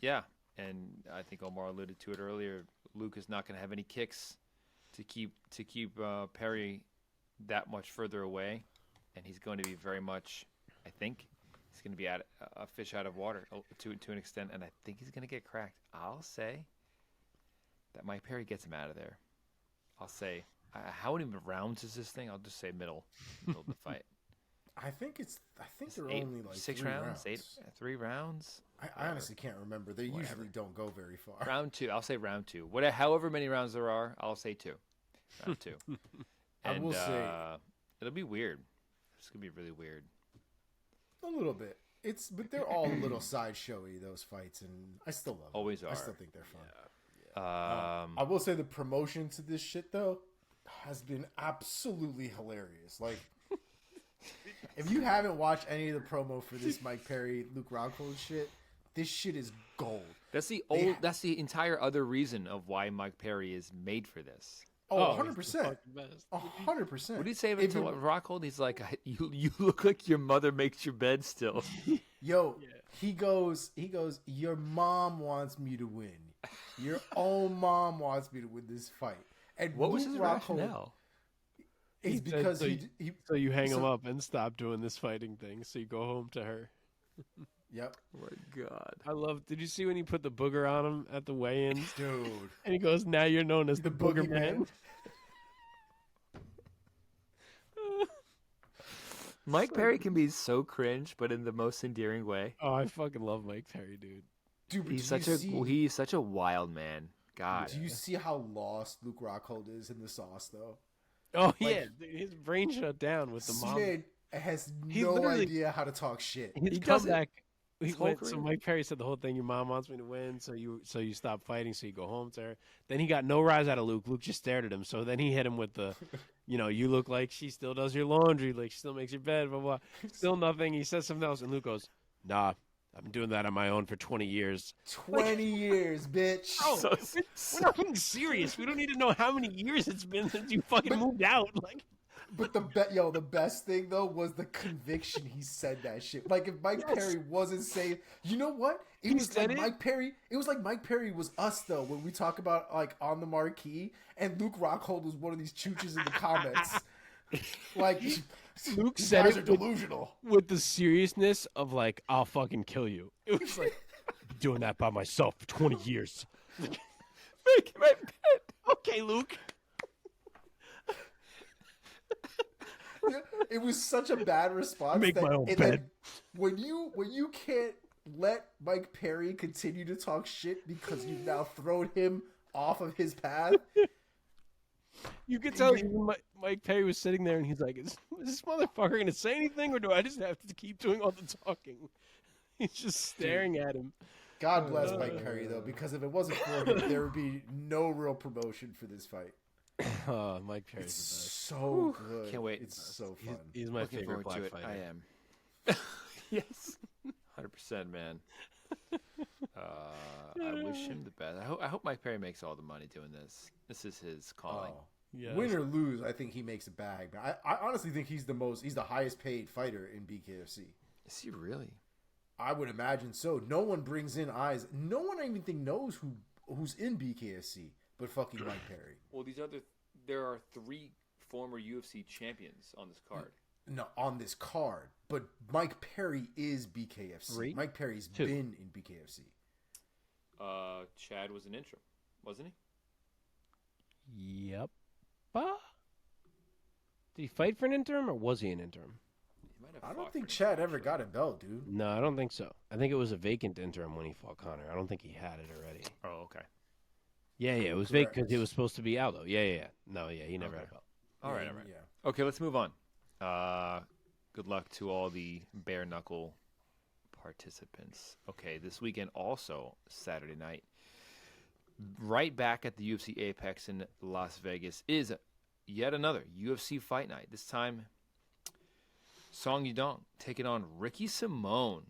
Speaker 1: Yeah, and I think Omar alluded to it earlier. Luke is not going to have any kicks to keep Perry that much further away, and he's going to be very much, I think, he's going to be a fish out of water to an extent, and I think he's going to get cracked. I'll say that Mike Perry gets him out of there. I'll say, how many rounds is this thing? I'll just say middle of the fight.
Speaker 3: I think they're only like
Speaker 1: 6
Speaker 3: 3
Speaker 1: rounds. 3 rounds.
Speaker 3: I honestly can't remember. They usually don't go very far.
Speaker 1: Round 2. I'll say round 2. However many rounds there are, I'll say 2. Round 2. And,
Speaker 3: I will say
Speaker 1: it'll be weird. It's gonna be really weird.
Speaker 3: A little bit. But they're all a little sideshowy, those fights, and I still love them.
Speaker 1: Always are.
Speaker 3: I still think they're fun.
Speaker 1: Yeah.
Speaker 3: I will say the promotion to this shit though has been absolutely hilarious. Like, if you haven't watched any of the promo for this Mike Perry, Luke Rockhold shit, this shit is gold.
Speaker 1: That's the entire other reason of why Mike Perry is made for this.
Speaker 3: Oh, 100%. 100%.
Speaker 1: What did he say to Rockhold? He's like, you look like your mother makes your bed still.
Speaker 3: Yo, he goes, your mom wants me to win. Your own mom wants me to win this fight. And
Speaker 1: what was his rationale?
Speaker 3: It's because
Speaker 2: so you hang him up and stop doing this fighting thing, so you go home to her.
Speaker 3: Yep.
Speaker 1: Oh my God.
Speaker 2: Did you see when he put the booger on him at the weigh-ins?
Speaker 3: Dude.
Speaker 2: And he goes, now you're known as the booger man.
Speaker 1: Mike Perry can be so cringe, but in the most endearing way.
Speaker 2: Oh, I fucking love Mike Perry, dude.
Speaker 3: Dude,
Speaker 1: he's such a wild man. God.
Speaker 3: Do you see how lost Luke Rockhold is in the sauce, though?
Speaker 2: Oh, yeah. Dude, his brain shut down with the mom.
Speaker 3: This man has no idea how to talk shit.
Speaker 2: His comeback. So Mike Perry said the whole thing, your mom wants me to win, so you stop fighting, so you go home to her. Then he got no rise out of Luke. Luke just stared at him. So then he hit him with the, you look like she still does your laundry, like she still makes your bed, blah, blah. Still nothing. He says something else, and Luke goes, nah, I've been doing that on my own for 20 years.
Speaker 3: 20 years, bitch.
Speaker 2: Oh, we're not being serious. We don't need to know how many years it's been since you fucking moved out. Like.
Speaker 3: But the best thing though was the conviction he said that shit. Like, if Mike Perry wasn't saying, you know what? It was like Mike Perry was us though when we talk about like on the marquee, and Luke Rockhold was one of these chooches in the comments. Like,
Speaker 2: Luke said it
Speaker 3: delusional
Speaker 2: with the seriousness of like, I'll fucking kill you. It was like, I've been doing that by myself for 20 years. Make my bed. Okay, Luke.
Speaker 3: It was such a bad response.
Speaker 2: Make my own bed.
Speaker 3: When you can't let Mike Perry continue to talk shit because you've now thrown him off of his path,
Speaker 2: You could tell even Mike Perry was sitting there and he's like, is this motherfucker going to say anything or do I just have to keep doing all the talking? He's just staring at him.
Speaker 3: God bless Mike Perry, though, because if it wasn't for him, there would be no real promotion for this fight.
Speaker 2: Mike Perry's
Speaker 3: It's
Speaker 2: the best.
Speaker 3: so good.
Speaker 1: Can't wait.
Speaker 3: It's so fun.
Speaker 2: He's my
Speaker 1: Looking
Speaker 2: favorite
Speaker 1: forward
Speaker 2: black
Speaker 1: to it.
Speaker 2: fighter.
Speaker 1: I am. Yes. 100%, man. I wish him the best. I hope Mike Perry makes all the money doing this. This is his calling.
Speaker 3: Oh.
Speaker 2: Yes.
Speaker 3: Win or lose, I think he makes a bag. I honestly think he's the highest paid fighter in BKFC.
Speaker 1: Is he really?
Speaker 3: I would imagine so. No one brings in eyes. No one I even think knows who's in BKFC but fucking Mike Perry.
Speaker 1: Well, there are 3 former UFC champions on this card.
Speaker 3: No, on this card. But Mike Perry is BKFC.
Speaker 2: 3?
Speaker 3: Mike Perry's
Speaker 2: 2.
Speaker 3: been in BKFC.
Speaker 1: Chad was an interim, wasn't he?
Speaker 2: Yep. Did he fight for an interim or was he an interim?
Speaker 1: He might have
Speaker 3: I
Speaker 1: fought
Speaker 3: don't think
Speaker 1: for an
Speaker 3: Chad
Speaker 1: interim,
Speaker 3: ever got a belt, dude.
Speaker 2: No, I don't think so. I think it was a vacant interim when he fought Connor. I don't think he had it already.
Speaker 1: Oh, okay.
Speaker 2: Yeah, it was vacant because it was supposed to be Aldo. Yeah. No, he never had a belt.
Speaker 1: All right.
Speaker 3: Yeah.
Speaker 1: Okay, let's move on. Good luck to all the bare knuckle participants. Okay, this weekend also, Saturday night, right back at the UFC Apex in Las Vegas, is yet another UFC fight night. This time, Song Yudong taking on Ricky Simone.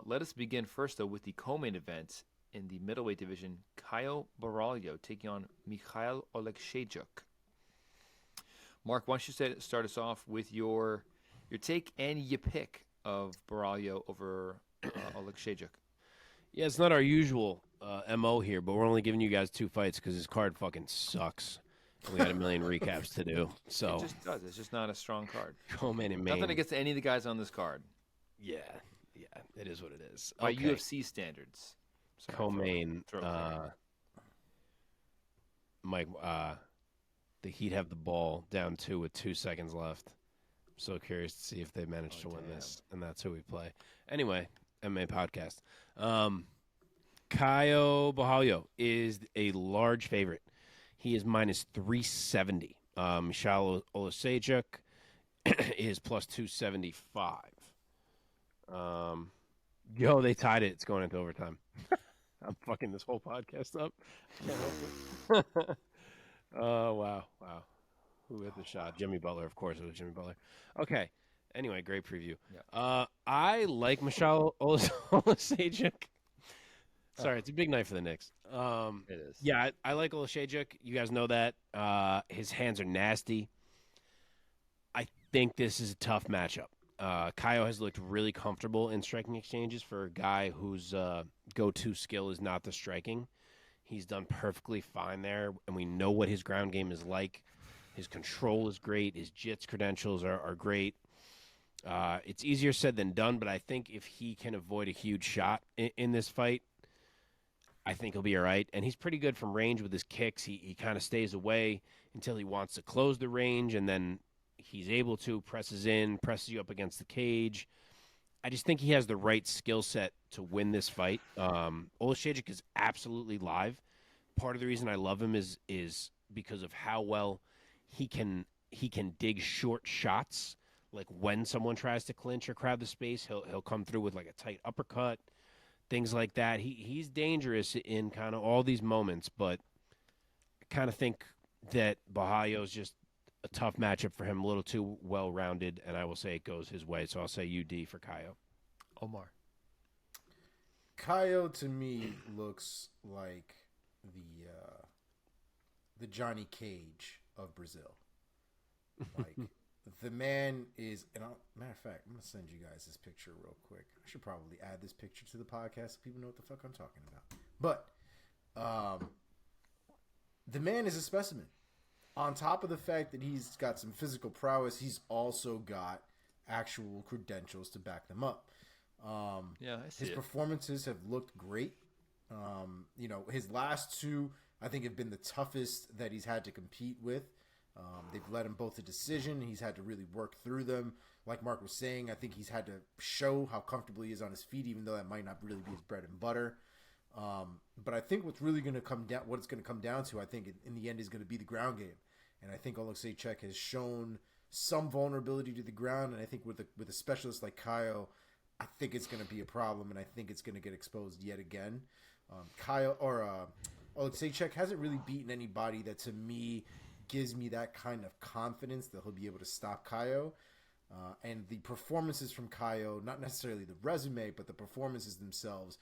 Speaker 1: Let us begin first, though, with the co-main event in the middleweight division. Caio Borralho taking on Mikhail Oleksiejczuk. Mark, why don't you start us off with your take and your pick of Borralho over Oleksiejczuk?
Speaker 2: Yeah, it's not our usual MO here, but we're only giving you guys 2 fights because his card fucking sucks. We had a million recaps to do. So
Speaker 1: It just does. It's just not a strong card.
Speaker 2: co-main and main.
Speaker 1: Nothing against any of the guys on this card.
Speaker 2: Yeah, it is what it is.
Speaker 1: By
Speaker 2: Okay.
Speaker 1: UFC standards. Sorry,
Speaker 2: Co-main,
Speaker 1: throw it there.
Speaker 2: Mike, the Heat have the ball down 2 with 2 seconds left. So curious to see if they managed to win this, and that's who we play. Anyway, MMA podcast. Caio Borralho is a large favorite. He is minus 370. Mikhail Oleksiejczuk is plus 275. They tied it. It's going into overtime. I'm fucking this whole podcast up. Can't help it. Oh, wow. Who hit the shot? Jimmy Butler, of course. It was Jimmy Butler. Okay. Anyway, great preview.
Speaker 1: Yeah.
Speaker 2: I like Mikhail Oleksiejczuk. Sorry, it's a big night for the Knicks.
Speaker 1: It is.
Speaker 2: Yeah, I like Oleksiejczuk. You guys know that. His hands are nasty. I think this is a tough matchup. Caio has looked really comfortable in striking exchanges for a guy whose go-to skill is not the striking. He's done perfectly fine there, and we know what his ground game is like. His control is great. His jits credentials are great. It's easier said than done, but I think if he can avoid a huge shot in this fight, I think he'll be all right. And he's pretty good from range with his kicks. He kind of stays away until he wants to close the range, and then he's able to, presses you up against the cage. I just think he has the right skill set to win this fight. Oleksiejczuk is absolutely live. Part of the reason I love him is because of how well he can dig short shots. Like when someone tries to clinch or crowd the space, he'll come through with like a tight uppercut, things like that. He's dangerous in kind of all these moments, but I kind of think that Borralho is just a tough matchup for him, a little too well-rounded, and I will say it goes his way. So I'll say UD for Caio.
Speaker 1: Omar.
Speaker 3: Caio to me looks like the Johnny Cage of Brazil. Like the man is, and matter of fact, I'm gonna send you guys this picture real quick. I should probably add this picture to the podcast so people know what the fuck I'm talking about. But the man is a specimen. On top of the fact that he's got some physical prowess, he's also got actual credentials to back them up.
Speaker 1: Yeah, I see
Speaker 3: his performances have looked great. His last 2, I think, have been the toughest that he's had to compete with. They've led him both to decision. He's had to really work through them. Like Mark was saying, I think he's had to show how comfortable he is on his feet, even though that might not really be his bread and butter. But I think what's really going to come down, what it's going to come down to, I think in the end is going to be the ground game. And I think Oleksiejczuk has shown some vulnerability to the ground. And I think with a specialist like Caio, I think it's going to be a problem, and I think it's going to get exposed yet again. Oleksiejczuk hasn't really beaten anybody that to me gives me that kind of confidence that he'll be able to stop Caio. And the performances from Caio, not necessarily the resume, but the performances themselves,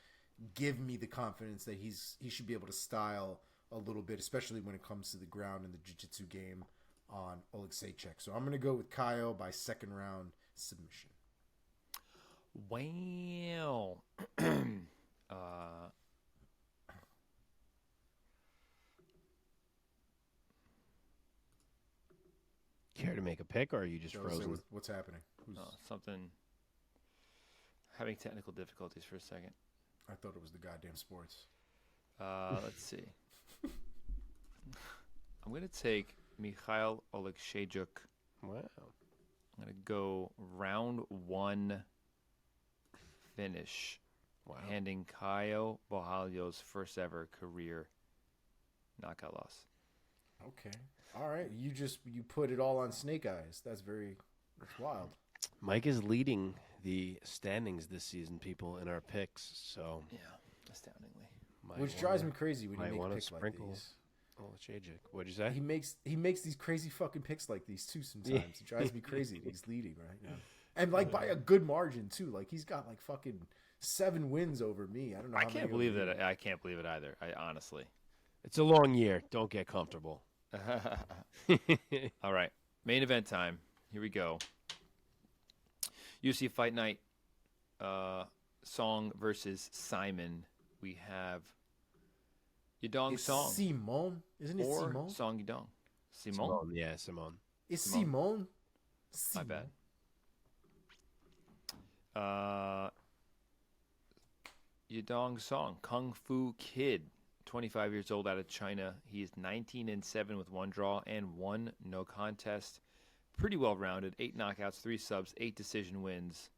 Speaker 3: give me the confidence that he should be able to style a little bit, especially when it comes to the ground and the jiu-jitsu game on Oleksiejczuk. So I'm going to go with Caio by second round submission.
Speaker 1: Wow.
Speaker 2: Care to make a pick, or are you just frozen?
Speaker 3: What's happening?
Speaker 1: Something. Having technical difficulties for a second.
Speaker 3: I thought it was the goddamn sports.
Speaker 1: Let's see. I'm going to take Mikhail Oleksiejczuk.
Speaker 2: Wow.
Speaker 1: I'm going to go round 1 finish.
Speaker 2: Wow.
Speaker 1: Handing Caio Borralho's first ever career knockout loss.
Speaker 3: Okay. All right. You put it all on Snake Eyes. That's wild.
Speaker 2: Mike is leading the standings this season, people, in our picks. So
Speaker 1: yeah, astoundingly.
Speaker 3: Which drives me crazy when you make picks like these.
Speaker 2: Oleksiejczuk. What'd you say?
Speaker 3: He makes these crazy fucking picks like these too sometimes. It drives me crazy. He's leading right now. And like by a good margin too. Like he's got like fucking 7 wins over me. I don't know.
Speaker 1: I can't believe that. I can't believe it either. I honestly.
Speaker 2: It's a long year. Don't get comfortable.
Speaker 1: All right. Main event time. Here we go. UFC Fight Night. Song versus Simon. We have Yadong Song.
Speaker 3: Simone. Isn't it
Speaker 1: or
Speaker 3: Simone?
Speaker 1: Song Yadong. Simone?
Speaker 2: Yeah, Simone.
Speaker 3: It's Simone.
Speaker 1: My bad. Yadong Song, Kung Fu Kid, 25 years old, out of China. He is 19-7 with 1 draw and 1 no contest. Pretty well rounded. 8 knockouts, 3 subs, 8 decision wins.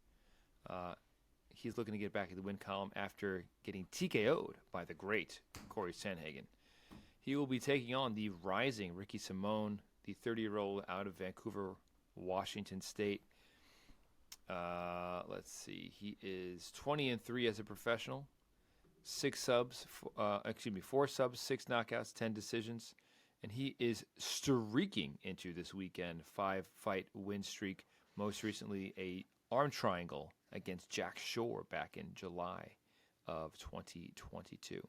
Speaker 1: He's looking to get back in the win column after getting TKO'd by the great Corey Sandhagen. He will be taking on the rising Ricky Simone, the 30-year-old out of Vancouver, Washington State. Let's see. He is 20-3 as a professional. 4 subs, 6 knockouts, 10 decisions. And he is streaking into this weekend 5-fight win streak. Most recently, a arm triangle against Jack Shore back in July of 2022.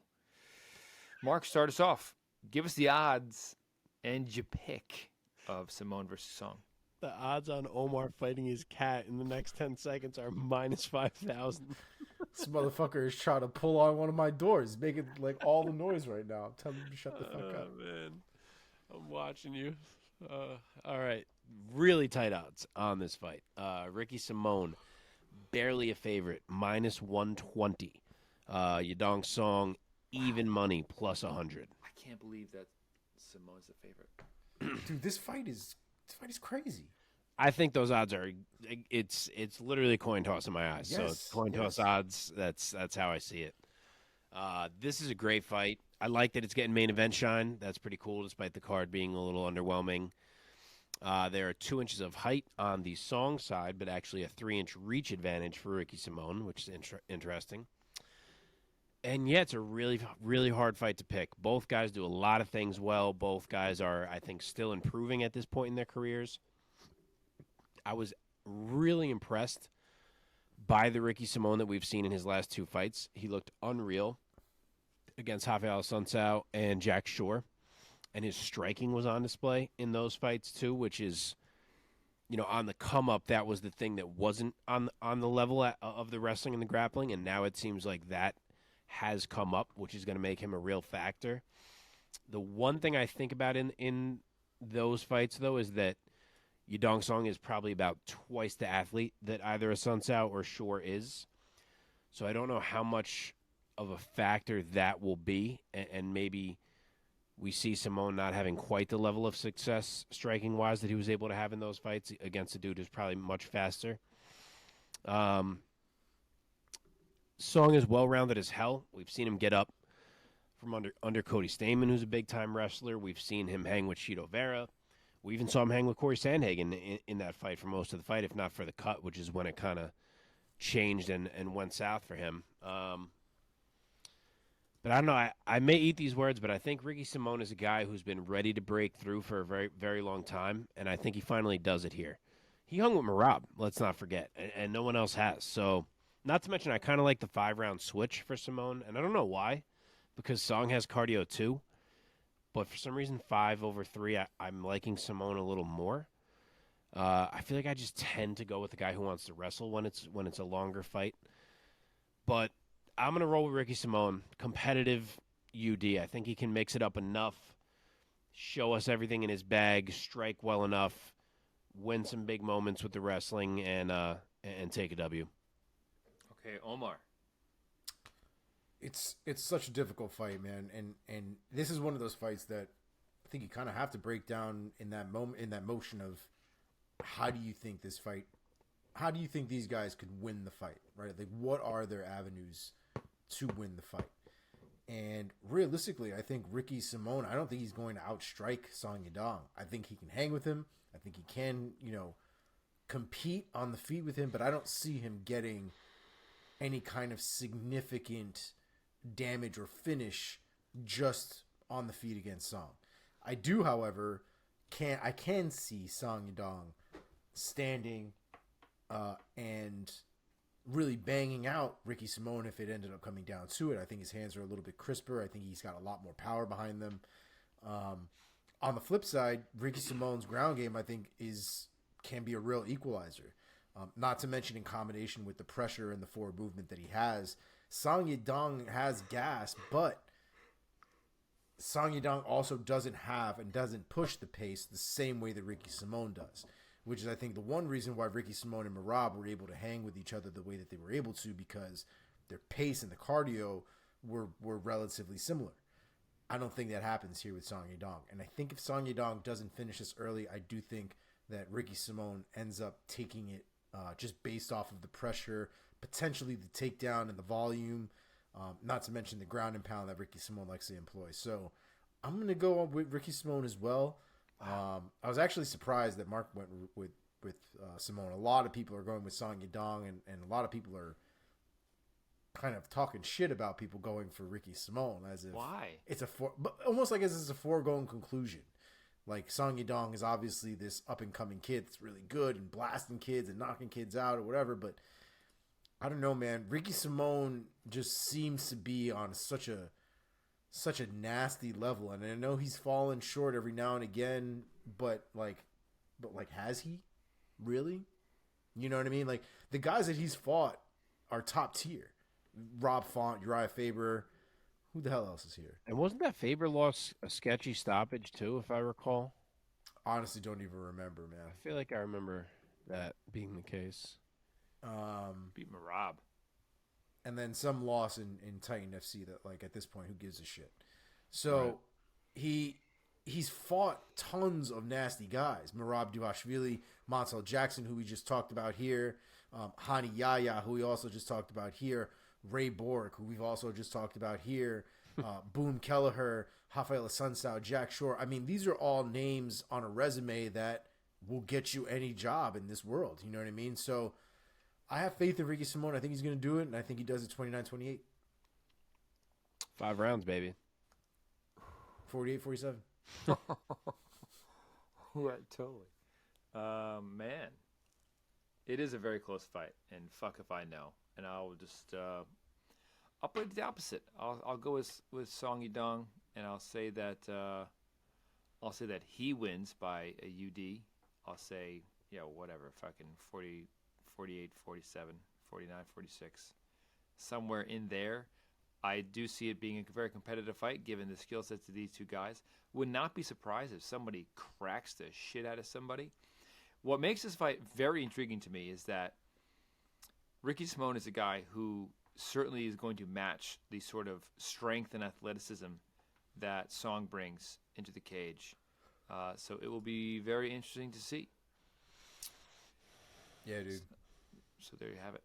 Speaker 1: Mark, start us off. Give us the odds and your pick of Simone versus Song.
Speaker 2: The odds on Omar fighting his cat in the next 10 seconds are minus 5,000.
Speaker 3: This motherfucker is trying to pull on one of my doors, making like all the noise right now. I'm telling him to shut the fuck up.
Speaker 2: Man, I'm watching you. All right, really tight odds on this fight. Ricky Simone, barely a favorite, minus 120. Yadong Song, even money, plus 100.
Speaker 1: I can't believe that Simone's the favorite.
Speaker 3: Dude, this fight is crazy.
Speaker 2: I think those odds are it's literally coin toss in my eyes.
Speaker 3: Yes,
Speaker 2: so it's coin toss odds. That's how I see it. This is a great fight. I like that it's getting main event shine. That's pretty cool, despite the card being a little underwhelming. There are 2 inches of height on the Song side, but actually a 3-inch reach advantage for Ricky Simone, which is interesting. And yeah, it's a really, really hard fight to pick. Both guys do a lot of things well. Both guys are, I think, still improving at this point in their careers. I was really impressed by the Ricky Simone that we've seen in his last 2 fights. He looked unreal against Rafael Sunsao and Jack Shore. And his striking was on display in those fights too, which is, on the come up. That was the thing that wasn't on the level of the wrestling and the grappling. And now it seems like that has come up, which is going to make him a real factor. The one thing I think about in those fights, though, is that Yadong Song is probably about twice the athlete that either a Sunsao or Shore is. So I don't know how much of a factor that will be, and maybe we see Simone not having quite the level of success striking-wise that he was able to have in those fights against a dude who's probably much faster. Song is well-rounded as hell. We've seen him get up from under Cody Stamann, who's a big-time wrestler. We've seen him hang with Chito Vera. We even saw him hang with Corey Sandhagen in that fight for most of the fight, if not for the cut, which is when it kind of changed and went south for him. But I don't know. I may eat these words, but I think Ricky Simón is a guy who's been ready to break through for a very, very long time, and I think he finally does it here. He hung with Merab, let's not forget, and no one else has. So, not to mention, I kind of like the 5-round switch for Simón, and I don't know why, because Song has cardio too. But for some reason, 5 over 3, I'm liking Simón a little more. I feel like I just tend to go with the guy who wants to wrestle when it's a longer fight. But I'm going to roll with Ricky Simón. Competitive UD. I think he can mix it up enough, show us everything in his bag, strike well enough, win some big moments with the wrestling, and take a W.
Speaker 1: Okay, Omar.
Speaker 3: It's such a difficult fight, man, and this is one of those fights that I think you kind of have to break down in that moment, in that motion of how do you think these guys could win the fight, right? Like, what are their avenues to win the fight? And realistically, I think Ricky Simón, I don't think he's going to outstrike Song Yadong. I think he can hang with him. I think he can, compete on the feet with him, but I don't see him getting any kind of significant damage or finish just on the feet against Song. I do, however, can see Song Yadong standing and really banging out Ricky Simón if it ended up coming down to it. I think his hands are a little bit crisper. I think he's got a lot more power behind them. On the flip side, Ricky Simón's ground game, I think, can be a real equalizer. Not to mention in combination with the pressure and the forward movement that he has. Song Yadong has gas, but Song Yadong also doesn't have and doesn't push the pace the same way that Ricky Simón does, which is, I think, the one reason why Ricky Simón and Merab were able to hang with each other the way that they were able to, because their pace and the cardio were relatively similar. I don't think that happens here with Song Yadong. And I think if Song Yadong doesn't finish this early, I do think that Ricky Simón ends up taking it just based off of the pressure, potentially the takedown and the volume, not to mention the ground and pound that Ricky Simón likes to employ. So I'm going to go with Ricky Simón as well. I was actually surprised that Mark went with Simón. A lot of people are going with Song Yadong, and a lot of people are kind of talking shit about people going for Ricky Simón as if
Speaker 1: why
Speaker 3: it's but almost like as it's a foregone conclusion. Like, Song Yadong is obviously this up and coming kid that's really good and blasting kids and knocking kids out or whatever, but I don't know, man. Ricky Simón just seems to be on such a nasty level, and I know he's fallen short every now and again, but has he really? You know what I mean? Like, the guys that he's fought are top tier. Rob Font, Uriah Faber. Who the hell else is here?
Speaker 2: And wasn't that Faber lost a sketchy stoppage too, if I recall?
Speaker 3: Honestly, don't even remember, man.
Speaker 2: I feel like I remember that being the case.
Speaker 1: Beat Merab.
Speaker 3: And then some loss in Titan FC that, like, at this point, who gives a shit? So right. He's fought tons of nasty guys. Merab Duvashvili, Montel Jackson, who we just talked about here, Hani Yahya, who we also just talked about here, Ray Borg, who we've also just talked about here, Boom Kelleher, Rafael Sunsao, Jack Shore. I mean, these are all names on a resume that will get you any job in this world. You know what I mean? So I have faith in Ricky Simón. I think he's going to do it, and I think he does it 29-28.
Speaker 2: 5 rounds, baby.
Speaker 3: 48-47.
Speaker 1: Right, totally. Man, it is a very close fight, and fuck if I know. And I'll just I'll play the opposite. I'll go with Song Yadong, and I'll say that he wins by a UD. I'll say, whatever, fucking 40, 48, 47, 49, 46, somewhere in there. I do see it being a very competitive fight, given the skill sets of these two guys. Would not be surprised if somebody cracks the shit out of somebody. What makes this fight very intriguing to me is that Ricky Simón is a guy who certainly is going to match the sort of strength and athleticism that Song brings into the cage. So it will be very interesting to see.
Speaker 3: Yeah, dude.
Speaker 1: So there you have it.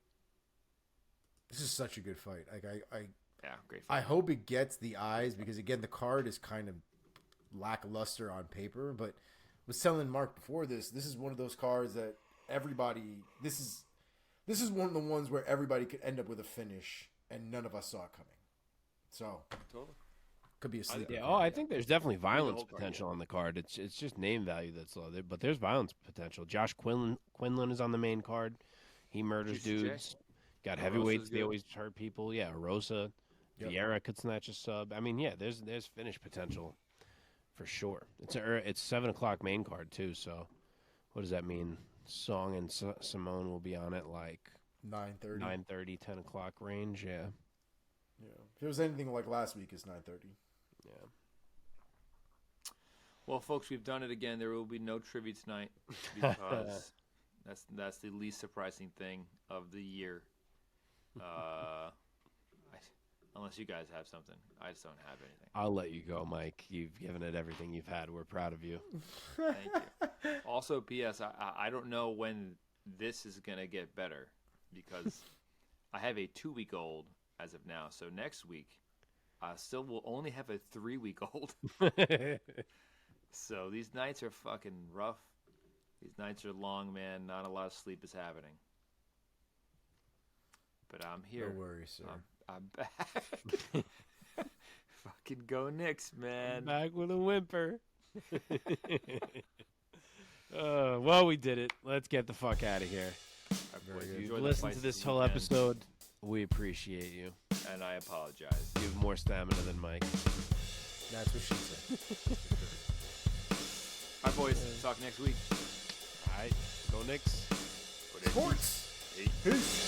Speaker 3: This is such a good fight. Like,
Speaker 1: great fight.
Speaker 3: I hope it gets the eyes, because again, the card is kind of lackluster on paper, but was telling Mark before this is one of those cards that everybody. This is one of the ones where everybody could end up with a finish, and none of us saw it coming. So
Speaker 1: Totally.
Speaker 3: could be a sleeper.
Speaker 2: Yeah. Oh, I think there's definitely violence potential on the card. It's just name value that's low there, but there's violence potential. Josh Quinlan is on the main card. He murders dudes. Got heavyweights. They always hurt people. Yeah, Rosa. Yep. Vieira could snatch a sub. I mean, yeah, there's finish potential for sure. It's 7 o'clock main card too. So, what does that mean? Song and Simone will be on it like 9:30, 10 o'clock range. Yeah.
Speaker 3: Yeah. If it was anything like last week, it's 9:30.
Speaker 2: Yeah.
Speaker 1: Well, folks, we've done it again. There will be no trivia tonight because that's the least surprising thing of the year. Unless you guys have something. I just don't have anything.
Speaker 2: I'll let you go, Mike. You've given it everything you've had. We're proud of you.
Speaker 1: Thank you. Also, P.S., I don't know when this is going to get better because I have a 2-week-old as of now. So next week, I still will only have a 3-week-old. So these nights are fucking rough. These nights are long, man. Not a lot of sleep is happening. But I'm here.
Speaker 3: No worries, sir.
Speaker 1: I'm back. Fucking go Knicks, man.
Speaker 2: I'm back with a whimper. Well, we did it. Let's get the fuck out of here. If you've listened to this whole episode, we appreciate you.
Speaker 1: And I apologize.
Speaker 2: You have more stamina than Mike.
Speaker 3: That's what she said.
Speaker 1: All right, boys. Talk next week.
Speaker 2: All right. Go Knicks.
Speaker 3: Sports.
Speaker 1: Peace.